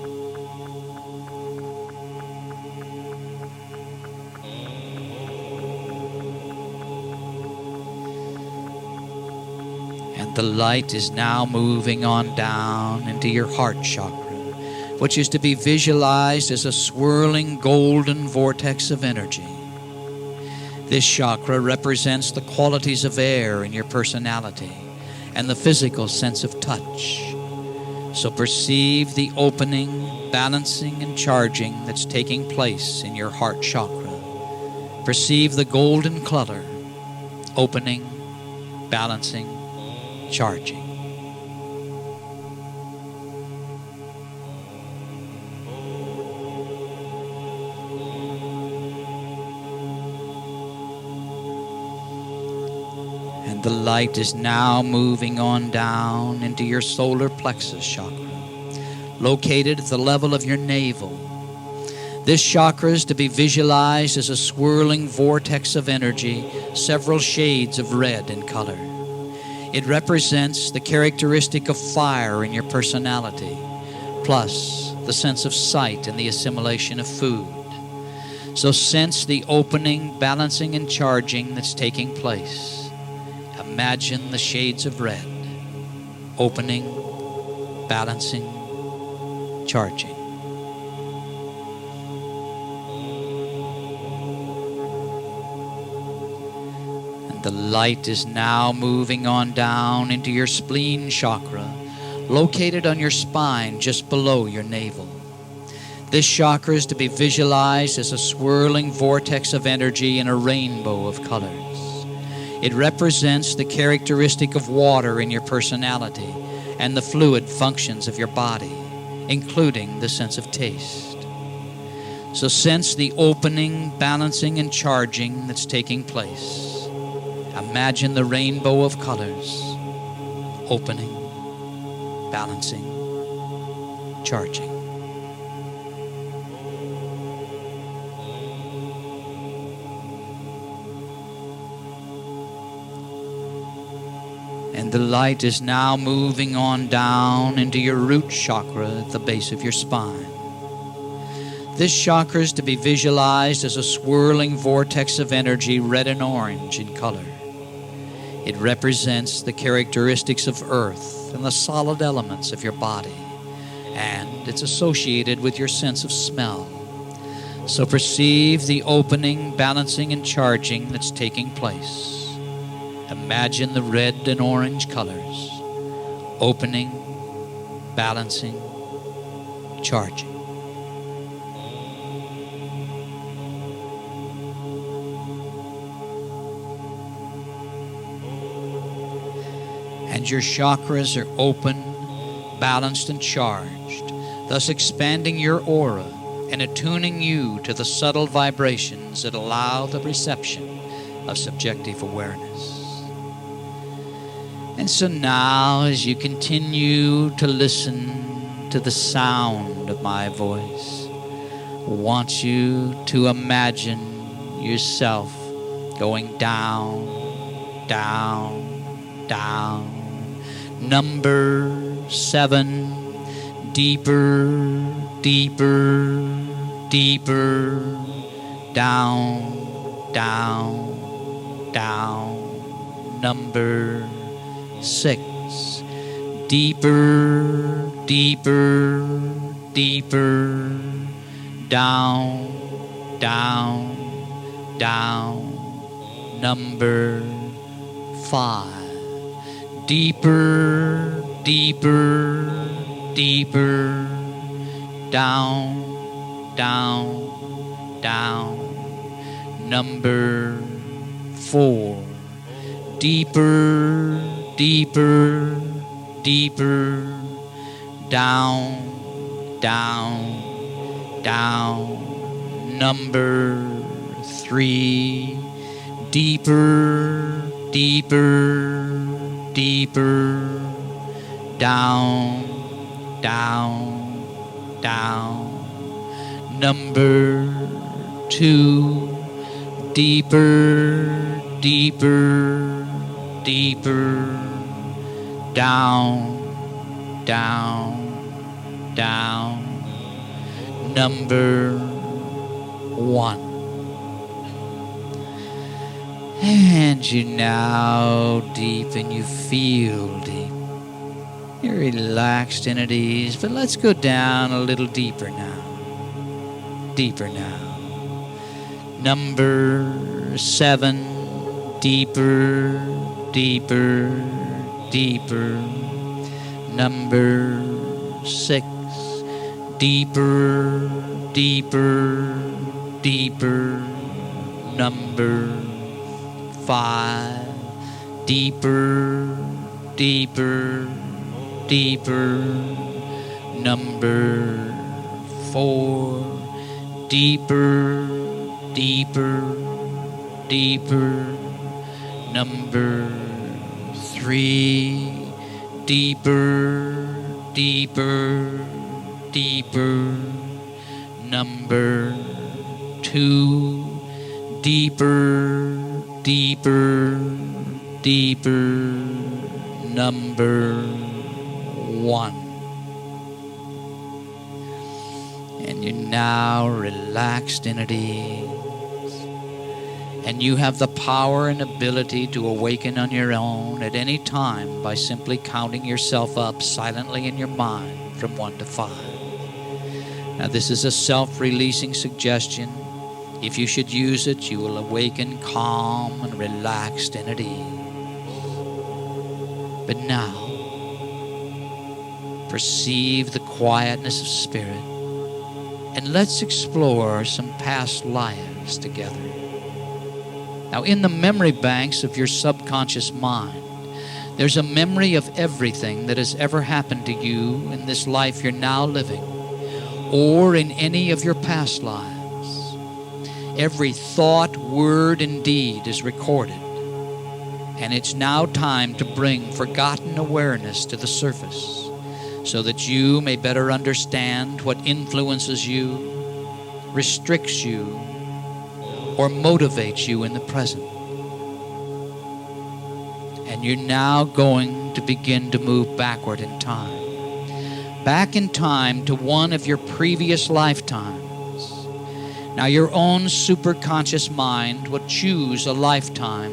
And the light is now moving on down into your heart chakra, which is to be visualized as a swirling golden vortex of energy. This chakra represents the qualities of air in your personality and the physical sense of touch. So perceive the opening, balancing, and charging that's taking place in your heart chakra. Perceive the golden color, opening, balancing, charging. And the light is now moving on down into your solar plexus chakra, located at the level of your navel. This chakra is to be visualized as a swirling vortex of energy, several shades of red in color. It represents the characteristic of fire in your personality, plus the sense of sight and the assimilation of food. So sense the opening, balancing, and charging that's taking place. Imagine the shades of red, opening, balancing, charging. And And the light is now moving on down into your spleen chakra, located on your spine just below your navel. This chakra is to be visualized as a swirling vortex of energy in a rainbow of colors. It represents the characteristic of water in your personality and the fluid functions of your body, including the sense of taste. So sense the opening, balancing, and charging that's taking place. Imagine the rainbow of colors, opening, balancing, charging. And the light is now moving on down into your root chakra at the base of your spine. This chakra is to be visualized as a swirling vortex of energy, red and orange in color. It represents the characteristics of earth and the solid elements of your body, and it's associated with your sense of smell. So perceive the opening, balancing, and charging that's taking place. Imagine the red and orange colors, opening, balancing, charging. And your chakras are open, balanced, and charged, thus expanding your aura and attuning you to the subtle vibrations that allow the reception of subjective awareness. And so now, as you continue to listen to the sound of my voice, I want you to imagine yourself going down, down, down. Number 7, deeper, deeper, deeper, down, down, down. Number 6, deeper, deeper, deeper, down, down, down. Number 5, deeper, deeper, deeper, down, down, down. Number 4, deeper, deeper, deeper, down, down, down. Number 3, deeper, deeper, deeper, down, down, down. Number 2, deeper, deeper, deeper, down, down, down. Number 1. And you now deep and you feel deep. You're relaxed and at ease, but let's go down a little deeper now. Deeper now. Number 7, deeper, deeper, deeper. Number 6, deeper, deeper, deeper. Number 5, deeper, deeper, deeper. Number 4, deeper, deeper, deeper. Number 3, deeper, deeper, deeper. Number 2, deeper, deeper, deeper. Number 1. And you're now relaxed and at ease. And you have the power and ability to awaken on your own at any time by simply counting yourself up silently in your mind from 1 to 5. Now this is a self-releasing suggestion. If you should use it, you will awaken calm and relaxed and at ease. But now, perceive the quietness of spirit, and let's explore some past lives together. Now, in the memory banks of your subconscious mind, there's a memory of everything that has ever happened to you in this life you're now living, or in any of your past lives. Every thought, word, and deed is recorded, and it's now time to bring forgotten awareness to the surface so that you may better understand what influences you, restricts you, or motivates you in the present. And you're now going to begin to move backward in time. Back in time to one of your previous lifetimes. Now your own superconscious mind will choose a lifetime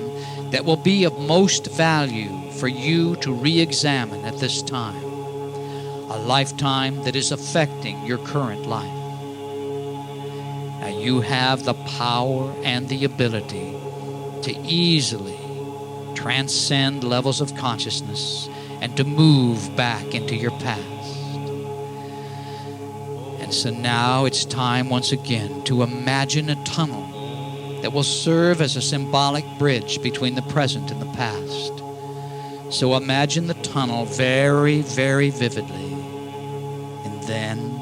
that will be of most value for you to re-examine at this time. A lifetime that is affecting your current life. Now you have the power and the ability to easily transcend levels of consciousness and to move back into your past. And so now it's time once again to imagine a tunnel that will serve as a symbolic bridge between the present and the past. So imagine the tunnel very, very vividly. And then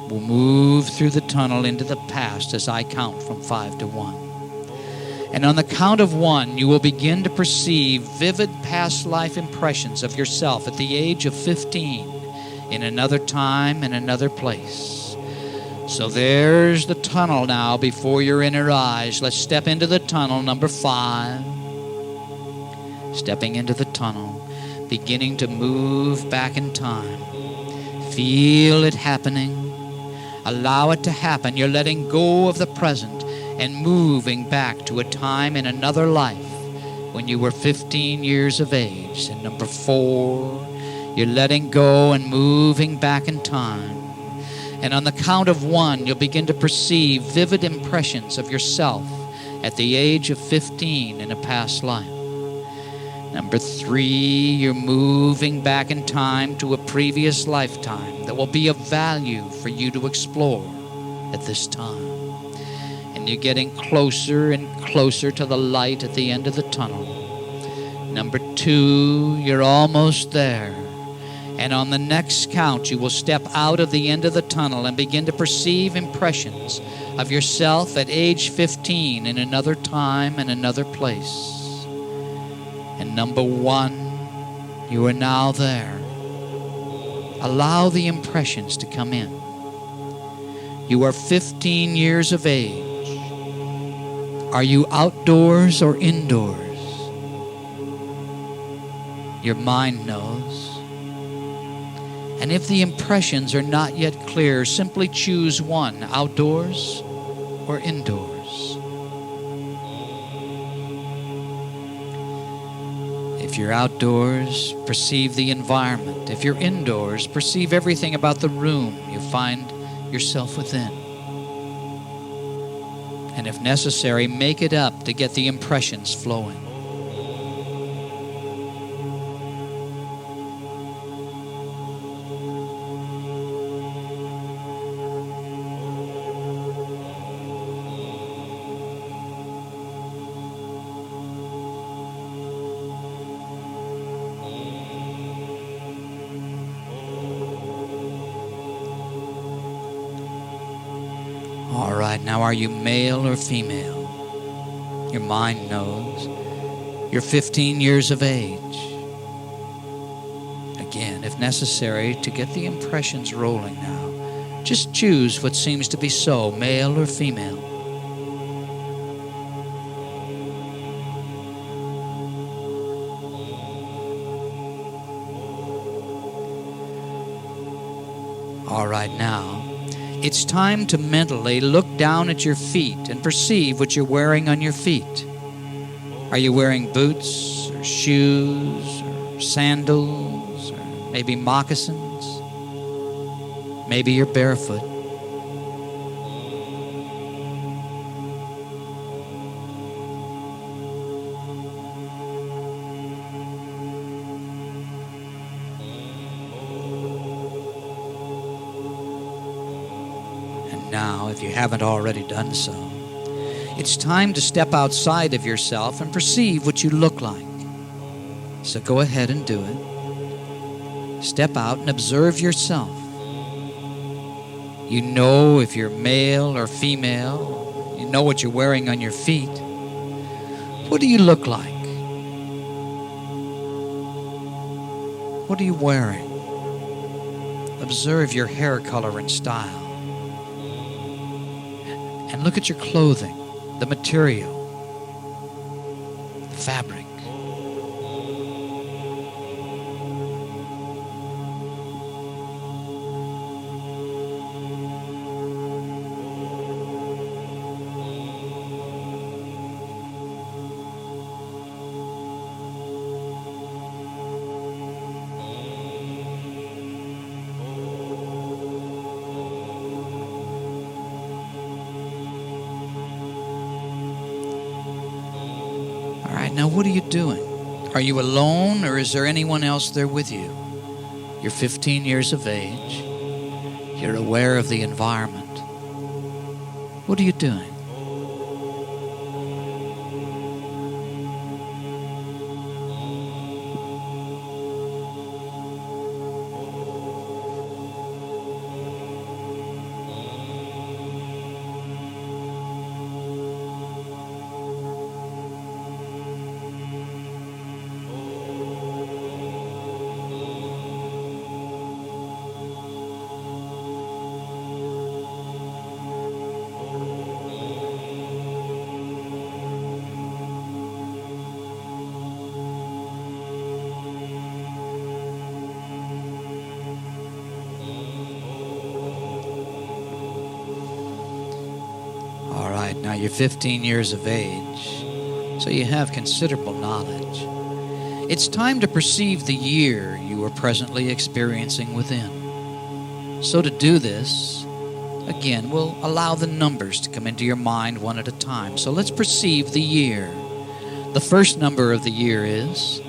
we'll move through the tunnel into the past as I count from 5 to 1. And on the count of 1, you will begin to perceive vivid past life impressions of yourself at the age of 15 in another time and another place. So there's the tunnel now before your inner eyes. Let's step into the tunnel, number 5. Stepping into the tunnel, beginning to move back in time. Feel it happening. Allow it to happen. You're letting go of the present and moving back to a time in another life when you were 15 years of age. And number 4, you're letting go and moving back in time. And on the count of 1, you'll begin to perceive vivid impressions of yourself at the age of 15 in a past life. Number 3, you're moving back in time to a previous lifetime that will be of value for you to explore at this time. And you're getting closer and closer to the light at the end of the tunnel. Number 2, you're almost there. And on the next count, you will step out of the end of the tunnel and begin to perceive impressions of yourself at age 15 in another time and another place. And number 1, you are now there. Allow the impressions to come in. You are 15 years of age. Are you outdoors or indoors? Your mind knows. And if the impressions are not yet clear, simply choose one, outdoors or indoors. If you're outdoors, perceive the environment. If you're indoors, perceive everything about the room you find yourself within. And if necessary, make it up to get the impressions flowing. All right, now are you male or female? Your mind knows. You're 15 years of age. Again, if necessary, to get the impressions rolling now, just choose what seems to be so, male or female. All right, now, it's time to mentally look down at your feet and perceive what you're wearing on your feet. Are you wearing boots or shoes or sandals or maybe moccasins? Maybe you're barefoot. now if you haven't already done so. It's time to step outside of yourself and perceive what you look like. So go ahead and do it. Step out and observe yourself. You know if you're male or female. You know what you're wearing on your feet. What do you look like? What are you wearing? Observe your hair color and style. And look at your clothing, the material, the fabric. Now, what are you doing? Are you alone, or is there anyone else there with you? You're 15 years of age. You're aware of the environment. What are you doing? Now you're 15 years of age, so you have considerable knowledge. It's time to perceive the year you are presently experiencing within. So to do this, again, we'll allow the numbers to come into your mind one at a time. So let's perceive the year. The first number of the year is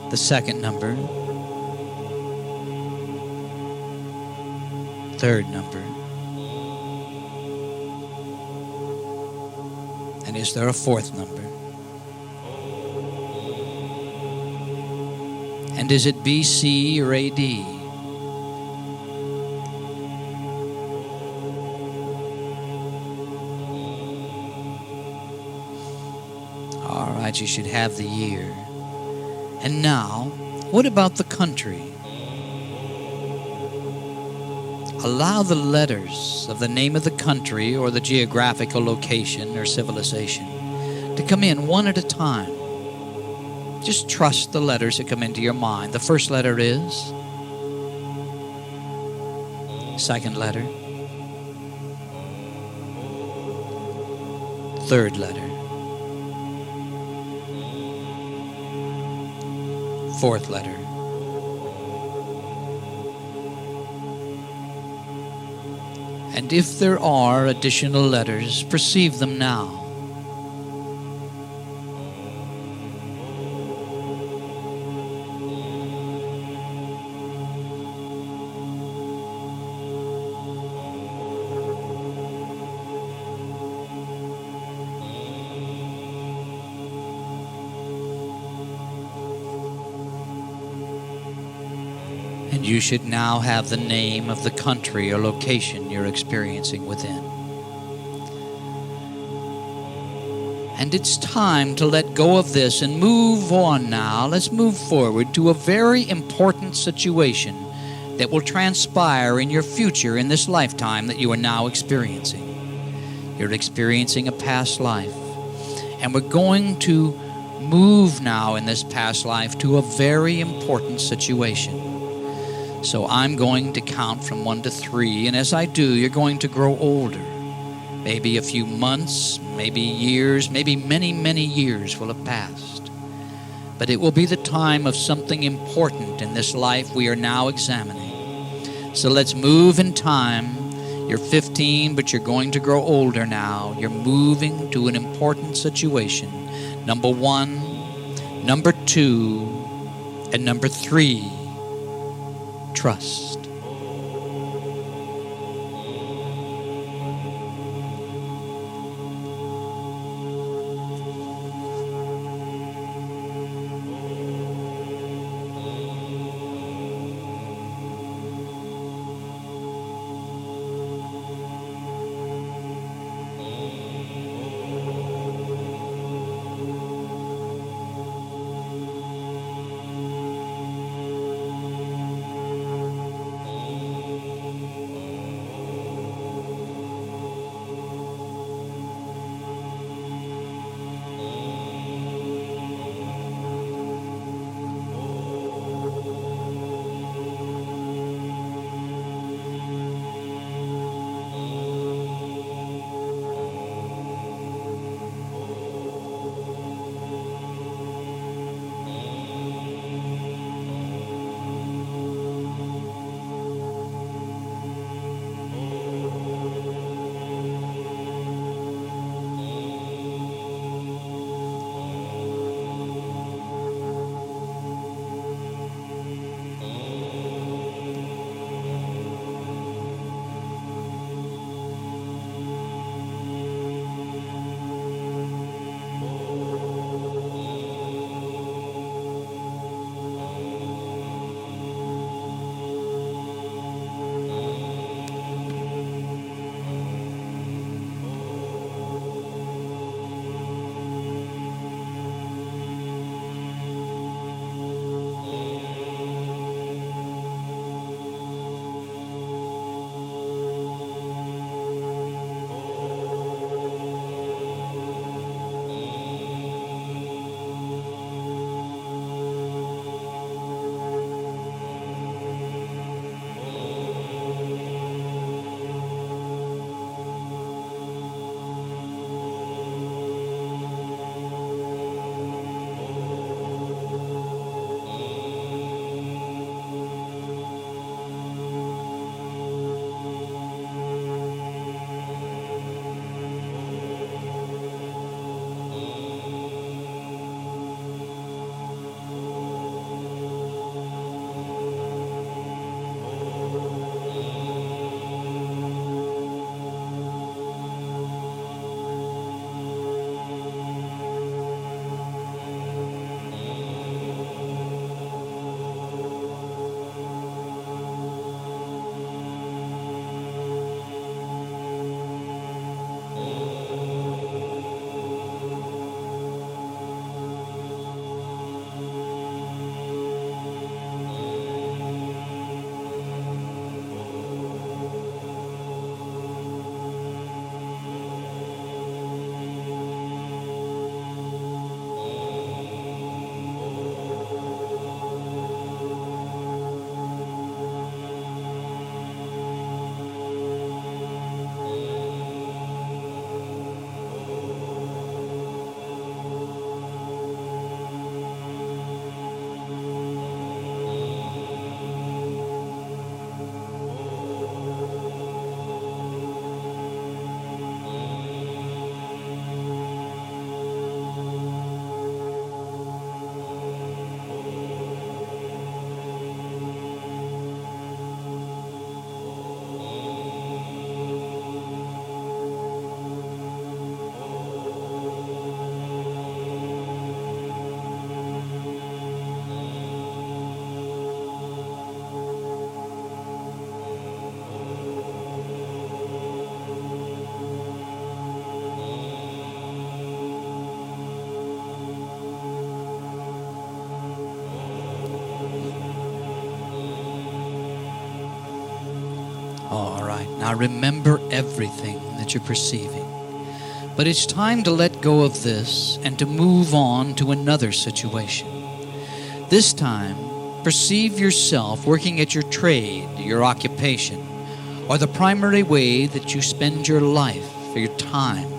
the second number, third number. And is there a fourth number? And is it B, C, or AD? All right, you should have the year. And now, what about the country? Allow the letters of the name of the country or the geographical location or civilization to come in one at a time. Just trust the letters that come into your mind. The first letter is, second letter, third letter, fourth letter, and if there are additional letters, perceive them now. And you should now have the name of the country or location you're experiencing within. And it's time to let go of this and move on now. Let's move forward to a very important situation that will transpire in your future in this lifetime that you are now experiencing. You're experiencing a past life. And we're going to move now in this past life to a very important situation. So I'm going to count from 1 to 3, and as I do, you're going to grow older. Maybe a few months, maybe years, maybe many, many years will have passed. But it will be the time of something important in this life we are now examining. So let's move in time. You're 15, but you're going to grow older now. You're moving to an important situation. Number 1, number 2, and number 3. Trust. right, now remember everything that you're perceiving. But it's time to let go of this and to move on to another situation. This time, perceive yourself working at your trade, your occupation, or the primary way that you spend your life or your time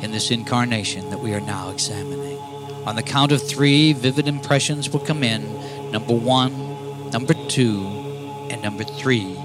in this incarnation that we are now examining. On the count of 3, vivid impressions will come in. Number 1, number 2, and number 3.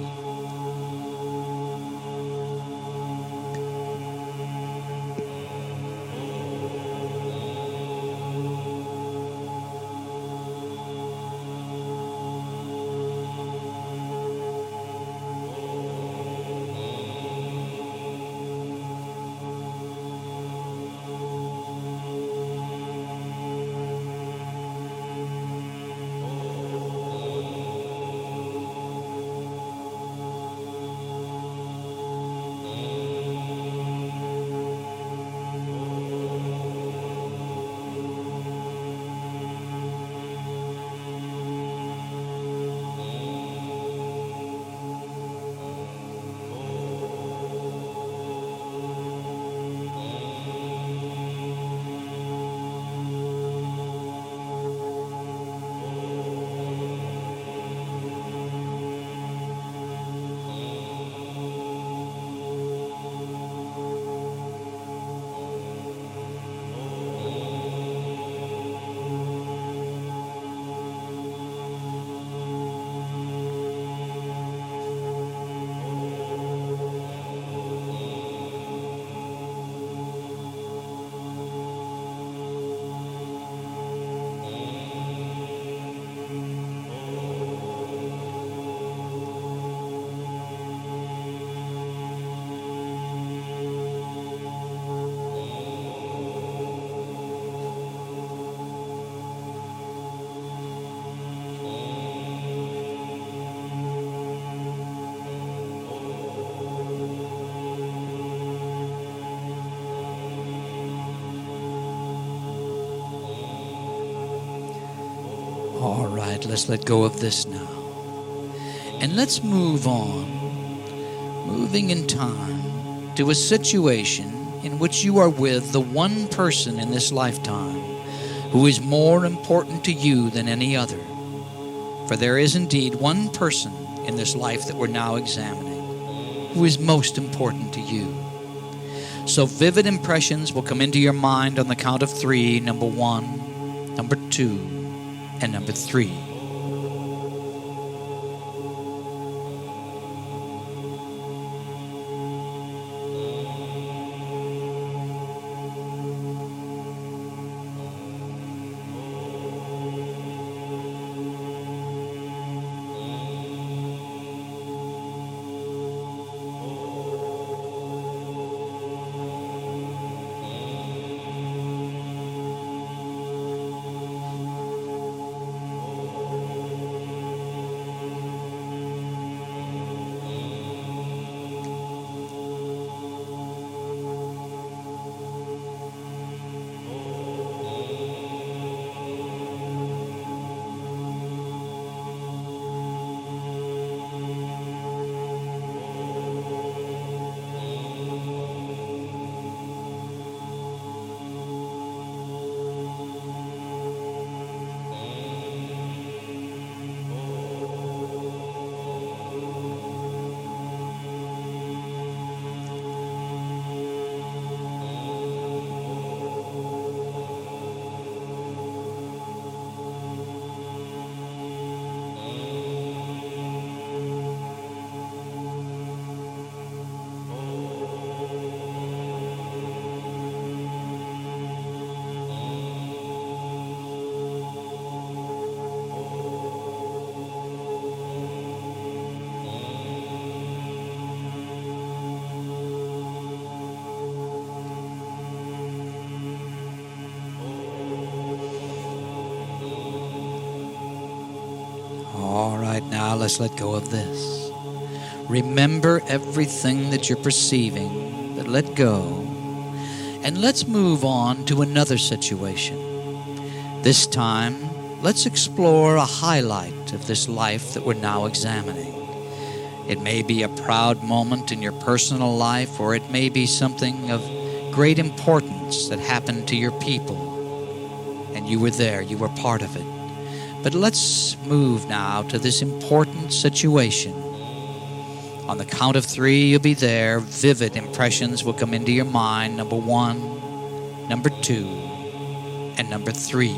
All right, let's let go of this now. And let's move on, moving in time, to a situation in which you are with the one person in this lifetime who is more important to you than any other. For there is indeed one person in this life that we're now examining who is most important to you. So vivid impressions will come into your mind on the count of 3, number 1, number 2, and number 3. All right, now let's let go of this. Remember everything that you're perceiving, but let go. And let's move on to another situation. This time, let's explore a highlight of this life that we're now examining. It may be a proud moment in your personal life, or it may be something of great importance that happened to your people, and you were there, you were part of it. But let's move now to this important situation. On the count of 3, you'll be there. Vivid impressions will come into your mind. Number 1, number 2, and number 3.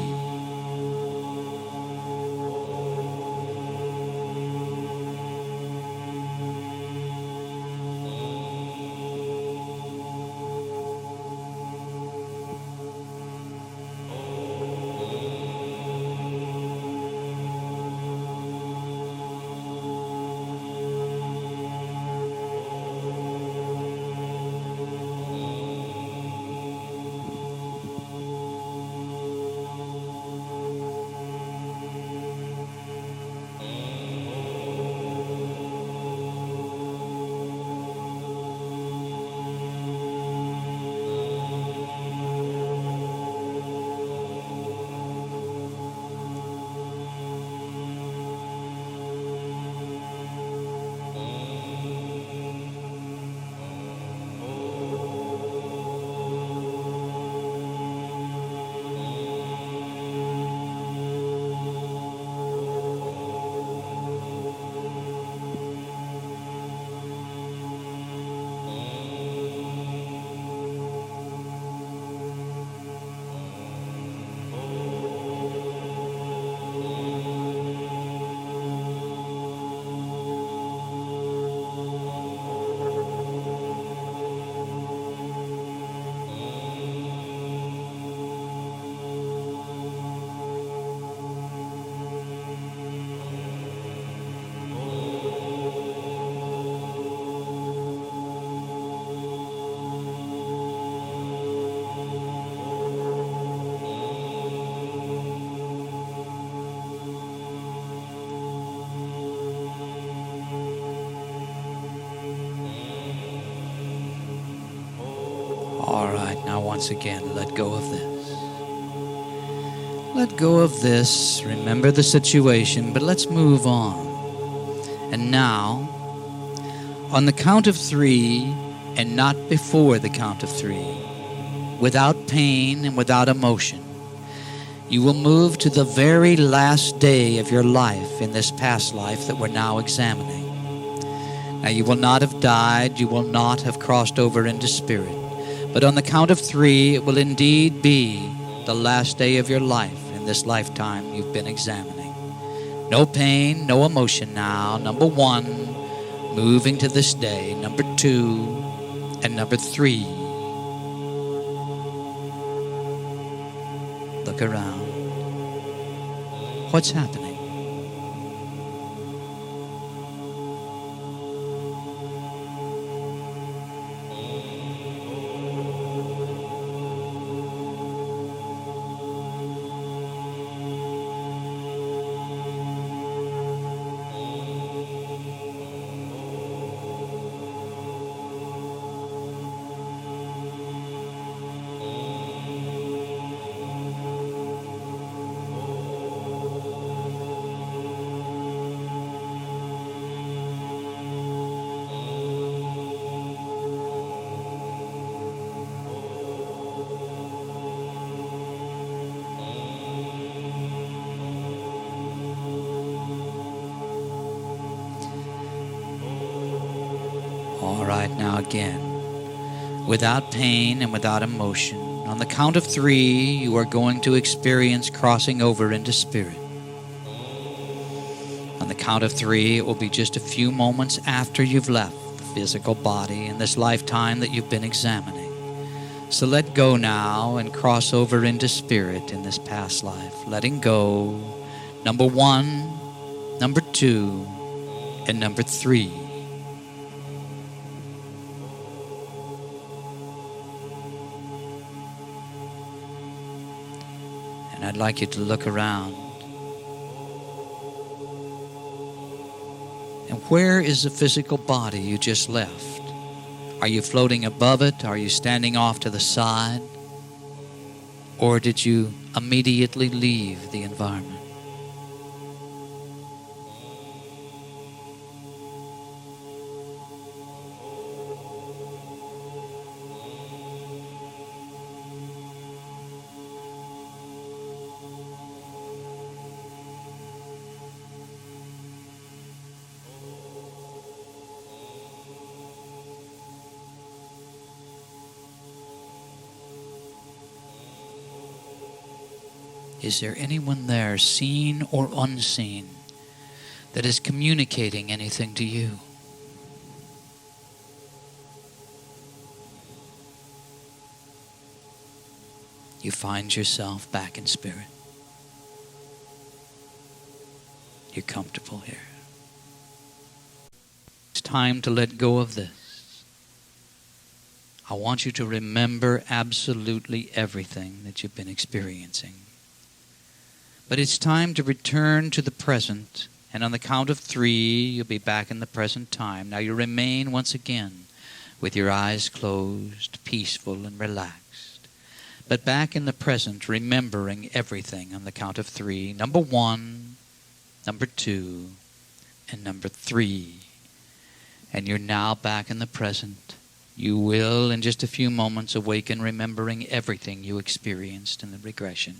All right, now once again, let go of this. Let go of this. Remember the situation, but let's move on. And now, on the count of 3, and not before the count of 3, without pain and without emotion, you will move to the very last day of your life in this past life that we're now examining. Now, you will not have died. You will not have crossed over into spirit. But on the count of 3, it will indeed be the last day of your life in this lifetime you've been examining. No pain, no emotion now. Number 1, moving to this day. Number 2, and number 3. Look around. What's happening? All right, now again, without pain and without emotion, on the count of 3, you are going to experience crossing over into spirit. On the count of 3, it will be just a few moments after you've left the physical body in this lifetime that you've been examining. So let go now and cross over into spirit in this past life. Letting go. Number 1, number 2, and number 3. And I'd like you to look around. And where is the physical body you just left? Are you floating above it? Are you standing off to the side? Or did you immediately leave the environment? Is there anyone there, seen or unseen, that is communicating anything to you? You find yourself back in spirit. You're comfortable here. It's time to let go of this. I want you to remember absolutely everything that you've been experiencing. But it's time to return to the present, and on the count of 3, you'll be back in the present time. Now you remain once again with your eyes closed, peaceful and relaxed. But back in the present, remembering everything on the count of 3. Number 1, number 2, and number 3. And you're now back in the present. You will, in just a few moments, awaken remembering everything you experienced in the regression.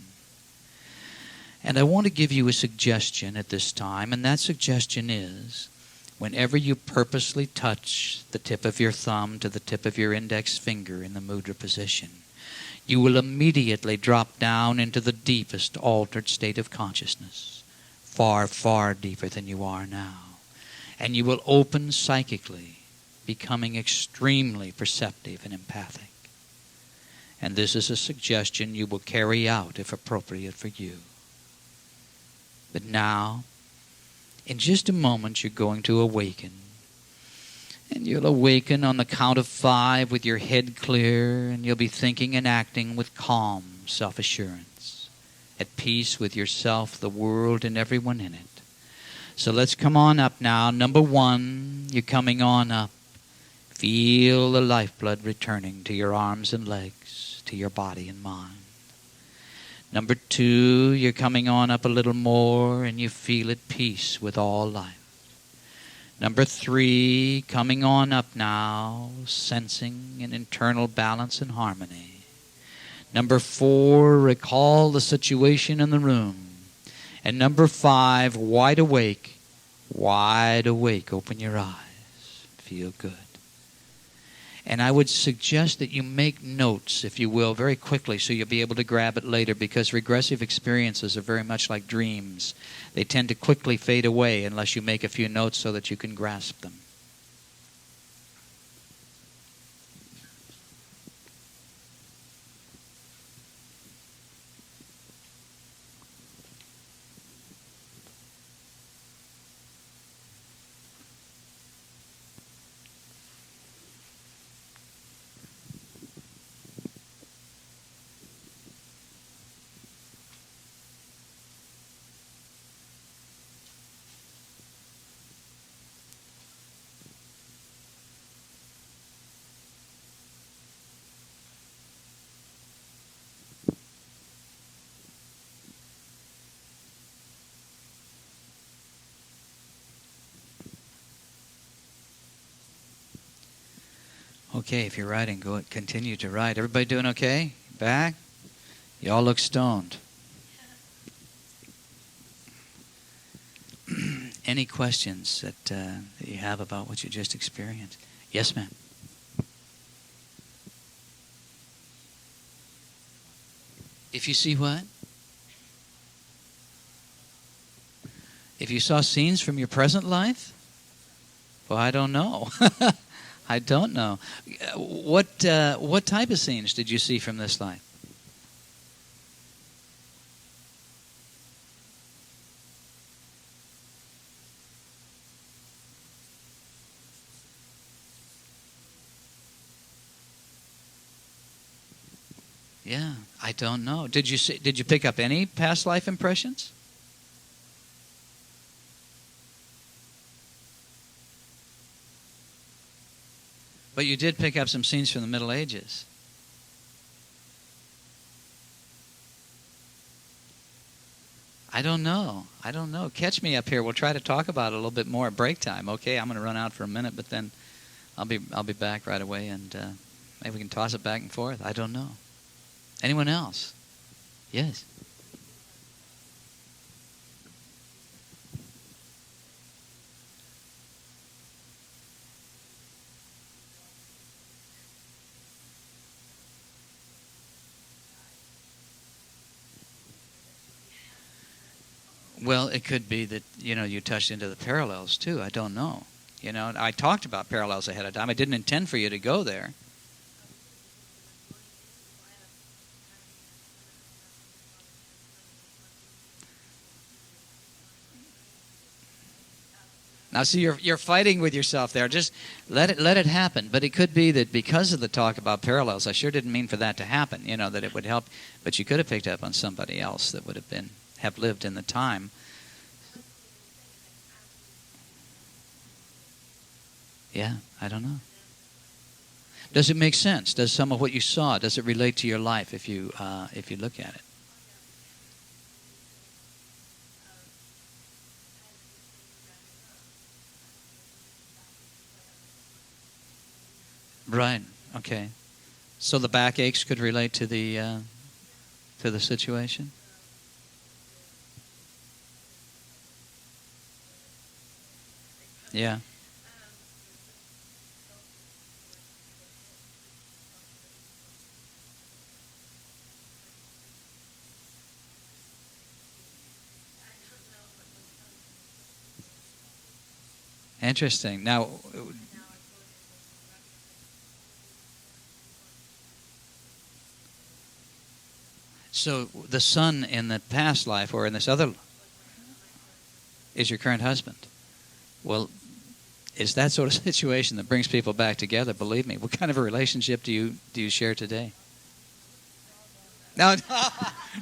And I want to give you a suggestion at this time, and that suggestion is, whenever you purposely touch the tip of your thumb to the tip of your index finger in the mudra position, you will immediately drop down into the deepest altered state of consciousness, far, far deeper than you are now. And you will open psychically, becoming extremely perceptive and empathic. And this is a suggestion you will carry out if appropriate for you. But now, in just a moment, you're going to awaken. And you'll awaken on the count of 5 with your head clear, and you'll be thinking and acting with calm self-assurance, at peace with yourself, the world, and everyone in it. So let's come on up now. Number 1, you're coming on up. Feel the lifeblood returning to your arms and legs, to your body and mind. Number 2, you're coming on up a little more and you feel at peace with all life. Number 3, coming on up now, sensing an internal balance and harmony. Number 4, recall the situation in the room. And number 5, wide awake, open your eyes. Feel good. And I would suggest that you make notes, if you will, very quickly so you'll be able to grab it later, because regressive experiences are very much like dreams. They tend to quickly fade away unless you make a few notes so that you can grasp them. Okay, if you're writing, continue to write. Everybody doing okay? Back? You all look stoned. Any questions that you have about what you just experienced? Yes, ma'am. If you see what? If you saw scenes from your present life? Well, I don't know. I don't know. What type of scenes did you see from this life? Yeah, I don't know. Did you pick up any past life impressions? But you did pick up some scenes from the Middle Ages. I don't know. Catch me up here. We'll try to talk about it a little bit more at break time. Okay, I'm going to run out for a minute, but then I'll be back right away, and maybe we can toss it back and forth. I don't know. Anyone else? Yes. Well, it could be that, you touched into the parallels, too. I don't know. I talked about parallels ahead of time. I didn't intend for you to go there. Now, see, you're fighting with yourself there. Just let it happen. But it could be that because of the talk about parallels, I sure didn't mean for that to happen, that it would help. But you could have picked up on somebody else that would have lived in the time. Yeah, I don't know. Does it make sense? Does some of what you saw, does it relate to your life if you look at it? Right. Okay. So the backaches could relate to the situation? Yeah. Interesting. Now, so the son in the past life or in this other is your current husband. Well, it's that sort of situation that brings people back together, believe me. What kind of a relationship do you share today? No,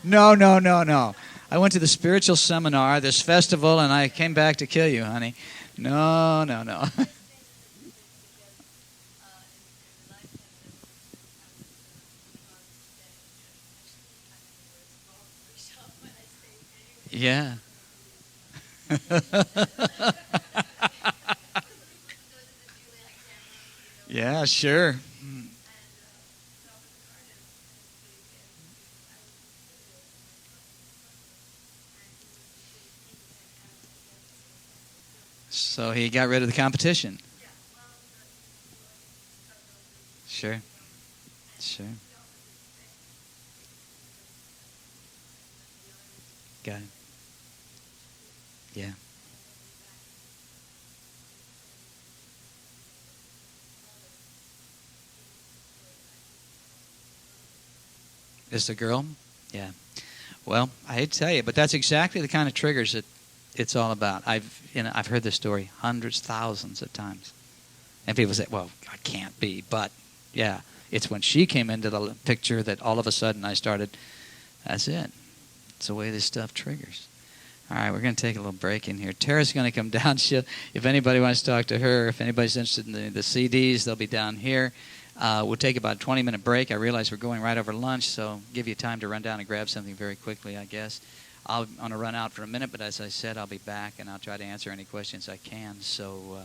no. I went to the spiritual seminar, this festival, and I came back to kill you, honey. No. Yeah. Yeah, sure. So he got rid of the competition. Sure. Got it. Yeah. Is the girl? Yeah. Well, I hate to tell you, but that's exactly the kind of triggers that it's all about. I've heard this story hundreds, thousands of times. And people say, well, I can't be. But, yeah, it's when she came into the picture that all of a sudden I started, that's it. It's the way this stuff triggers. All right, we're going to take a little break in here. Tara's going to come down. If anybody wants to talk to her, if anybody's interested in the CDs, they'll be down here. We'll take about a 20-minute break. I realize we're going right over lunch, so give you time to run down and grab something very quickly, I guess. I'm going to run out for a minute, but as I said, I'll be back, and I'll try to answer any questions I can. So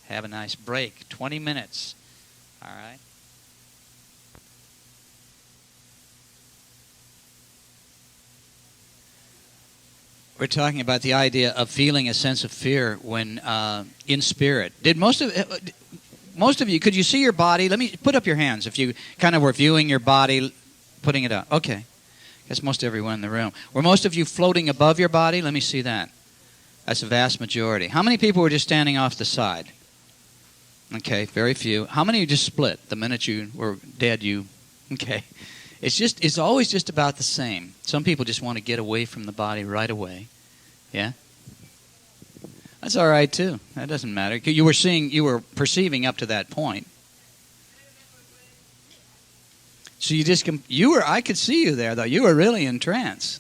have a nice break. 20 minutes. All right? We're talking about the idea of feeling a sense of fear when in spirit. Did most of you, could you see your body? Let me put up your hands if you kind of were viewing your body, putting it up. Okay. That's most everyone in the room. Were most of you floating above your body? Let me see that. That's a vast majority. How many people were just standing off the side? Okay, very few. How many of you just split the minute you were dead? Okay. It's always just about the same. Some people just want to get away from the body right away. Yeah? That's all right, too. That doesn't matter. You were perceiving up to that point. So I could see you there, though. You were really in trance.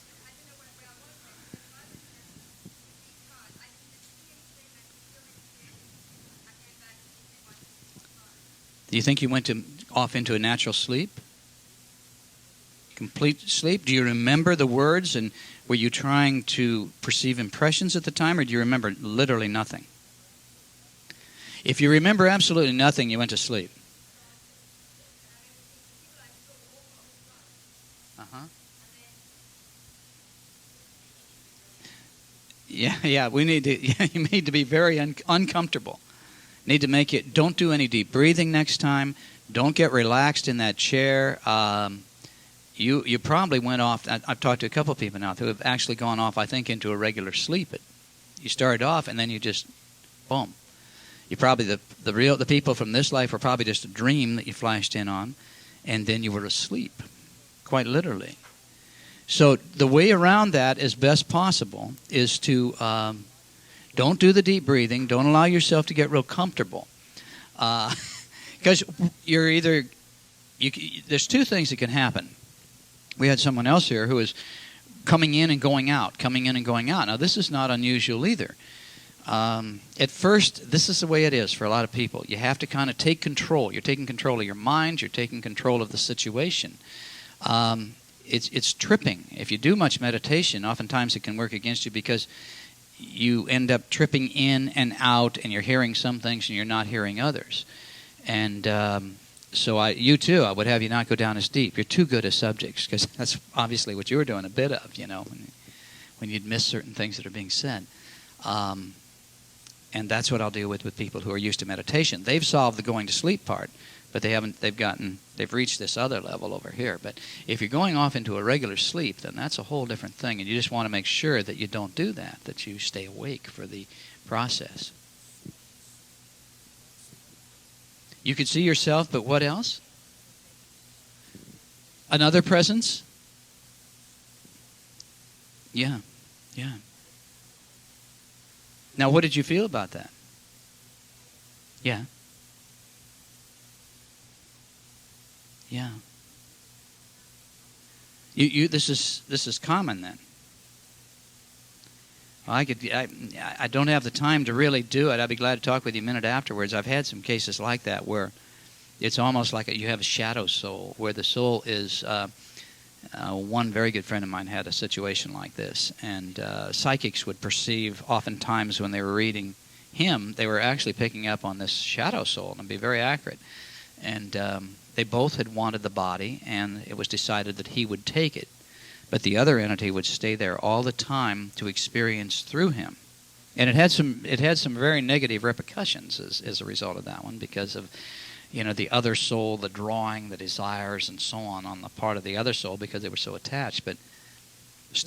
Do you think you went off into a natural sleep? Complete sleep? Do you remember the words, and were you trying to perceive impressions at the time, or do you remember literally nothing? If you remember absolutely nothing, you went to sleep. Yeah, we need to. You need to be very uncomfortable. Need to make it. Don't do any deep breathing next time. Don't get relaxed in that chair. you probably went off. I've talked to a couple of people now who have actually gone off, I think, into a regular sleep. You started off, and then you just, boom. You probably, the people from this life were probably just a dream that you flashed in on, and then you were asleep, quite literally. So the way around that as best possible is to don't do the deep breathing. Don't allow yourself to get real comfortable. Because you're either, there's two things that can happen. We had someone else here who was coming in and going out, coming in and going out. Now, this is not unusual either. At first, this is the way it is for a lot of people. You have to kind of take control. You're taking control of your mind. You're taking control of the situation. It's tripping. If you do much meditation, oftentimes it can work against you because you end up tripping in and out, and you're hearing some things and you're not hearing others. And so you too, I would have you not go down as deep. You're too good as subjects, because that's obviously what you were doing a bit of, when you'd miss certain things that are being said. And that's what I'll deal with people who are used to meditation. They've solved the going to sleep part, but they've reached this other level over here. But if you're going off into a regular sleep, then that's a whole different thing, and you just want to make sure that you don't do that you stay awake for the process. You could see yourself, but what else? Another presence? Yeah. Now, what did you feel about that? Yeah. This is common then. I don't have the time to really do it. I'd be glad to talk with you a minute afterwards. I've had some cases like that where it's almost like you have a shadow soul, where the soul is. One very good friend of mine had a situation like this, and psychics would perceive oftentimes when they were reading him, they were actually picking up on this shadow soul and be very accurate. And they both had wanted the body, and it was decided that he would take it. But the other entity would stay there all the time to experience through him. And it had some very negative repercussions as a result of that one, because of the other soul, the drawing, the desires, and so on the part of the other soul, because they were so attached. But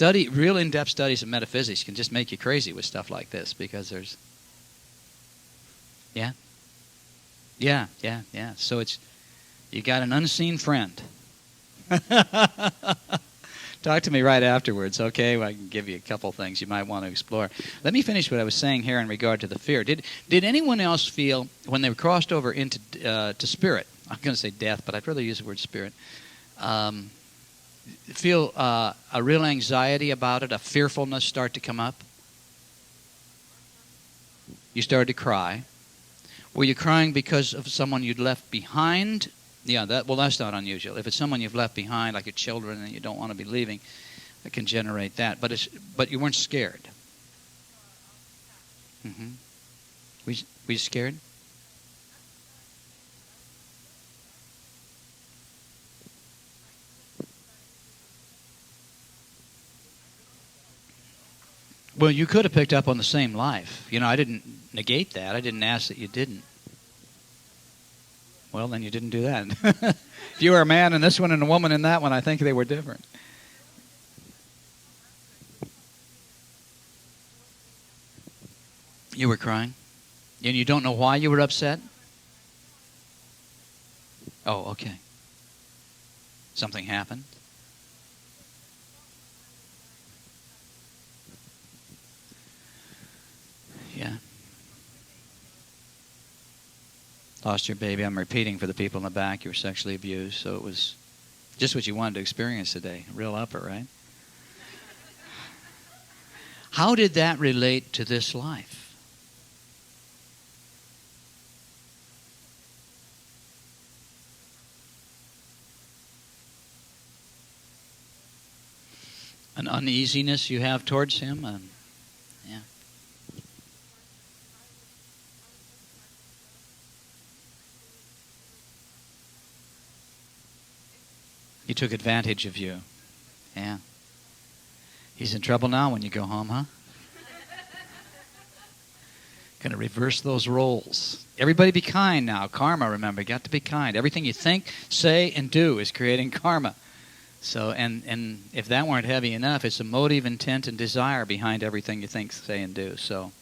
real in-depth studies of metaphysics can just make you crazy with stuff like this, because there's... Yeah. So you got an unseen friend. Talk to me right afterwards, okay? Well, I can give you a couple things you might want to explore. Let me finish what I was saying here in regard to the fear. Did anyone else feel, when they were crossed over into to spirit, I'm going to say death, but I'd rather use the word spirit, feel a real anxiety about it, a fearfulness start to come up? You started to cry. Were you crying because of someone you'd left behind? Yeah, that's not unusual. If it's someone you've left behind, like your children, and you don't want to be leaving, it can generate that. But you weren't scared. Mm-hmm. Were you scared? Well, you could have picked up on the same life. I didn't negate that. I didn't ask that you didn't. Well, then you didn't do that. If you were a man in this one and a woman in that one, I think they were different. You were crying? And you don't know why you were upset? Oh, okay. Something happened? Yeah. Lost your baby. I'm repeating for the people in the back. You were sexually abused, so it was just what you wanted to experience today. Real upper, right? How did that relate to this life? An uneasiness you have towards him? Yeah. He took advantage of you. Yeah. He's in trouble now when you go home, huh? Going to reverse those roles. Everybody be kind now. Karma, remember, you got to be kind. Everything you think, say, and do is creating karma. So, and if that weren't heavy enough, it's the motive, intent, and desire behind everything you think, say, and do. So,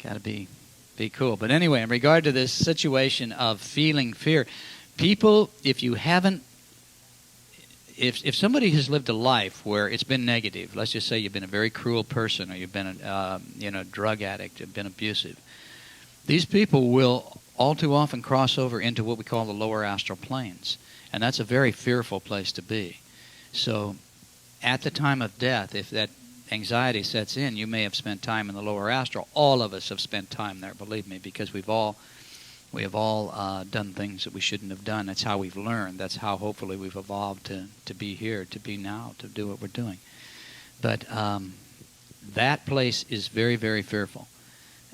got to be cool. But anyway, in regard to this situation of feeling fear, people, if you haven't, if somebody has lived a life where it's been negative, let's just say you've been a very cruel person, or you've been a drug addict, you've been abusive, these people will all too often cross over into what we call the lower astral planes. And that's a very fearful place to be. So at the time of death, if that anxiety sets in, you may have spent time in the lower astral. All of us have spent time there, believe me, because we have all done things that we shouldn't have done. That's how we've learned. That's how hopefully we've evolved to be here, to be now, to do what we're doing. But that place is very, very fearful.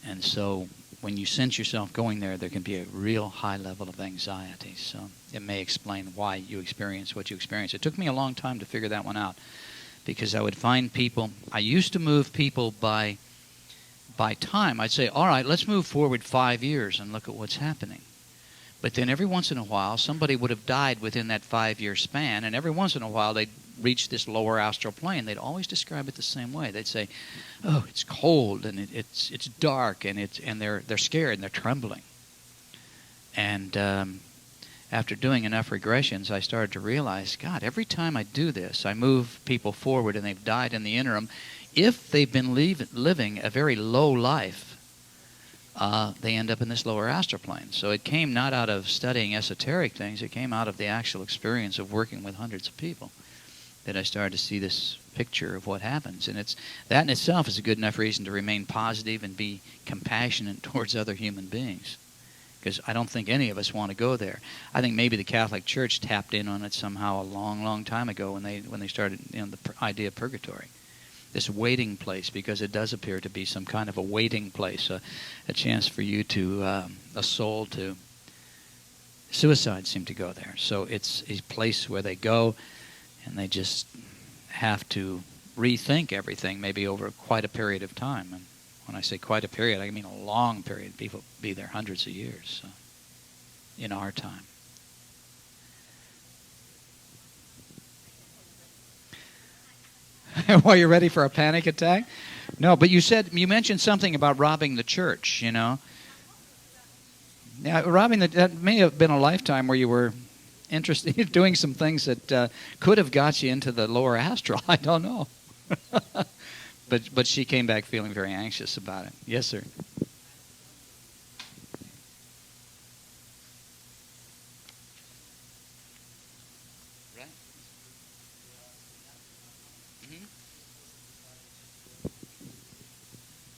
And so when you sense yourself going there, there can be a real high level of anxiety. So it may explain why you experience what you experience. It took me a long time to figure that one out, because I would find people. I used to move people by time. I'd say, all right, let's move forward 5 years and look at what's happening. But then every once in a while, somebody would have died within that 5-year span, and every once in a while they'd reach this lower astral plane. They'd always describe it the same way. They'd say, "Oh, it's cold and it's dark and they're scared and they're trembling." And after doing enough regressions, I started to realize, God, every time I do this, I move people forward and they've died in the interim. If they've been living a very low life, they end up in this lower astral plane. So it came not out of studying esoteric things. It came out of the actual experience of working with hundreds of people that I started to see this picture of what happens. And that in itself is a good enough reason to remain positive and be compassionate towards other human beings, because I don't think any of us want to go there. I think maybe the Catholic Church tapped in on it somehow a long, long time ago when they started the idea of purgatory, this waiting place, because it does appear to be some kind of a waiting place, a chance for you to, a soul to, suicides seem to go there. So it's a place where they go and they just have to rethink everything, maybe over quite a period of time. And when I say quite a period, I mean a long period. People be there hundreds of years, so, in our time. While you're ready for a panic attack? No, but you mentioned something about robbing the church, you know. Yeah, that may have been a lifetime where you were interested in doing some things that could have got you into the lower astral. I don't know. But she came back feeling very anxious about it. Yes, sir. Right. Mm-hmm.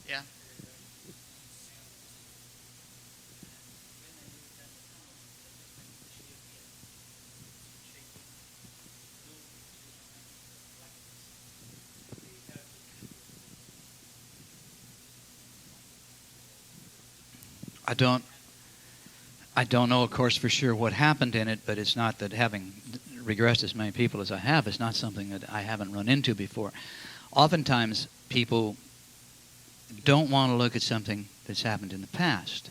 Yeah. I don't know, of course, for sure what happened in it, but it's not that, having regressed as many people as I have, it's not something that I haven't run into before. Oftentimes, people don't want to look at something that's happened in the past.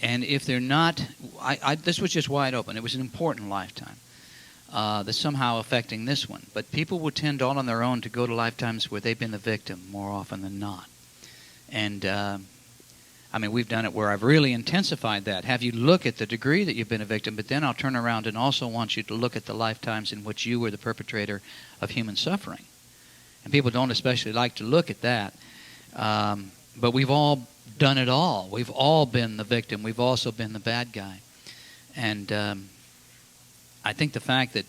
And if they're not, this was just wide open. It was an important lifetime that's somehow affecting this one. But people will tend all on their own to go to lifetimes where they've been the victim more often than not. And I mean, we've done it where I've really intensified that. Have you look at the degree that you've been a victim, but then I'll turn around and also want you to look at the lifetimes in which you were the perpetrator of human suffering. And people don't especially like to look at that. But we've all done it all. We've all been the victim. We've also been the bad guy. And I think the fact that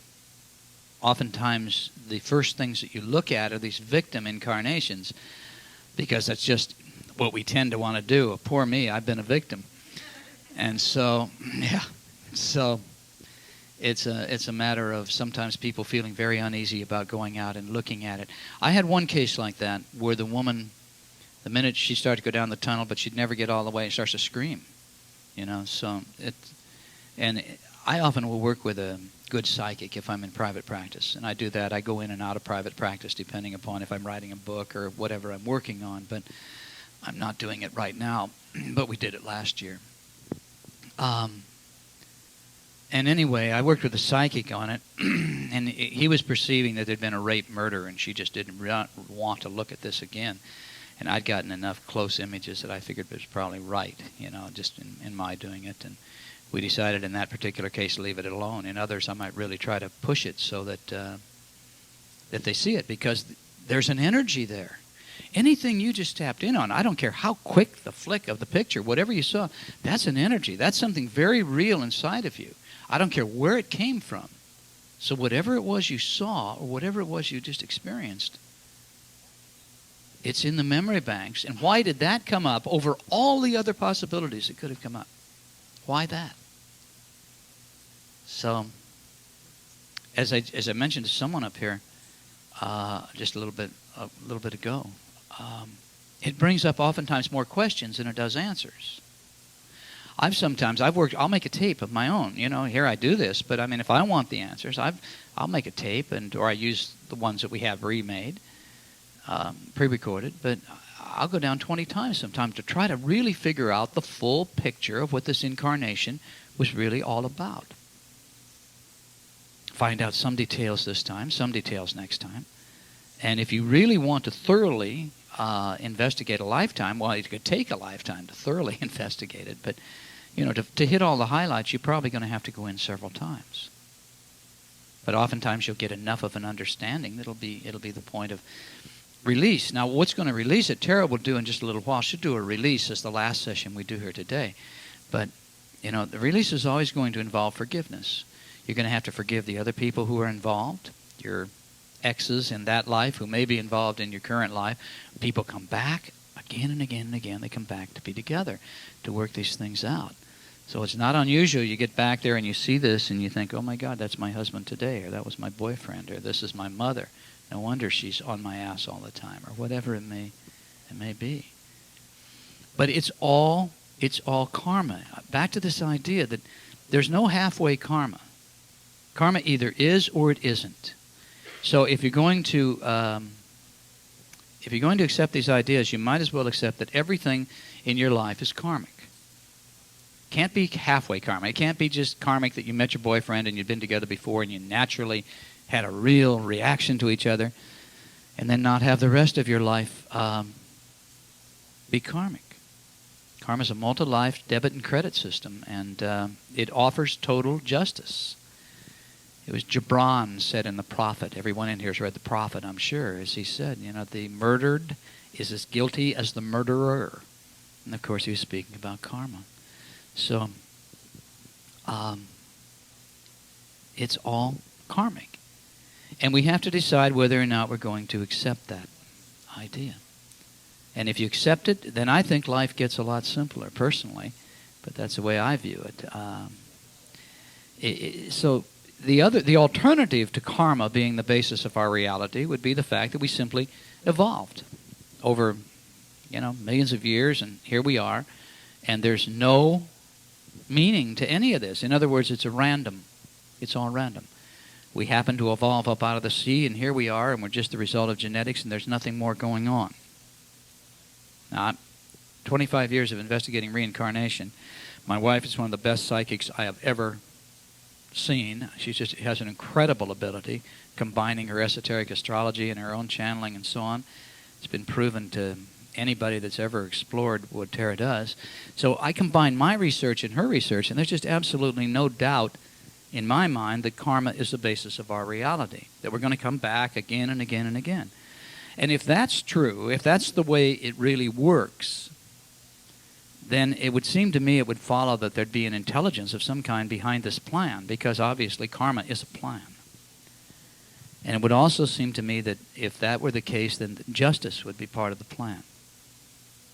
oftentimes the first things that you look at are these victim incarnations, because that's just what we tend to want to do. Oh, poor me, I've been a victim. And so, yeah, so it's a matter of sometimes people feeling very uneasy about going out and looking at it. I had one case like that where the woman, the minute she started to go down the tunnel, but she'd never get all the way, and starts to scream, you know. So and I often will work with a good psychic if I'm in private practice, and I do that. I go in and out of private practice depending upon if I'm writing a book or whatever I'm working on, but I'm not doing it right now, but we did it last year. And And anyway, I worked with a psychic on it, and he was perceiving that there'd been a rape murder, and she just didn't want to look at this again. And I'd gotten enough close images that I figured it was probably right, just in my doing it. And we decided in that particular case to leave it alone. In others, I might really try to push it so that that they see it, because there's an energy there. Anything you just tapped in on, I don't care how quick the flick of the picture, whatever you saw, that's an energy. That's something very real inside of you. I don't care where it came from. So whatever it was you saw, or whatever it was you just experienced, it's in the memory banks. And why did that come up over all the other possibilities that could have come up? Why that? So, as I mentioned to someone up here just a little bit ago, it brings up oftentimes more questions than it does answers. I'll make a tape of my own. Here I do this, but I mean, if I want the answers, I'll make a tape, or I use the ones that we have remade, pre-recorded, but I'll go down 20 times sometimes to try to really figure out the full picture of what this incarnation was really all about. Find out some details this time, some details next time. And if you really want to thoroughly investigate a lifetime, well, it could take a lifetime to thoroughly investigate it, but to hit all the highlights, you're probably going to have to go in several times. But oftentimes you'll get enough of an understanding that'll be the point of release. Now, what's going to release it? Tara will do in just a little while. She'll do a release as the last session we do here today. But the release is always going to involve forgiveness. You're going to have to forgive the other people who are involved, your exes in that life who may be involved in your current life. People come back again and again and again. They come back to be together, to work these things out. So it's not unusual. You get back there and you see this and you think, oh my God, that's my husband today, or that was my boyfriend, or this is my mother. No wonder she's on my ass all the time, or whatever it may be. But it's all karma. Back to this idea that there's no halfway karma. Karma either is or it isn't. So if you're going to accept these ideas, you might as well accept that everything in your life is karmic. Can't be halfway karma. It can't be just karmic that you met your boyfriend and you'd been together before and you naturally had a real reaction to each other, and then not have the rest of your life be karmic. Karma is a multi-life debit and credit system, and it offers total justice. It was Gibran said in The Prophet. Everyone in here has read The Prophet, I'm sure, as he said, the murdered is as guilty as the murderer. And of course he was speaking about karma. So it's all karmic. And we have to decide whether or not we're going to accept that idea. And if you accept it, then I think life gets a lot simpler, personally. But that's the way I view it. So the alternative to karma being the basis of our reality would be the fact that we simply evolved over, millions of years, and here we are, and there's no meaning to any of this. In other words, it's all random. We happen to evolve up out of the sea, and here we are, and we're just the result of genetics, and there's nothing more going on. Now, 25 years of investigating reincarnation. My wife is one of the best psychics I have ever seen. She just has an incredible ability, combining her esoteric astrology and her own channeling and so on. It's been proven to anybody that's ever explored what Tara does. So I combine my research and her research, and there's just absolutely no doubt in my mind that karma is the basis of our reality, that we're going to come back again and again and again. And if that's true, if that's the way it really works, then it would seem to me it would follow that there'd be an intelligence of some kind behind this plan, because obviously karma is a plan. And it would also seem to me that if that were the case, then justice would be part of the plan.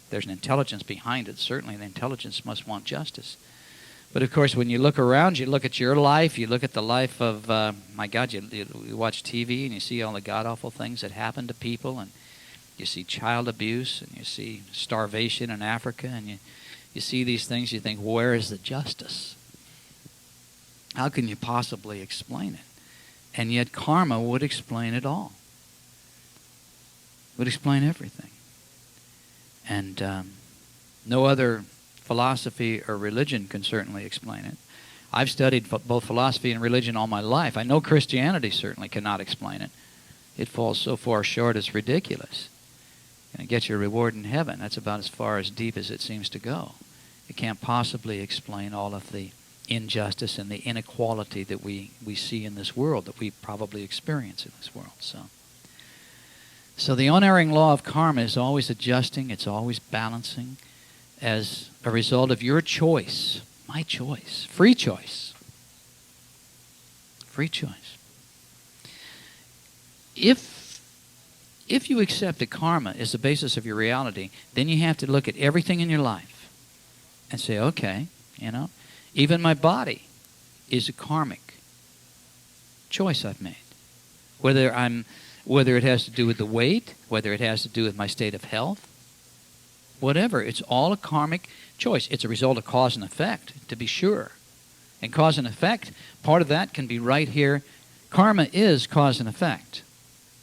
There's an intelligence behind it. Certainly the intelligence must want justice. But of course, when you look around, you look at your life, you look at the life of, my God, you watch TV and you see all the god-awful things that happen to people, and you see child abuse, and you see starvation in Africa, and you see these things, you think, where is the justice? How can you possibly explain it? And yet karma would explain it all. Would explain everything. And no other philosophy or religion can certainly explain it. I've studied both philosophy and religion all my life. I know Christianity certainly cannot explain it. It falls so far short it's ridiculous. And get your reward in heaven. That's about as far as deep as it seems to go. It can't possibly explain all of the injustice and the inequality that we see in this world, that we probably experience in this world. So the unerring law of karma is always adjusting, it's always balancing as a result of your choice, my choice, free choice. Free choice. If you accept that karma is the basis of your reality, then you have to look at everything in your life and say, okay, even my body is a karmic choice I've made. Whether it has to do with the weight, whether it has to do with my state of health, whatever, it's all a karmic choice. It's a result of cause and effect, to be sure. And cause and effect, part of that can be right here. Karma is cause and effect.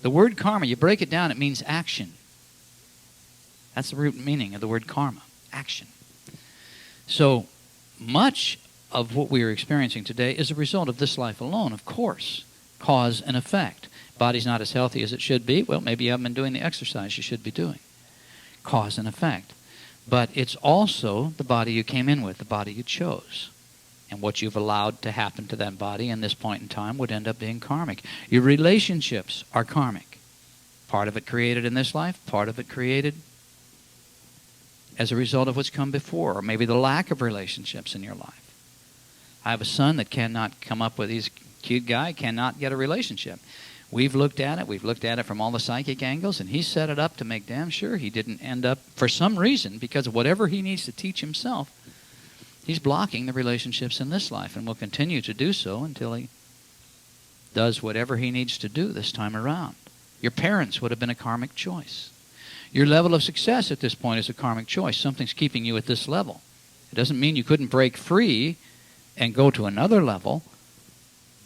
The word karma, you break it down, it means action. That's the root meaning of the word karma, action. So much of what we are experiencing today is a result of this life alone, of course. Cause and effect. Body's not as healthy as it should be. Well, maybe you haven't been doing the exercise you should be doing. Cause and effect. But it's also the body you came in with, the body you chose. And what you've allowed to happen to that body in this point in time would end up being karmic. Your relationships are karmic. Part of it created in this life, part of it created as a result of what's come before, or maybe the lack of relationships in your life. I have a son that cannot come up with, he's a cute guy, cannot get a relationship. We've looked at it from all the psychic angles, and he's set it up to make damn sure he didn't end up, for some reason, because of whatever he needs to teach himself, he's blocking the relationships in this life, and will continue to do so until he does whatever he needs to do this time around. Your parents would have been a karmic choice. Your level of success at this point is a karmic choice. Something's keeping you at this level. It doesn't mean you couldn't break free and go to another level,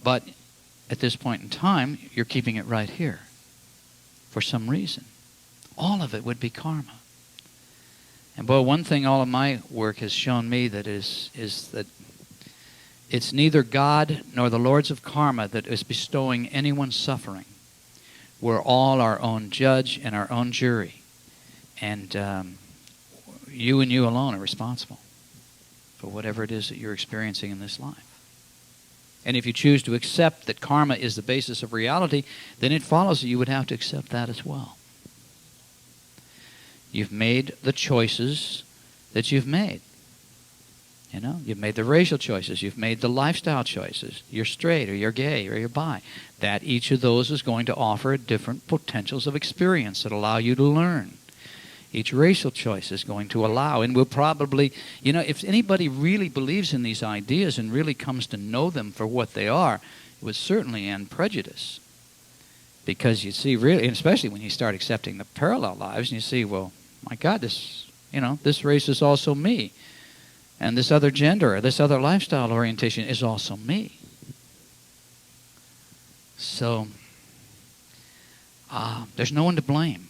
but at this point in time, you're keeping it right here for some reason. All of it would be karma. And boy, one thing all of my work has shown me that is that it's neither God nor the lords of karma that is bestowing anyone's suffering. We're all our own judge and our own jury. And you alone are responsible for whatever it is that you're experiencing in this life. And if you choose to accept that karma is the basis of reality, then it follows that you would have to accept that as well. You've made the choices that you've made. You've made the racial choices. You've made the lifestyle choices. You're straight or you're gay or you're bi. That each of those is going to offer different potentials of experience that allow you to learn. Each racial choice is going to allow, and will probably, if anybody really believes in these ideas and really comes to know them for what they are, it would certainly end prejudice. Because you see, really, and especially when you start accepting the parallel lives, and you see, well, my God, this race is also me. And this other gender, or this other lifestyle orientation is also me. So, there's no one to blame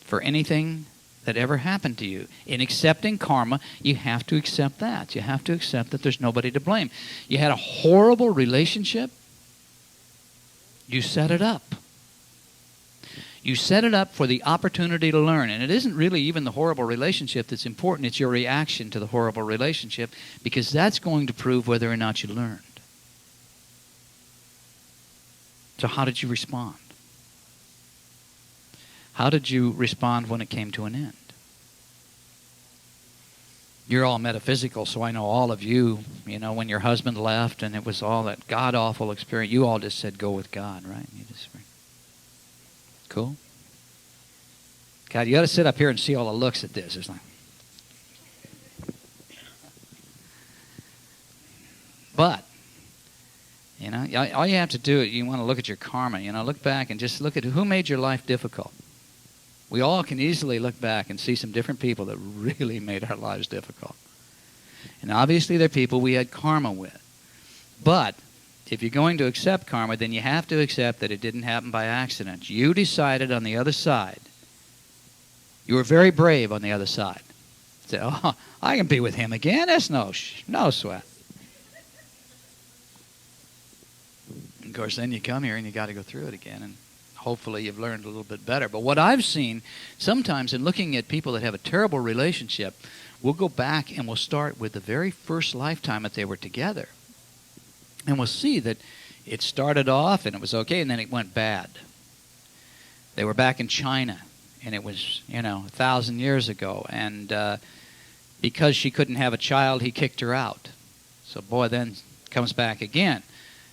for anything that ever happened to you. In accepting karma, you have to accept that. You have to accept that there's nobody to blame. You had a horrible relationship. You set it up. You set it up for the opportunity to learn. And it isn't really even the horrible relationship that's important. It's your reaction to the horrible relationship, because that's going to prove whether or not you learned. So how did you respond? How did you respond when it came to an end? You're all metaphysical, so I know all of you, when your husband left and it was all that god-awful experience, you all just said, go with God, right? You just, cool? God, you got to sit up here and see all the looks at this. It's like, but, all you have to do, you want to look at your karma, look back and just look at who made your life difficult. We all can easily look back and see some different people that really made our lives difficult. And obviously they're people we had karma with. But if you're going to accept karma, then you have to accept that it didn't happen by accident. You decided on the other side. You were very brave on the other side. Say, oh, I can be with him again. That's no sweat. of course, then you come here and you got to go through it again, and hopefully you've learned a little bit better. But what I've seen sometimes in looking at people that have a terrible relationship, we'll go back and we'll start with the very first lifetime that they were together. And we'll see that it started off and it was okay, and then it went bad. They were back in China, and it was, 1,000 years ago. And because she couldn't have a child, he kicked her out. So boy then comes back again.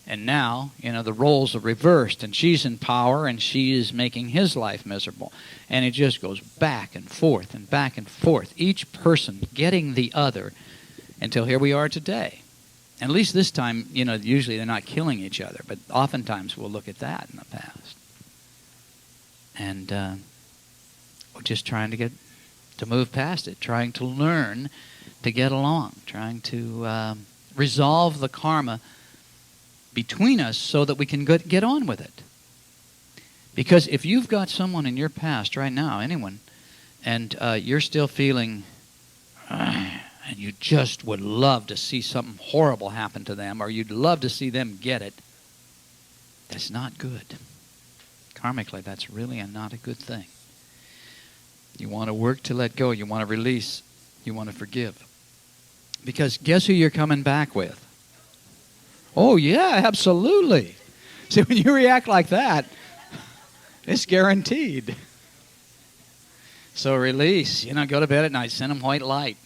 And now, the roles are reversed, and she's in power, and she is making his life miserable. And it just goes back and forth and back and forth, each person getting the other, until here we are today. And at least this time, usually they're not killing each other, but oftentimes we'll look at that in the past. And we're just trying to move past it, trying to learn to get along, trying to resolve the karma between us so that we can get on with it. Because if you've got someone in your past right now, anyone, and you're still feeling, and you just would love to see something horrible happen to them, or you'd love to see them get it, that's not good. Karmically, that's really not a good thing. You want to work to let go. You want to release. You want to forgive. Because guess who you're coming back with? Oh, yeah, absolutely. See, when you react like that, it's guaranteed. So release. Go to bed at night. Send them white light.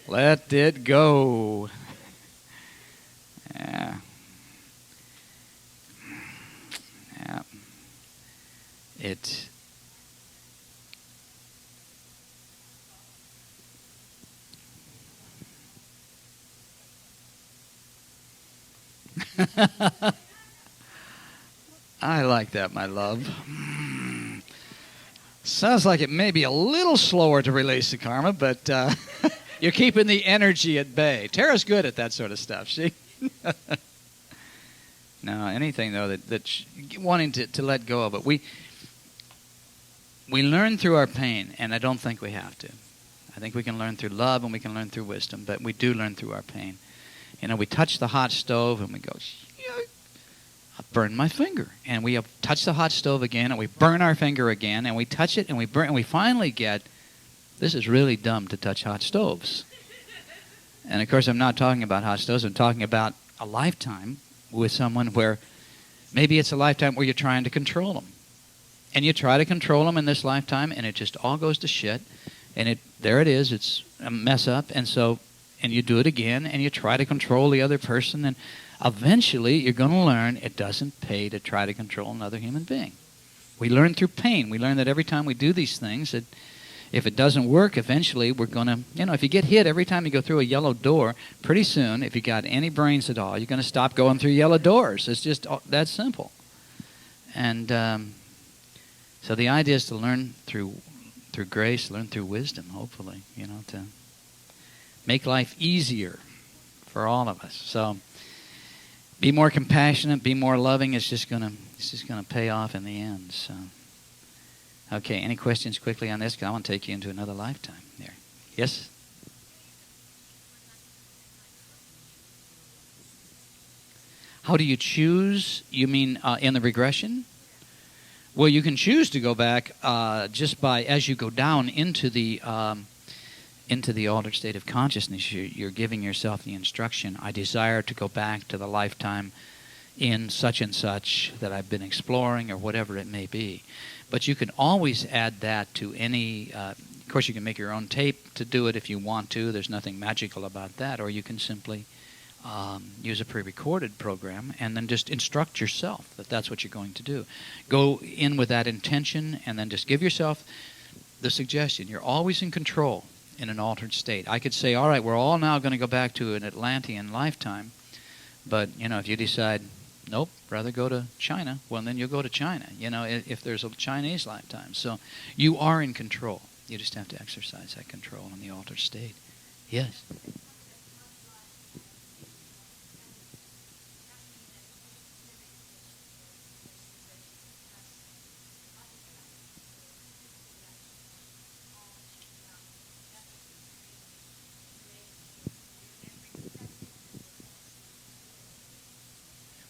Let it go. Yeah. Yeah. It... I like that, my love. Sounds like it may be a little slower to release the karma, but you're keeping the energy at bay. Tara's good at that sort of stuff, see? No, anything, though, that wanting to let go of it. We learn through our pain, and I don't think we have to. I think we can learn through love and we can learn through wisdom, but we do learn through our pain. We touch the hot stove and we go, I burned my finger. And we touch the hot stove again and we burn our finger again and we touch it and we burn, and we finally get, this is really dumb to touch hot stoves. And of course I'm not talking about hot stoves, I'm talking about a lifetime with someone where maybe it's a lifetime where you're trying to control them. And you try to control them in this lifetime and it just all goes to shit. And there it is, it's a mess up. And you do it again, and you try to control the other person, and eventually you're going to learn it doesn't pay to try to control another human being. We learn through pain. We learn that every time we do these things, that if it doesn't work, eventually we're going to, if you get hit every time you go through a yellow door, pretty soon, if you got any brains at all, you're going to stop going through yellow doors. It's just that simple. And so the idea is to learn through grace, learn through wisdom, hopefully, to make life easier for all of us. So be more compassionate, be more loving. It's just gonna pay off in the end. So okay, any questions quickly on this? Because I want to take you into another lifetime there. Yes? How do you choose? You mean in the regression? Well, you can choose to go back just by, as you go down into the altered state of consciousness, you're giving yourself the instruction, I desire to go back to the lifetime in such and such that I've been exploring, or whatever it may be. But you can always add that to any, of course you can make your own tape to do it if you want to, there's nothing magical about that, or you can simply use a pre-recorded program and then just instruct yourself that that's what you're going to do. Go in with that intention and then just give yourself the suggestion. You're always in control in an altered state. I could say, all right, we're all now going to go back to an Atlantean lifetime, but, if you decide, nope, rather go to China, well, then you'll go to China, if there's a Chinese lifetime. So you are in control. You just have to exercise that control in the altered state. Yes?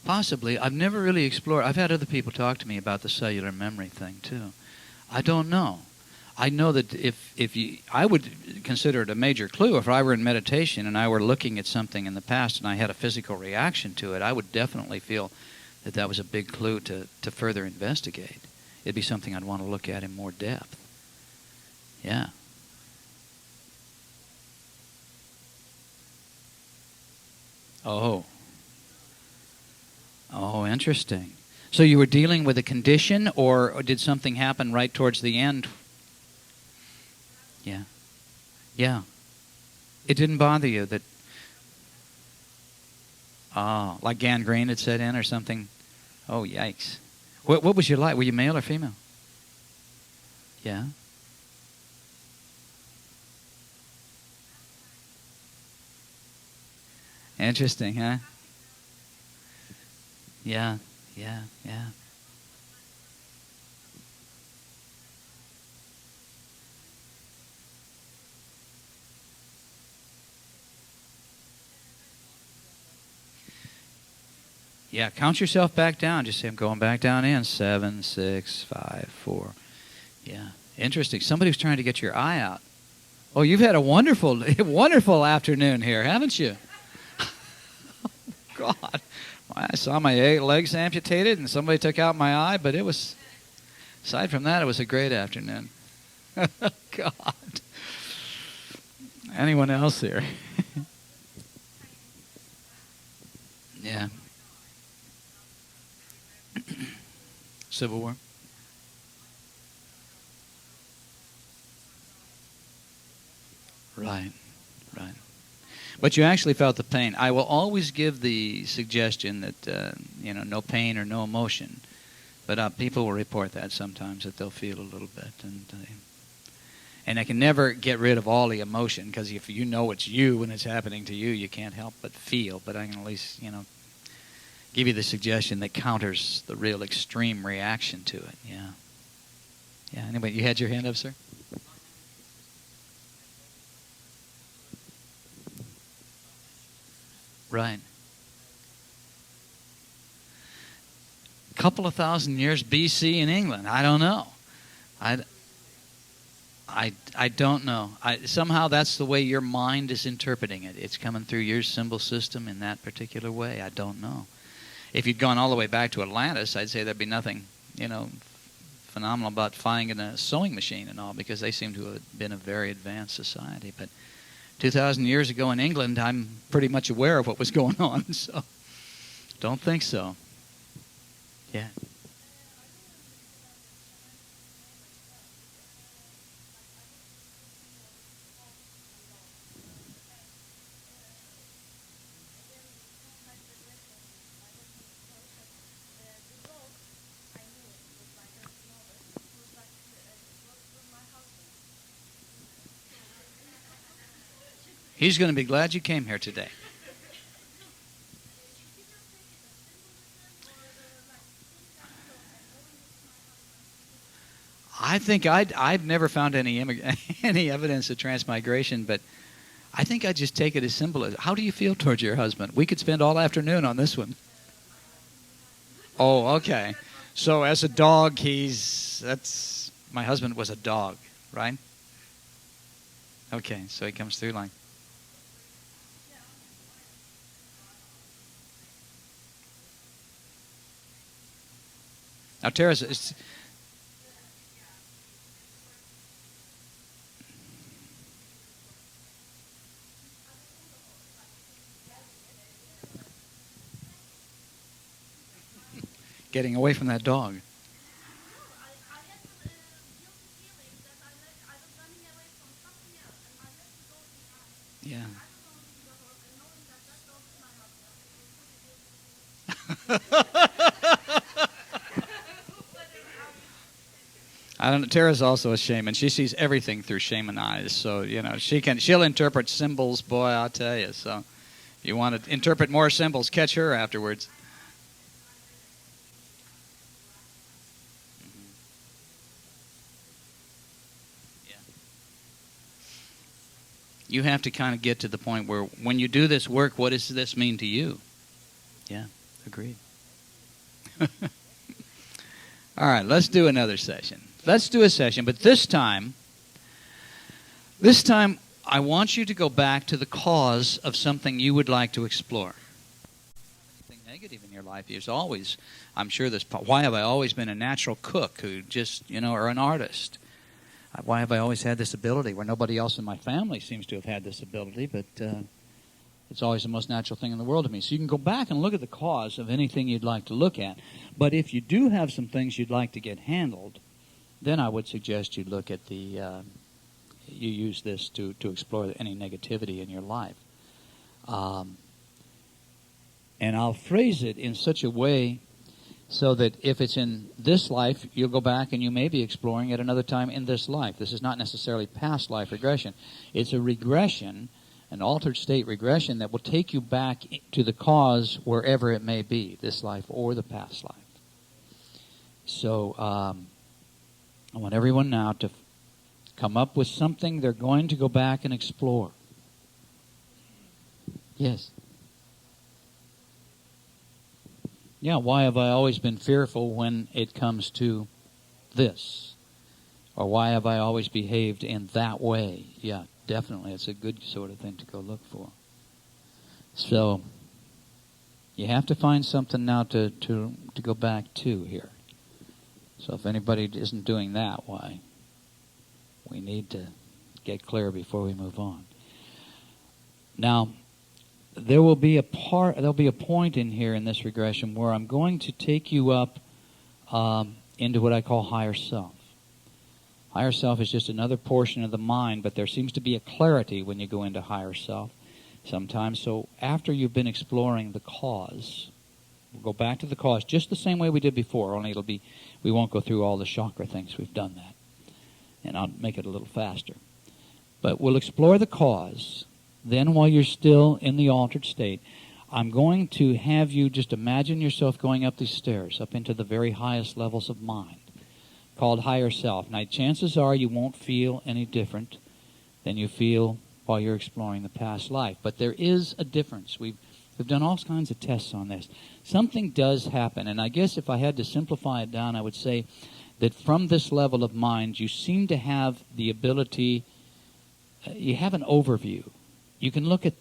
Possibly. I've never really explored. I've had other people talk to me about the cellular memory thing too. I don't know. I know that I would consider it a major clue if I were in meditation and I were looking at something in the past and I had a physical reaction to it. I would definitely feel that that was a big clue to further investigate. It'd be something I'd want to look at in more depth. Yeah. Oh. Oh, interesting. So you were dealing with a condition, or did something happen right towards the end? Yeah. Yeah. It didn't bother you that... Oh, like gangrene had set in or something? Oh, yikes. What was your light? Were you male or female? Yeah. Interesting, huh? Yeah, yeah, yeah. Yeah, count yourself back down. Just say, I'm going back down in. 7, 6, 5, 4. Yeah, interesting. Somebody's trying to get your eye out. Oh, you've had a wonderful, wonderful afternoon here, haven't you? God. I saw my legs amputated and somebody took out my eye, but it was, aside from that, it was a great afternoon. God. Anyone else here? Yeah. Civil War? Right, right. But you actually felt the pain. I will always give the suggestion that, no pain or no emotion. But people will report that sometimes, that they'll feel a little bit. And I can never get rid of all the emotion, because if you know it's you and it's happening to you, you can't help but feel. But I can at least, give you the suggestion that counters the real extreme reaction to it. Yeah. Yeah. Anyway, you had your hand up, sir? Right. Couple of thousand years BC in England. I don't know. I don't know. Somehow that's the way your mind is interpreting it. It's coming through your symbol system in that particular way. I don't know. If you'd gone all the way back to Atlantis, I'd say there'd be nothing, phenomenal about finding a sewing machine and all, because they seem to have been a very advanced society. But 2,000 years ago in England, I'm pretty much aware of what was going on, so don't think so. Yeah. He's going to be glad you came here today. I think I've never found any evidence of transmigration, but I think I just take it as simple as, how do you feel towards your husband? We could spend all afternoon on this one. Oh, okay. So as a dog, my husband was a dog, right? Okay, so he comes through like... Now, Teresa, getting away from that dog. Yeah. I don't know. Tara's also a shaman. She sees everything through shaman eyes, so she'll interpret symbols. Boy, I'll tell you. So, if you want to interpret more symbols, catch her afterwards. Yeah. You have to kind of get to the point where, when you do this work, what does this mean to you? Yeah, agreed. All right, let's do another session. Let's do a session, but this time I want you to go back to the cause of something you would like to explore. Anything negative in your life is always, I'm sure this, why have I always been a natural cook who just, or an artist? Why have I always had this ability where nobody else in my family seems to have had this ability, but it's always the most natural thing in the world to me. So you can go back and look at the cause of anything you'd like to look at. But if you do have some things you'd like to get handled, then I would suggest you look at you use this to explore any negativity in your life. And I'll phrase it in such a way so that if it's in this life, you'll go back and you may be exploring at another time in this life. This is not necessarily past life regression. It's a regression, an altered state regression that will take you back to the cause wherever it may be, this life or the past life. So I want everyone now to come up with something they're going to go back and explore. Yes. Yeah, why have I always been fearful when it comes to this? Or why have I always behaved in that way? Yeah, definitely. It's a good sort of thing to go look for. So, you have to find something now to go back to here. So if anybody isn't doing that, why? We need to get clear before we move on. Now, there'll be a point in here in this regression where I'm going to take you up into what I call higher self. Higher self is just another portion of the mind, but there seems to be a clarity when you go into higher self sometimes. So after you've been exploring the cause, we'll go back to the cause just the same way we did before, only we won't go through all the chakra things. We've done that. And I'll make it a little faster. But we'll explore the cause. Then while you're still in the altered state, I'm going to have you just imagine yourself going up these stairs, up into the very highest levels of mind, called higher self. Now, chances are you won't feel any different than you feel while you're exploring the past life. But there is a difference. We've done all kinds of tests on this. Something does happen, and I guess if I had to simplify it down, I would say that from this level of mind, you seem to have the ability, you have an overview. You can look at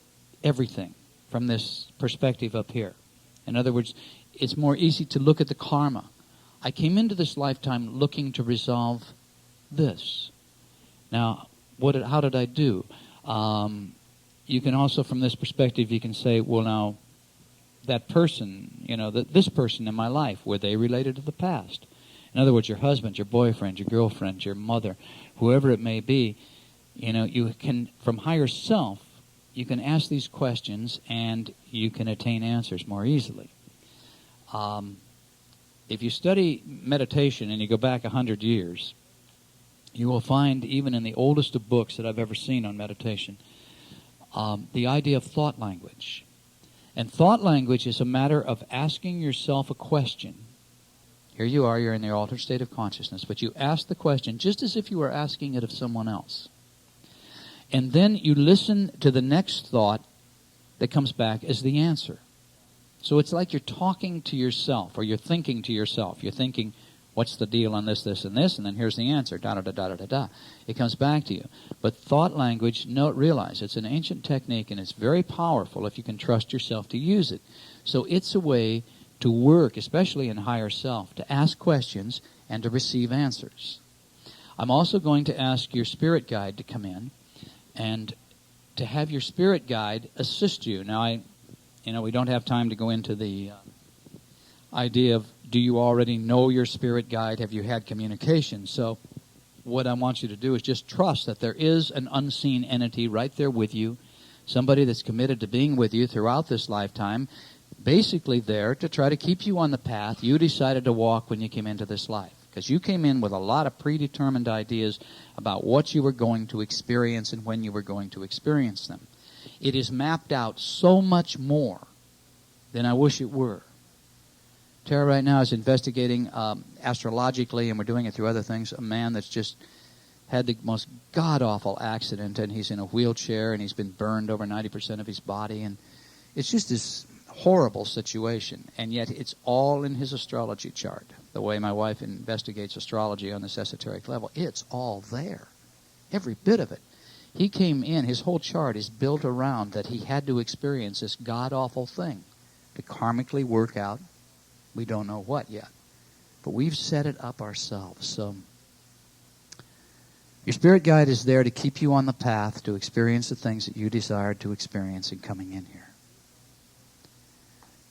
everything from this perspective up here. In other words, it's more easy to look at the karma. I came into this lifetime looking to resolve this. Now, how did I do? You can also, from this perspective, you can say, well, now, that person, this person in my life, were they related to the past? In other words, your husband, your boyfriend, your girlfriend, your mother, whoever it may be, you can, from higher self, you can ask these questions and you can attain answers more easily. If you study meditation and you go back 100 years, you will find, even in the oldest of books that I've ever seen on meditation, the idea of thought language. And thought language is a matter of asking yourself a question. Here you are, you're in the altered state of consciousness, but you ask the question just as if you were asking it of someone else. And then you listen to the next thought that comes back as the answer. So it's like you're talking to yourself, or you're thinking to yourself. You're thinking, what's the deal on this, this, and this? And then here's the answer, da-da-da-da-da-da. It comes back to you. But thought language, realize it's an ancient technique, and it's very powerful if you can trust yourself to use it. So it's a way to work, especially in higher self, to ask questions and to receive answers. I'm also going to ask your spirit guide to come in and to have your spirit guide assist you. Now, we don't have time to go into the idea of, do you already know your spirit guide? Have you had communication? So what I want you to do is just trust that there is an unseen entity right there with you, somebody that's committed to being with you throughout this lifetime, basically there to try to keep you on the path you decided to walk when you came into this life. Because you came in with a lot of predetermined ideas about what you were going to experience and when you were going to experience them. It is mapped out so much more than I wish it were. Tara right now is investigating astrologically, and we're doing it through other things, a man that's just had the most god-awful accident, and he's in a wheelchair, and he's been burned over 90% of his body, and it's just this horrible situation, and yet it's all in his astrology chart. The way my wife investigates astrology on this esoteric level, it's all there. Every bit of it. He came in, his whole chart is built around that he had to experience this god-awful thing to karmically work out, we don't know what yet. But we've set it up ourselves. So your spirit guide is there to keep you on the path to experience the things that you desired to experience in coming in here.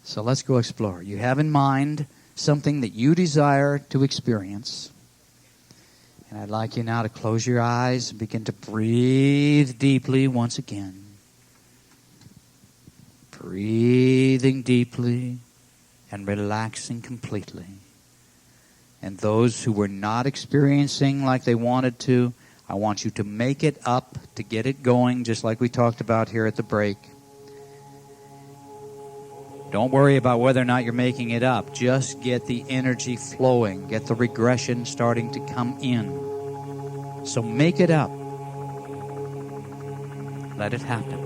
So let's go explore. You have in mind something that you desire to experience. And I'd like you now to close your eyes and begin to breathe deeply once again. Breathing deeply and relaxing completely. And those who were not experiencing like they wanted to, I want you to make it up to get it going, just like we talked about here at the break. Don't worry about whether or not you're making it up. Just get the energy flowing. Get the regression starting to come in. So make it up. Let it happen.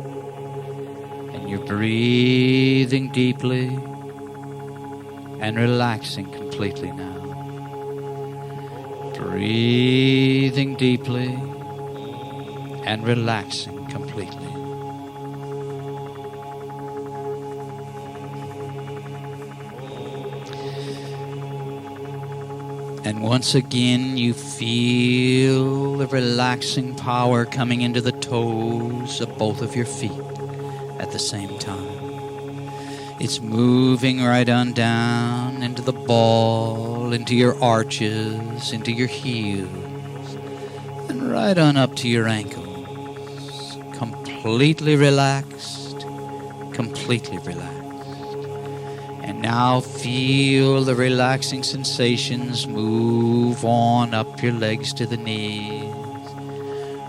And you're breathing deeply and relaxing completely now. Breathing deeply and relaxing completely. And once again, you feel the relaxing power coming into the toes of both of your feet at the same time. It's moving right on down into the ball, into your arches, into your heels, and right on up to your ankles. Completely relaxed, completely relaxed. And now feel the relaxing sensations move on up your legs to the knees,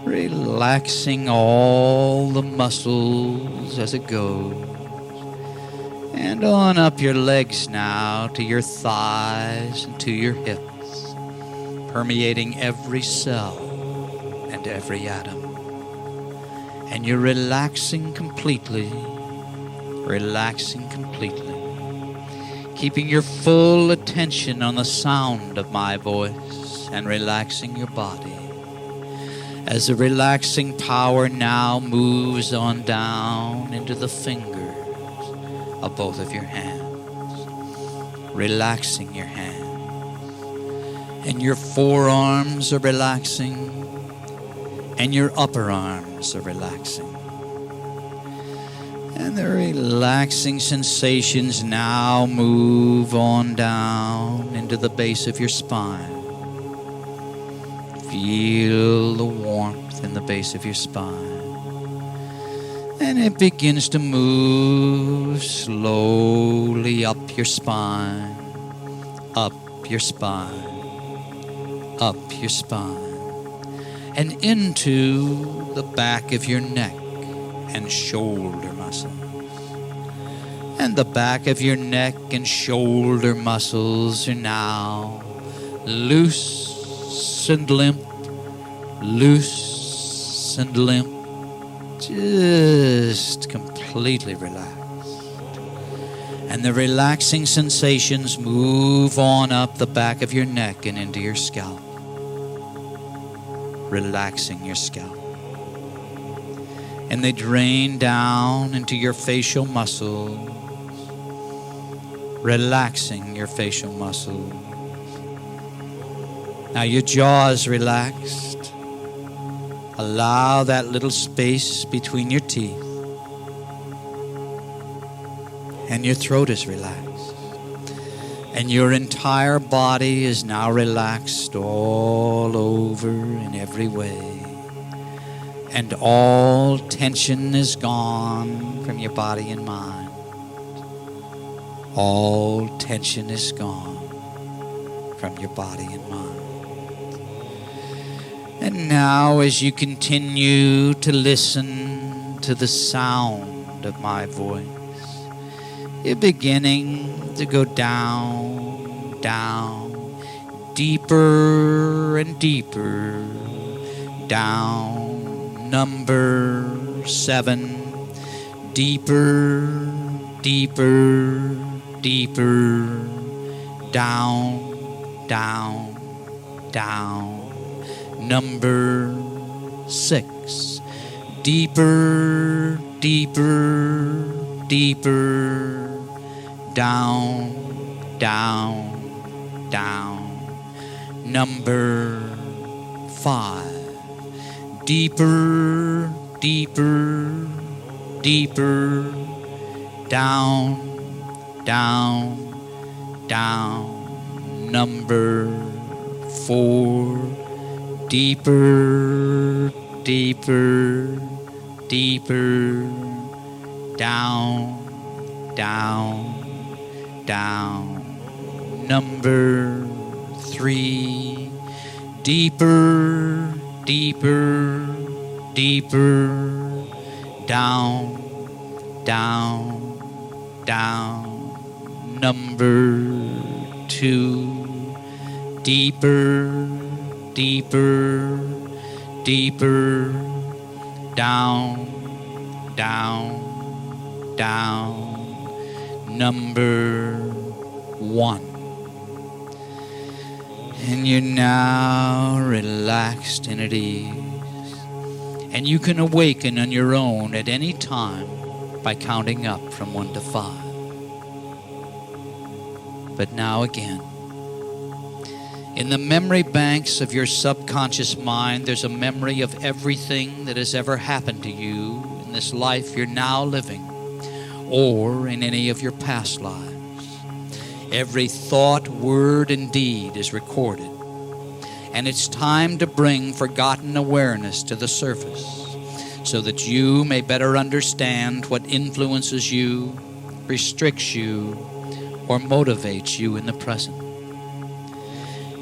relaxing all the muscles as it goes. And on up your legs now to your thighs and to your hips, permeating every cell and every atom. And you're relaxing completely, relaxing completely. Keeping your full attention on the sound of my voice and relaxing your body. As the relaxing power now moves on down into the fingers of both of your hands. Relaxing your hands. And your forearms are relaxing. And your upper arms are relaxing. And the relaxing sensations now move on down into the base of your spine. Feel the warmth in the base of your spine. And it begins to move slowly up your spine, up your spine, up your spine, and into the back of your neck and shoulder muscles. And the back of your neck and shoulder muscles are now loose and limp, loose and limp, just completely relaxed. And the relaxing sensations move on up the back of your neck and into your scalp, relaxing your scalp. And they drain down into your facial muscles, relaxing your facial muscles. Now your jaw is relaxed. Allow that little space between your teeth. And your throat is relaxed. And your entire body is now relaxed all over in every way. And all tension is gone from your body and mind. All tension is gone from your body and mind. And now as you continue to listen to the sound of my voice, you're beginning to go down, down, deeper and deeper, down. Number 7, deeper deeper, deeper, down, down, down. Number 6, deeper, deeper, deeper, down, down, down. Number 5, deeper, deeper, deeper, down, down, down. Number 4, deeper, deeper, deeper, down, down, down. Number 3, deeper, deeper, deeper, down, down, down. Number 2, deeper, deeper, deeper, down, down, down. Number 1. And you're now relaxed and at ease. And you can awaken on your own at any time by counting up from 1 to 5. But now again, in the memory banks of your subconscious mind, there's a memory of everything that has ever happened to you in this life you're now living, or in any of your past lives. Every thought, word, and deed is recorded. And it's time to bring forgotten awareness to the surface so that you may better understand what influences you, restricts you, or motivates you in the present.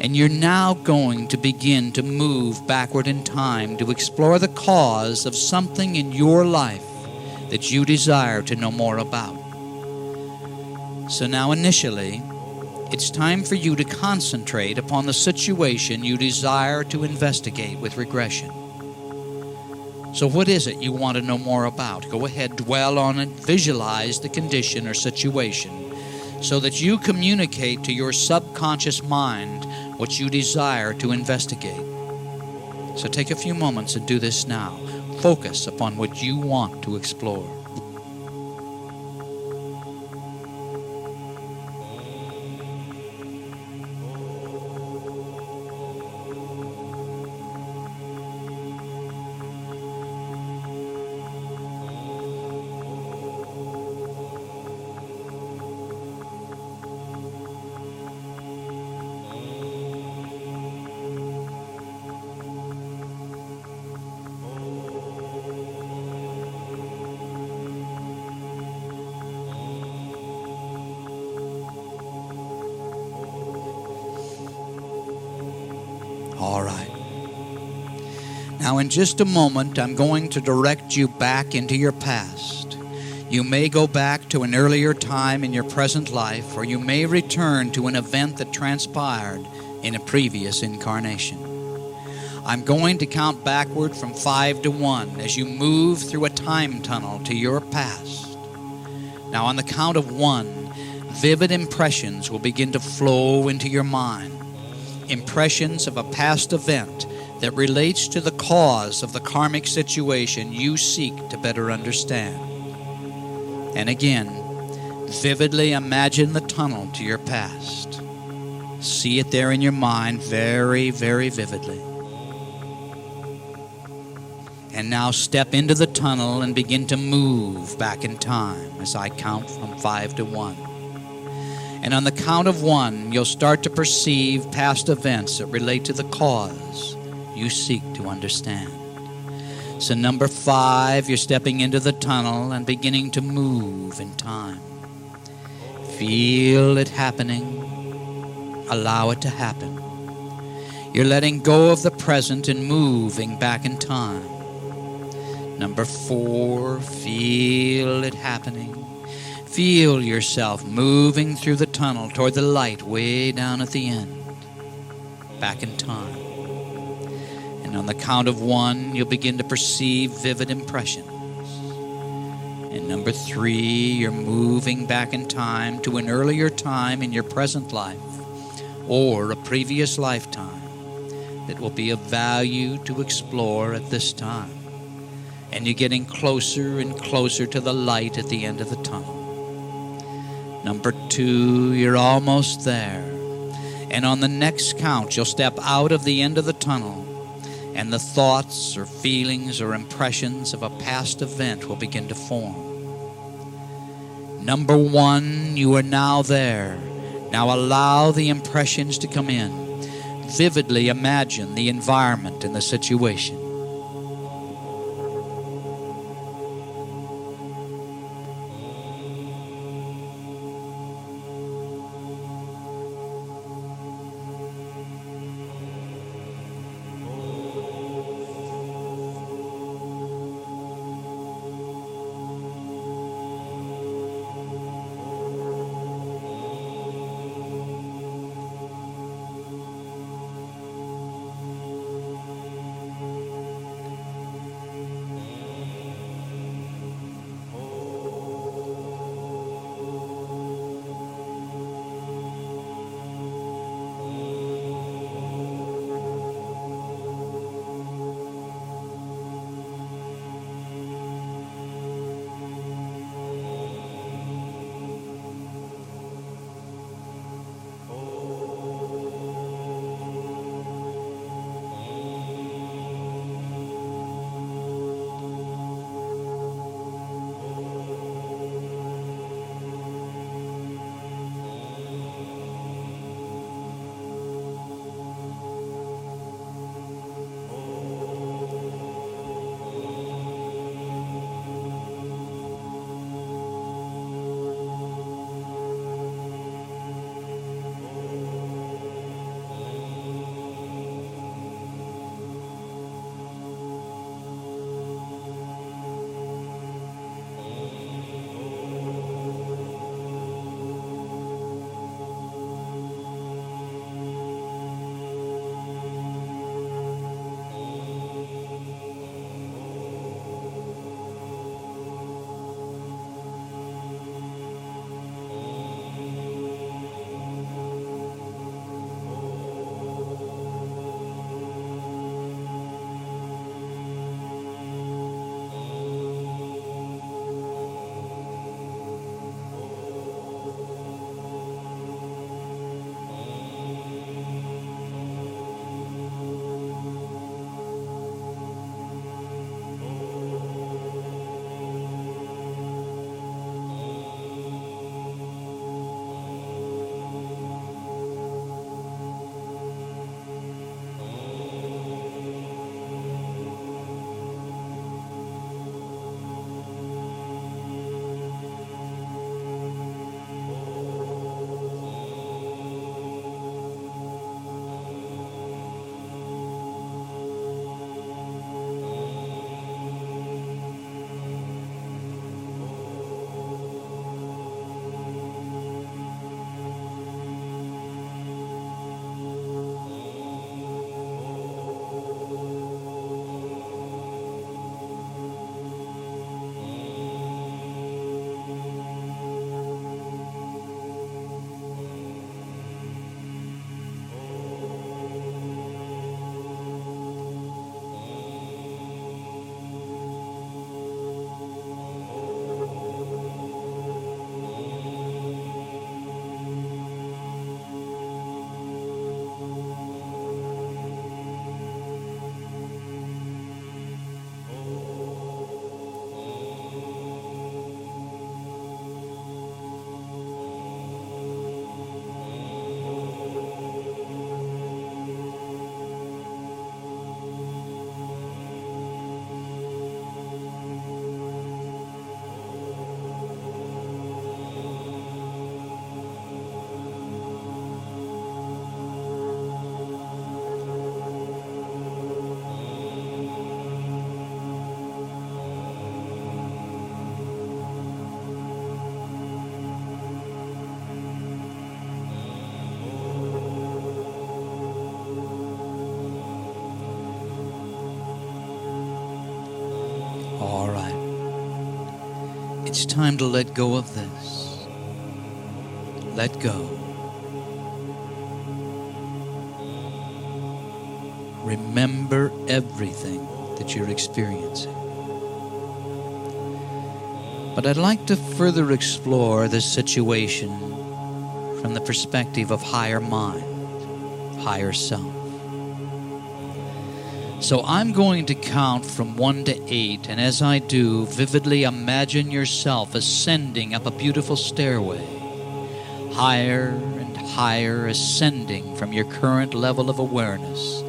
And you're now going to begin to move backward in time to explore the cause of something in your life that you desire to know more about. So now initially, it's time for you to concentrate upon the situation you desire to investigate with regression. So what is it you want to know more about? Go ahead, dwell on it, visualize the condition or situation so that you communicate to your subconscious mind what you desire to investigate. So take a few moments and do this now. Focus upon what you want to explore. All right. Now in just a moment, I'm going to direct you back into your past. You may go back to an earlier time in your present life, or you may return to an event that transpired in a previous incarnation. I'm going to count backward from 5 to 1 as you move through a time tunnel to your past. Now on the count of 1, vivid impressions will begin to flow into your mind. Impressions of a past event that relates to the cause of the karmic situation you seek to better understand. And again, vividly imagine the tunnel to your past. See it there in your mind very, very vividly. And now step into the tunnel and begin to move back in time as I count from 5 to 1. And on the count of 1, you'll start to perceive past events that relate to the cause you seek to understand. So number 5, you're stepping into the tunnel and beginning to move in time. Feel it happening. Allow it to happen. You're letting go of the present and moving back in time. Number 4, feel it happening. Feel yourself moving through the tunnel toward the light way down at the end. Back in time. And on the count of 1, you'll begin to perceive vivid impressions. And number 3, you're moving back in time to an earlier time in your present life or a previous lifetime that will be of value to explore at this time. And you're getting closer and closer to the light at the end of the tunnel. Number 2, you're almost there. And on the next count, you'll step out of the end of the tunnel, and the thoughts or feelings or impressions of a past event will begin to form. Number 1, you are now there. Now allow the impressions to come in. Vividly imagine the environment and the situation. it's time to let go of this. Let go. Remember everything that you're experiencing. But I'd like to further explore this situation from the perspective of higher mind, higher self. So I'm going to count from 1 to 8, and as I do, vividly imagine yourself ascending up a beautiful stairway, higher and higher, ascending from your current level of awareness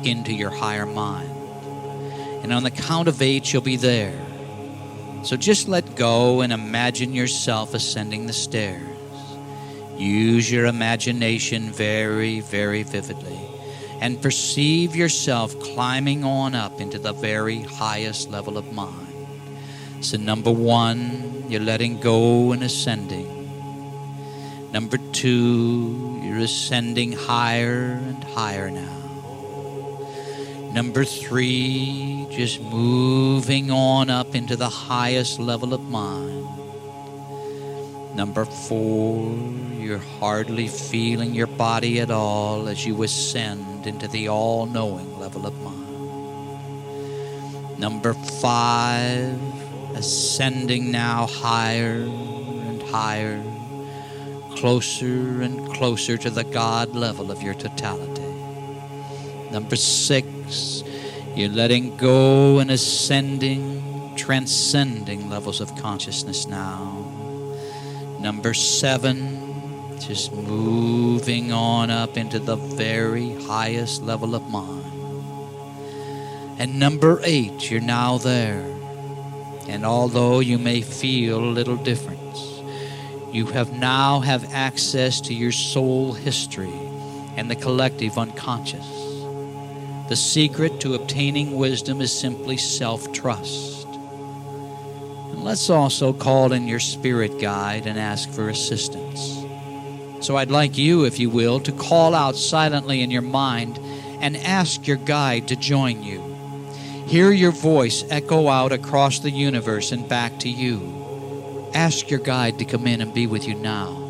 into your higher mind. And on the count of 8, you'll be there. So just let go and imagine yourself ascending the stairs. Use your imagination very, very vividly, and perceive yourself climbing on up into the very highest level of mind. So number 1, you're letting go and ascending. Number 2, you're ascending higher and higher now. Number 3, just moving on up into the highest level of mind. Number 4, you're hardly feeling your body at all as you ascend into the all-knowing level of mind. Number 5, ascending now higher and higher, closer and closer to the God level of your totality. Number 6, you're letting go and ascending, transcending levels of consciousness now. Number 7, just moving on up into the very highest level of mind. And number 8, you're now there. And although you may feel a little difference, you now have access to your soul history and the collective unconscious. The secret to obtaining wisdom is simply self-trust. And let's also call in your spirit guide and ask for assistance. So I'd like you, if you will, to call out silently in your mind and ask your guide to join you. Hear your voice echo out across the universe and back to you. Ask your guide to come in and be with you now.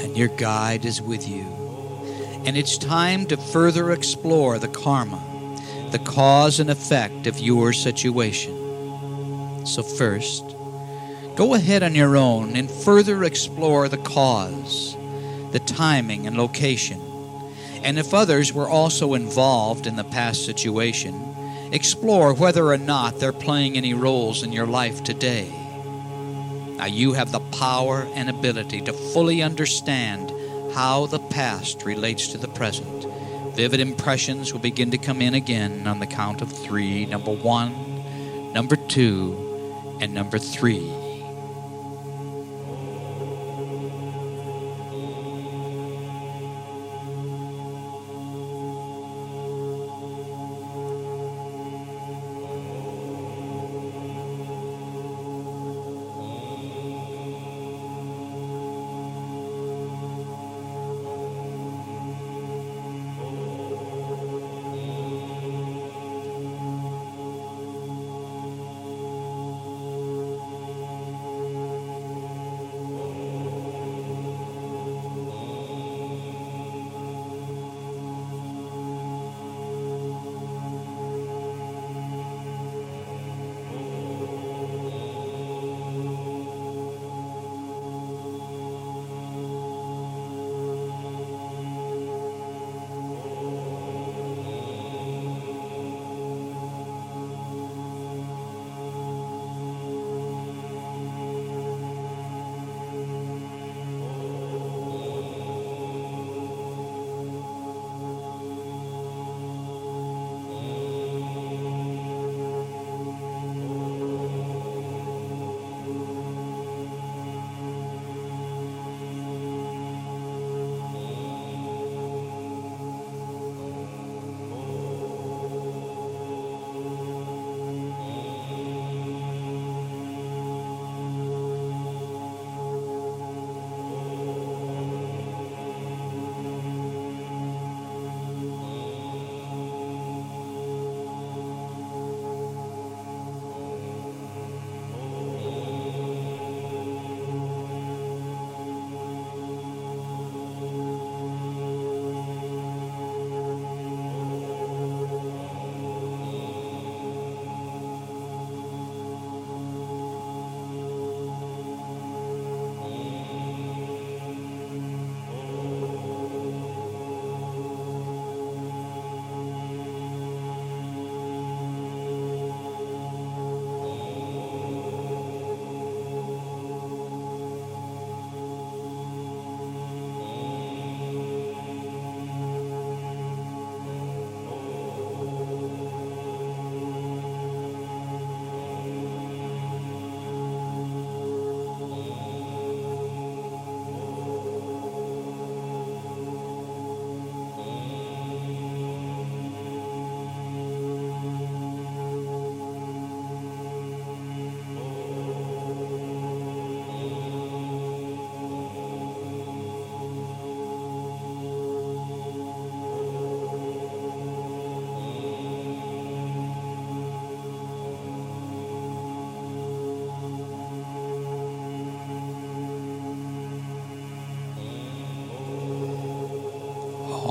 And your guide is with you. And it's time to further explore the karma, the cause and effect of your situation. So first, go ahead on your own and further explore the cause, the timing and location. And if others were also involved in the past situation, explore whether or not they're playing any roles in your life today. Now you have the power and ability to fully understand how the past relates to the present. Vivid impressions will begin to come in again on the count of 3. Number 1, number 2, and number 3.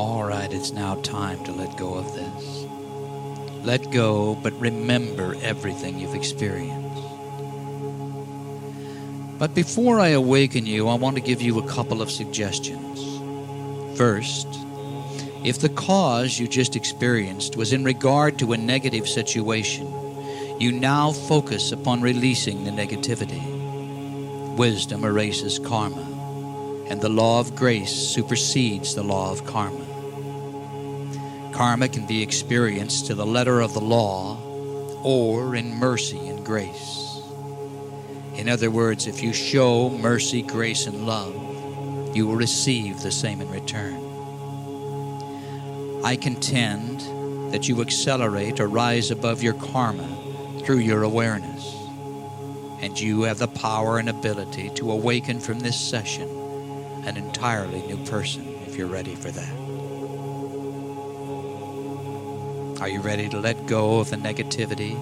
All right, it's now time to let go of this. Let go, but remember everything you've experienced. But before I awaken you, I want to give you a couple of suggestions. First, if the cause you just experienced was in regard to a negative situation, you now focus upon releasing the negativity. Wisdom erases karma, and the law of grace supersedes the law of karma. Karma can be experienced to the letter of the law or in mercy and grace. In other words, if you show mercy, grace, and love, you will receive the same in return. I contend that you accelerate or rise above your karma through your awareness, and you have the power and ability to awaken from this session an entirely new person if you're ready for that. Are you ready to let go of the negativity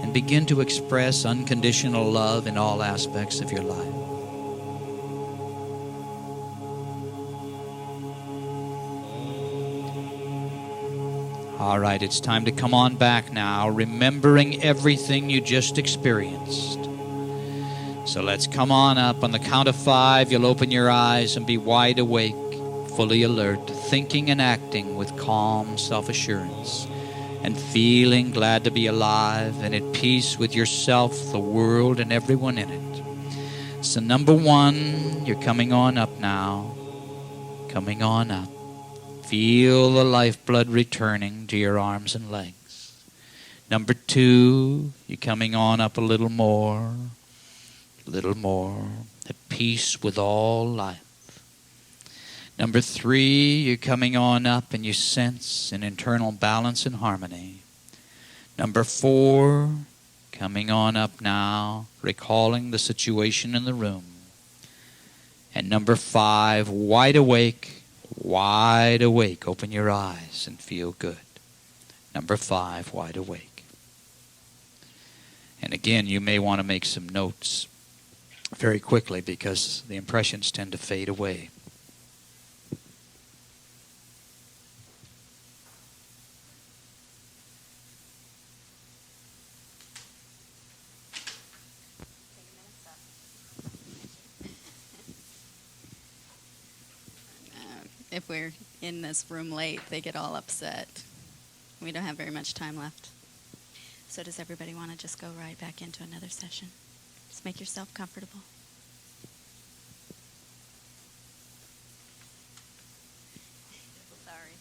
and begin to express unconditional love in all aspects of your life? All right, it's time to come on back now, remembering everything you just experienced. So let's come on up. On the count of 5, you'll open your eyes and be wide awake, fully alert, thinking and acting with calm self-assurance, and feeling glad to be alive and at peace with yourself, the world, and everyone in it. So number 1, you're coming on up now. Coming on up. Feel the lifeblood returning to your arms and legs. Number 2, you're coming on up a little more, at peace with all life. Number 3, you're coming on up and you sense an internal balance and harmony. Number 4, coming on up now, recalling the situation in the room. And number 5, wide awake, open your eyes and feel good. Number 5, wide awake. And again, you may want to make some notes very quickly because the impressions tend to fade away. If we're in this room late, they get all upset. We don't have very much time left. So does everybody want to just go right back into another session? Just make yourself comfortable. Sorry.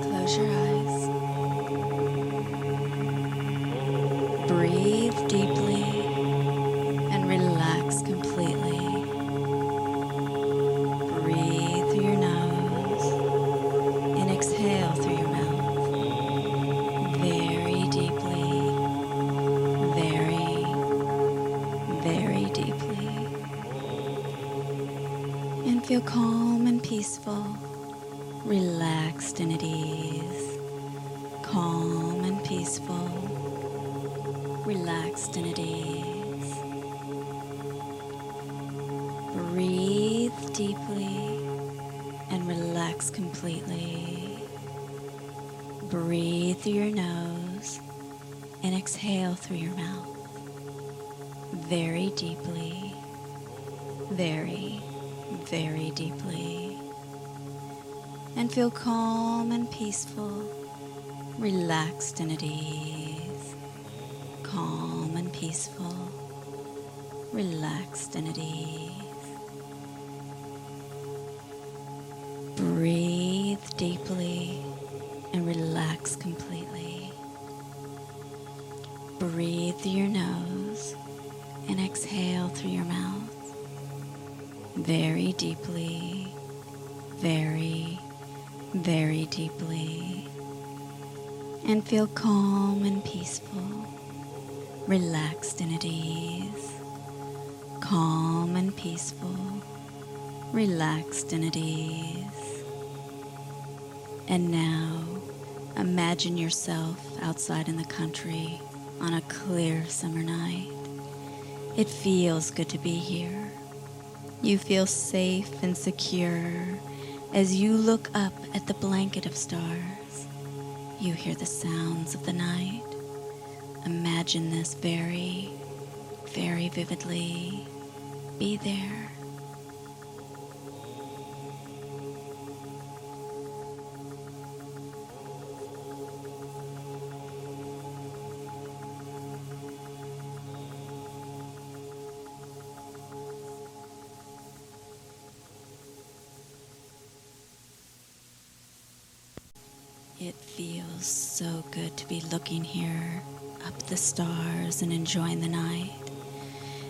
Close your eyes. Breathe deeply and relax completely. Breathe through your nose and exhale through your mouth. Very deeply. Very, very deeply. And feel calm and peaceful. Relaxed and at ease, calm and peaceful, relaxed and at ease. Breathe deeply and relax completely. Breathe through your nose and exhale through your mouth. Very deeply, very, very deeply. And feel calm and peaceful, relaxed and at ease. Calm and peaceful, relaxed and at ease. Breathe deeply and relax completely. Breathe through your nose and exhale through your mouth. Very deeply, very, very deeply. And feel calm and peaceful, relaxed and at ease. calm and peaceful, relaxed and at ease. And now, imagine yourself outside in the country on a clear summer night. It feels good to be here. You feel safe and secure as you look up at the blanket of stars. You hear the sounds of the night. Imagine this very, very vividly. Be there. It feels so good to be looking here up the stars and enjoying the night.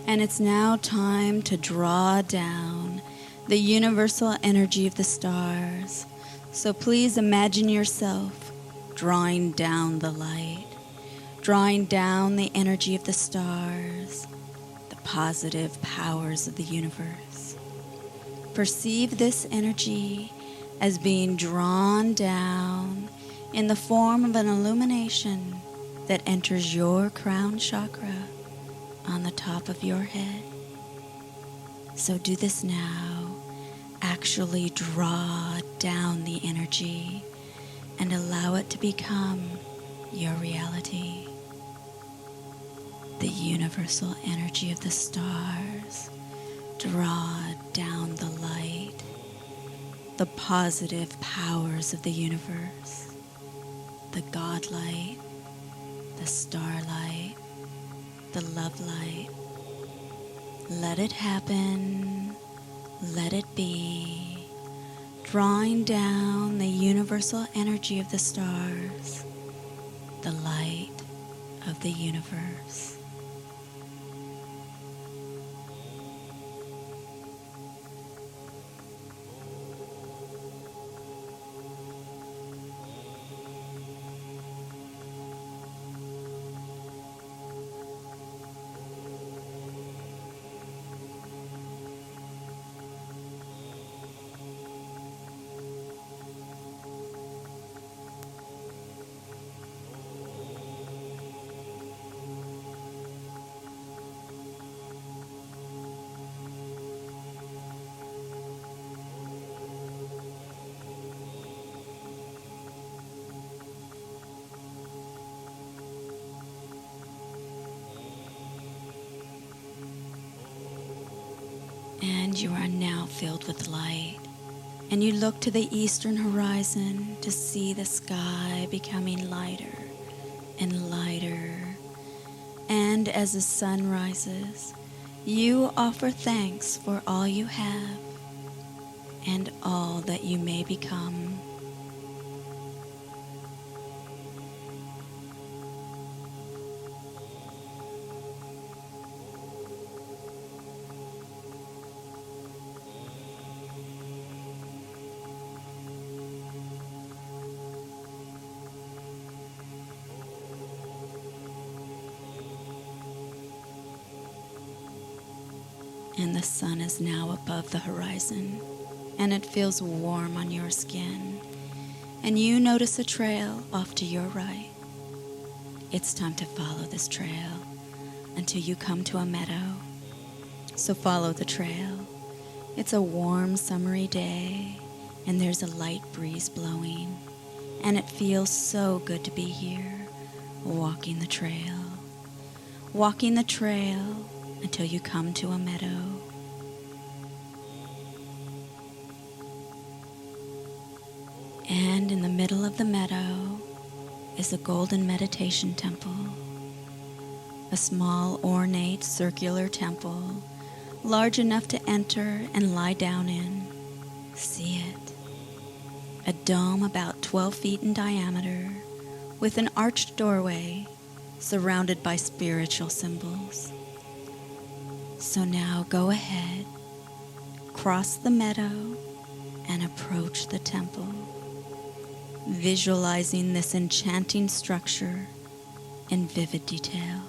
And it's now time to draw down the universal energy of the stars. So please imagine yourself drawing down the light, drawing down the energy of the stars, the positive powers of the universe. Perceive this energy as being drawn down in the form of an illumination that enters your crown chakra on the top of your head. So do this now. Actually draw down the energy and allow it to become your reality. The universal energy of the stars. Draw down the light, the positive powers of the universe, the God light, the starlight, the love light. Let it happen. Let it be. Drawing down the universal energy of the stars, the light of the universe. And you are now filled with light. And you look to the eastern horizon to see the sky becoming lighter and lighter. And as the sun rises, you offer thanks for all you have and all that you may become. And the sun is now above the horizon, and it feels warm on your skin. And you notice a trail off to your right. It's time to follow this trail until you come to a meadow. So follow the trail. It's a warm, summery day, and there's a light breeze blowing. And it feels so good to be here, walking the trail. Walking the trail until you come to a meadow. And in the middle of the meadow is a golden meditation temple. A small, ornate, circular temple, large enough to enter and lie down in. See it. A dome about 12 feet in diameter, with an arched doorway surrounded by spiritual symbols. So now go ahead, cross the meadow, and approach the temple, visualizing this enchanting structure in vivid detail.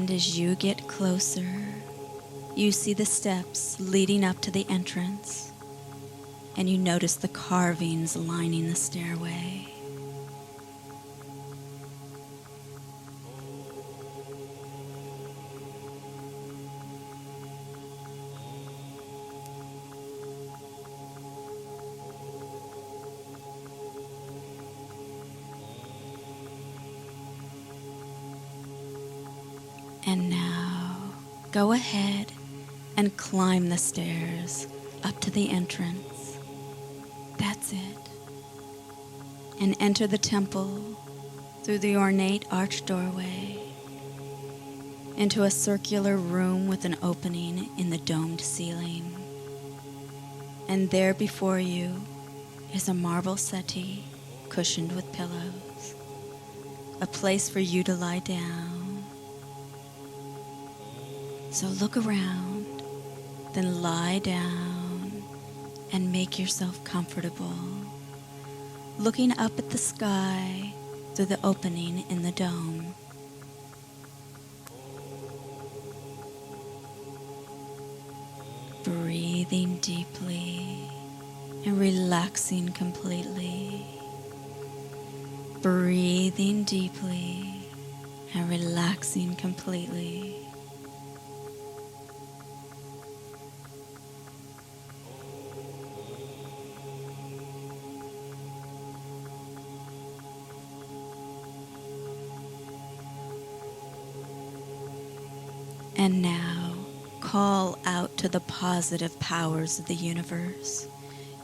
And as you get closer, you see the steps leading up to the entrance, and you notice the carvings lining the stairway. And now, go ahead and climb the stairs up to the entrance. That's it. And enter the temple through the ornate arched doorway into a circular room with an opening in the domed ceiling. And there before you is a marble settee cushioned with pillows, a place for you to lie down. So look around, then lie down and make yourself comfortable, looking up at the sky through the opening in the dome. Breathing deeply and relaxing completely. Breathing deeply and relaxing completely. And now, call out to the positive powers of the universe,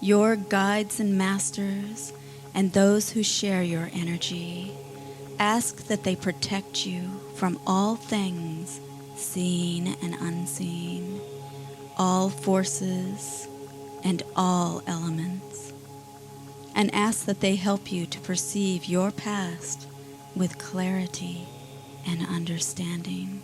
your guides and masters, and those who share your energy. Ask that they protect you from all things, seen and unseen, all forces and all elements. And ask that they help you to perceive your past with clarity and understanding.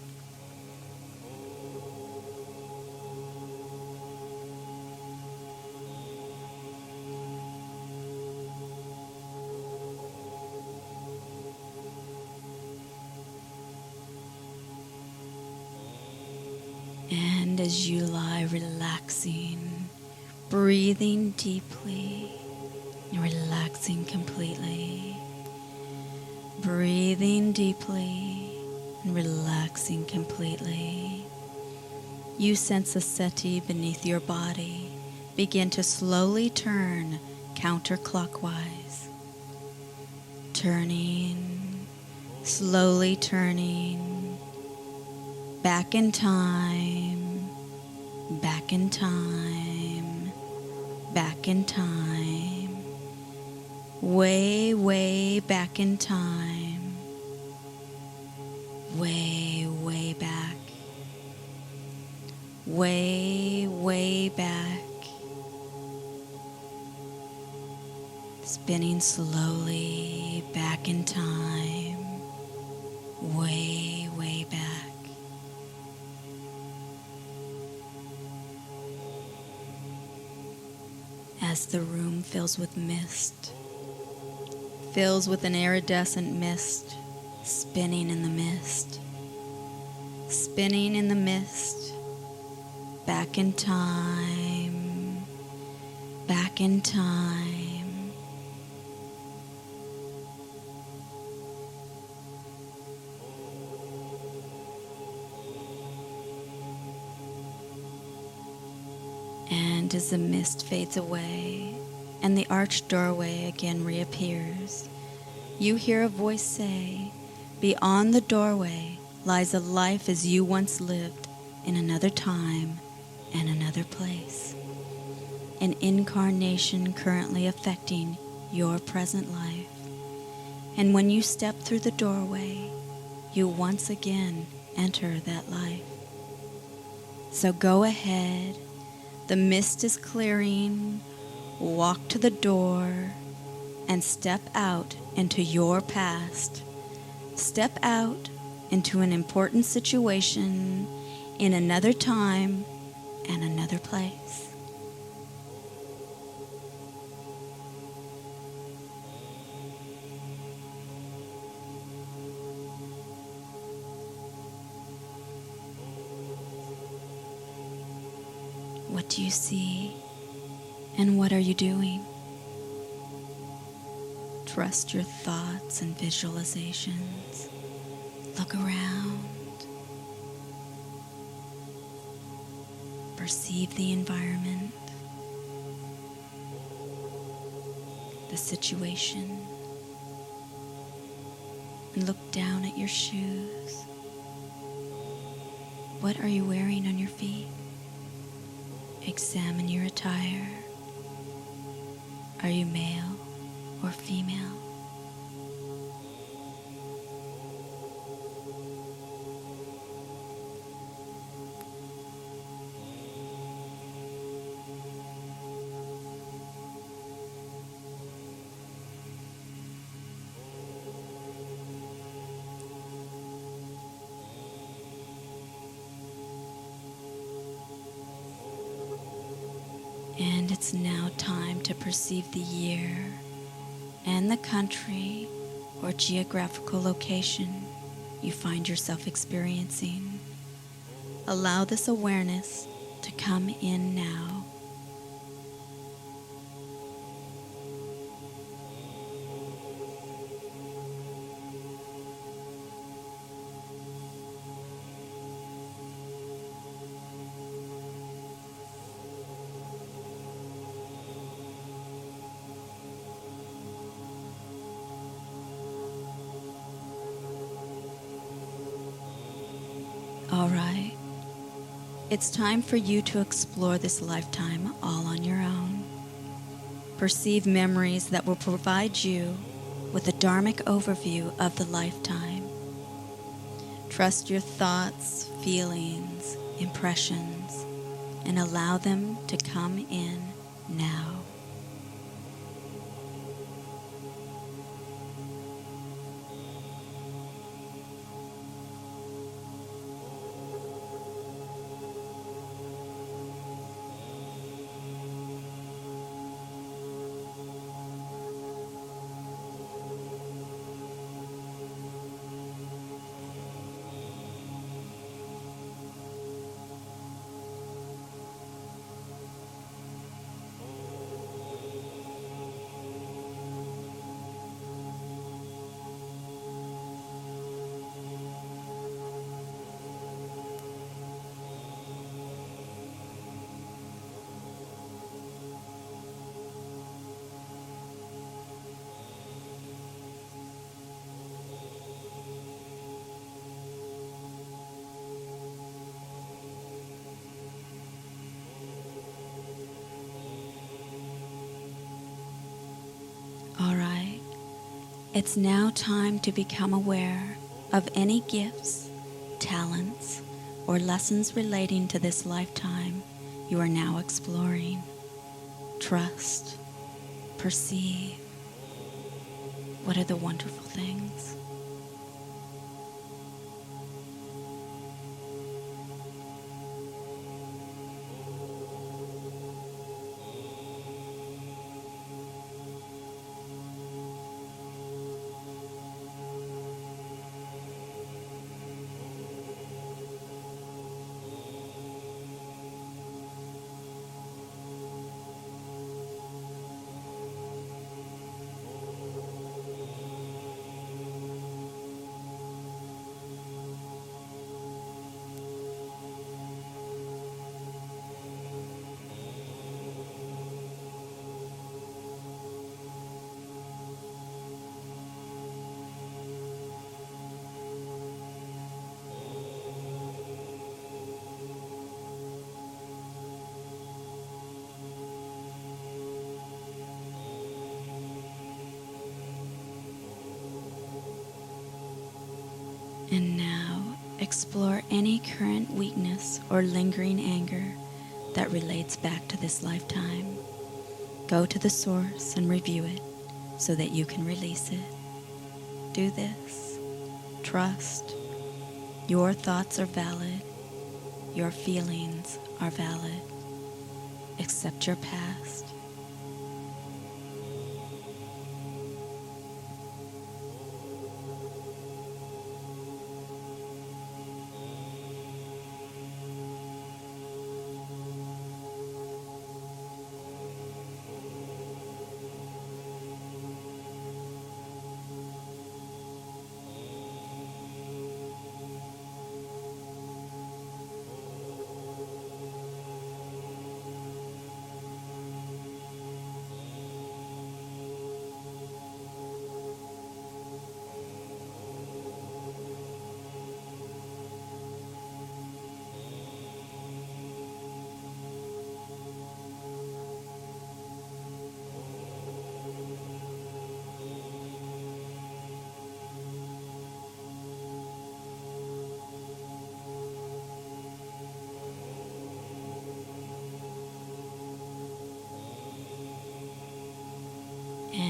And as you lie relaxing, breathing deeply, relaxing completely, breathing deeply and relaxing completely, you sense a settee beneath your body begin to slowly turn counterclockwise, turning, slowly turning, back in time, back in time, back in time, way, way back in time, way, way back, way, way back, spinning slowly back in time, way, way back. As the room fills with mist, fills with an iridescent mist, spinning in the mist, spinning in the mist, back in time, back in time. And as the mist fades away and the arched doorway again reappears, you hear a voice say, "Beyond the doorway lies a life as you once lived in another time and another place. An incarnation currently affecting your present life. And when you step through the doorway, you once again enter that life. So go ahead. The mist is clearing. Walk to the door and step out into your past. Step out into an important situation in another time and another place." What do you see? And what are you doing? Trust your thoughts and visualizations. Look around. Perceive the environment, the situation, and look down at your shoes. What are you wearing on your feet? Examine your attire. Are you male or female? And it's now time to perceive the year and the country or geographical location you find yourself experiencing. Allow this awareness to come in now. All right. It's time for you to explore this lifetime all on your own. Perceive memories that will provide you with a dharmic overview of the lifetime. Trust your thoughts, feelings, impressions, and allow them to come in now. All right. It's now time to become aware of any gifts, talents, or lessons relating to this lifetime you are now exploring. Trust, perceive. What are the wonderful things? And now, explore any current weakness or lingering anger that relates back to this lifetime. Go to the source and review it so that you can release it. Do this. Trust. Your thoughts are valid. Your feelings are valid. Accept your past.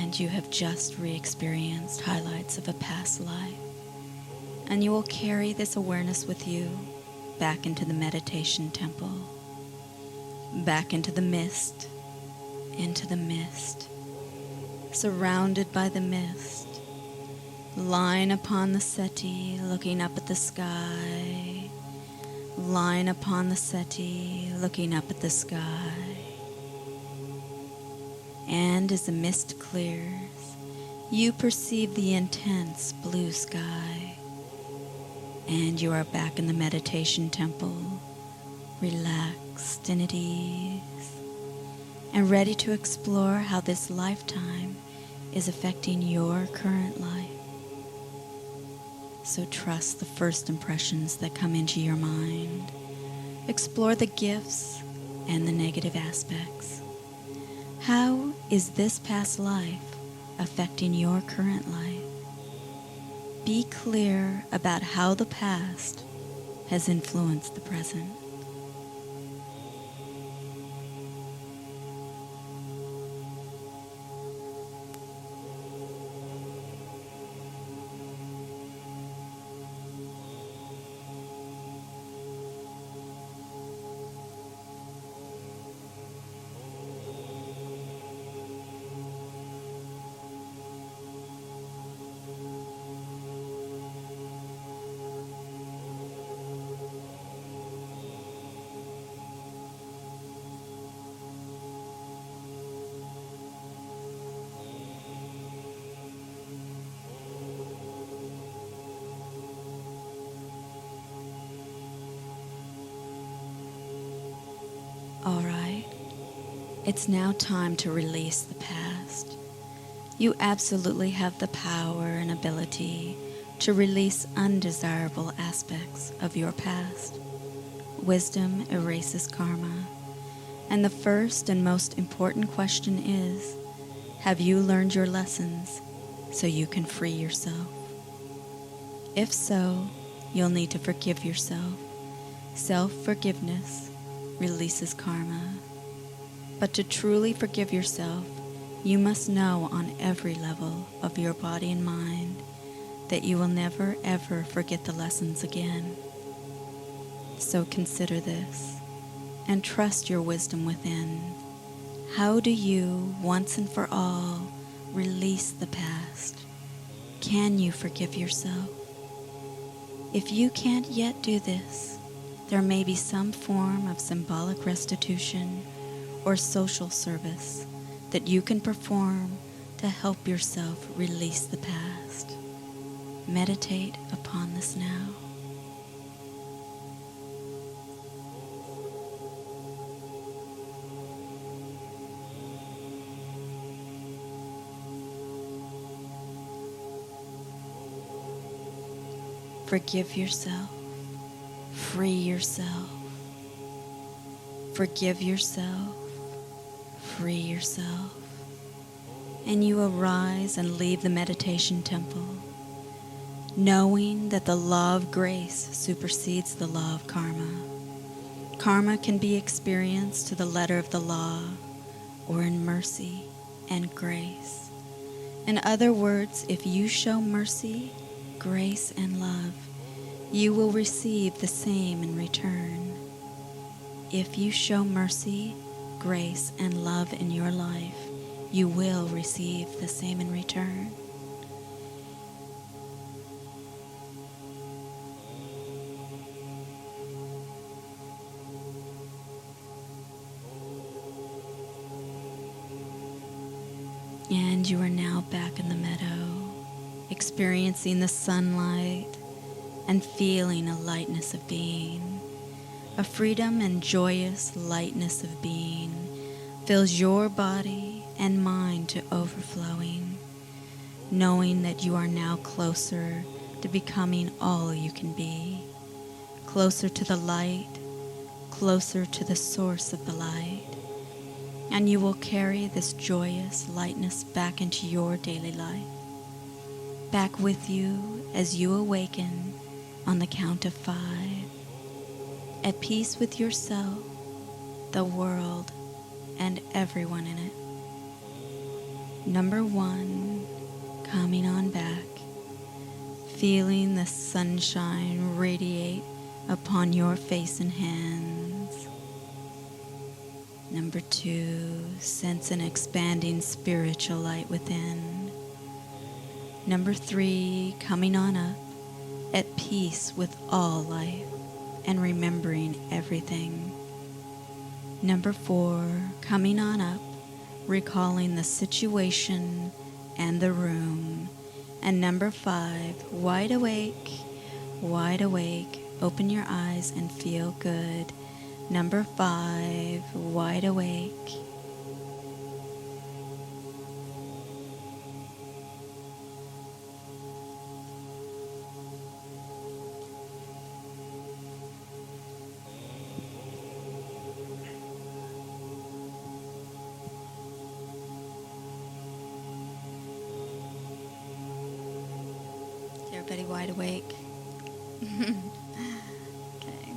And you have just re-experienced highlights of a past life. And you will carry this awareness with you back into the meditation temple, back into the mist, surrounded by the mist, lying upon the settee, looking up at the sky, lying upon the settee, looking up at the sky. And as the mist clears, you perceive the intense blue sky, and you are back in the meditation temple, relaxed and at ease, and ready to explore how this lifetime is affecting your current life. So trust the first impressions that come into your mind. Explore the gifts and the negative aspects. How is this past life affecting your current life? Be clear about how the past has influenced the present. All right, it's now time to release the past. You absolutely have the power and ability to release undesirable aspects of your past. Wisdom erases karma. And the first and most important question is, have you learned your lessons so you can free yourself? If so, you'll need to forgive yourself. Self-forgiveness releases karma. But to truly forgive yourself, you must know on every level of your body and mind that you will never ever forget the lessons again. So consider this and trust your wisdom within. How do you, once and for all, release the past? Can you forgive yourself? If you can't yet do this, there may be some form of symbolic restitution or social service that you can perform to help yourself release the past. Meditate upon this now. Forgive yourself. Free yourself. Forgive yourself. Free yourself. And you arise and leave the meditation temple, knowing that the law of grace supersedes the law of karma. Karma can be experienced to the letter of the law or in mercy and grace. In other words, if you show mercy, grace, and love, you will receive the same in return. If you show mercy, grace, and love in your life, you will receive the same in return. And you are now back in the meadow, experiencing the sunlight and feeling a lightness of being. A freedom and joyous lightness of being fills your body and mind to overflowing, knowing that you are now closer to becoming all you can be, closer to the light, closer to the source of the light. And you will carry this joyous lightness back into your daily life, back with you as you awaken on the count of 5, at peace with yourself, the world, and everyone in it. Number 1, coming on back, feeling the sunshine radiate upon your face and hands. Number 2, sense an expanding spiritual light within. Number 3, coming on up, at peace with all life and remembering everything. Number 4, coming on up, recalling the situation and the room. And number 5, wide awake, open your eyes and feel good. Number 5, wide awake. Is everybody wide awake? Okay.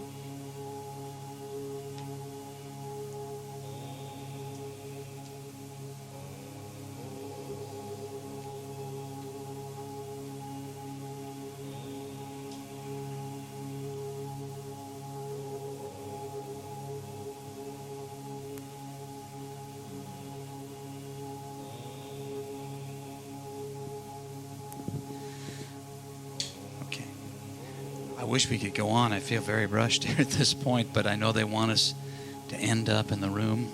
Okay. I wish we could go on. I feel very rushed here at this point, but I know they want us to end up in the room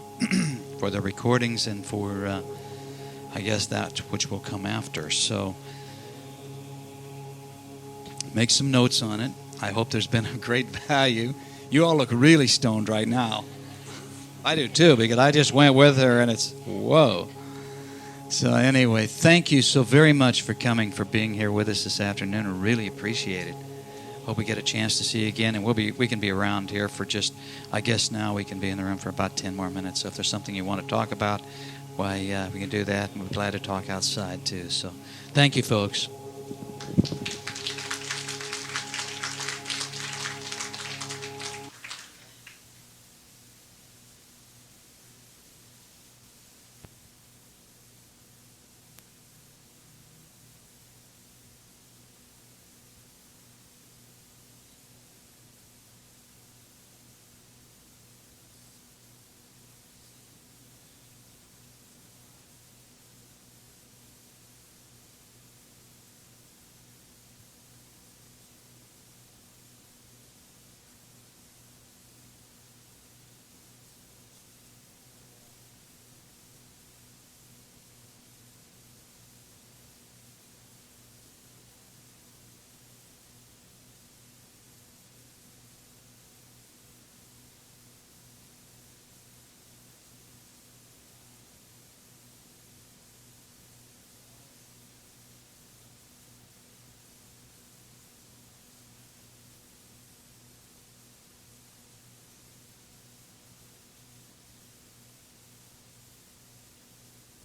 for the recordings and for, I guess, that which will come after. So make some notes on it. I hope there's been a great value. You all look really stoned right now. I do too, because I just went with her and it's, whoa. So anyway, thank you so very much for coming, for being here with us this afternoon. I really appreciate it. Hope we get a chance to see you again, and we can be around here for just, I guess now we can be in the room for about 10 more minutes. So if there's something you want to talk about, why, we can do that, and we're glad to talk outside too. So thank you, folks.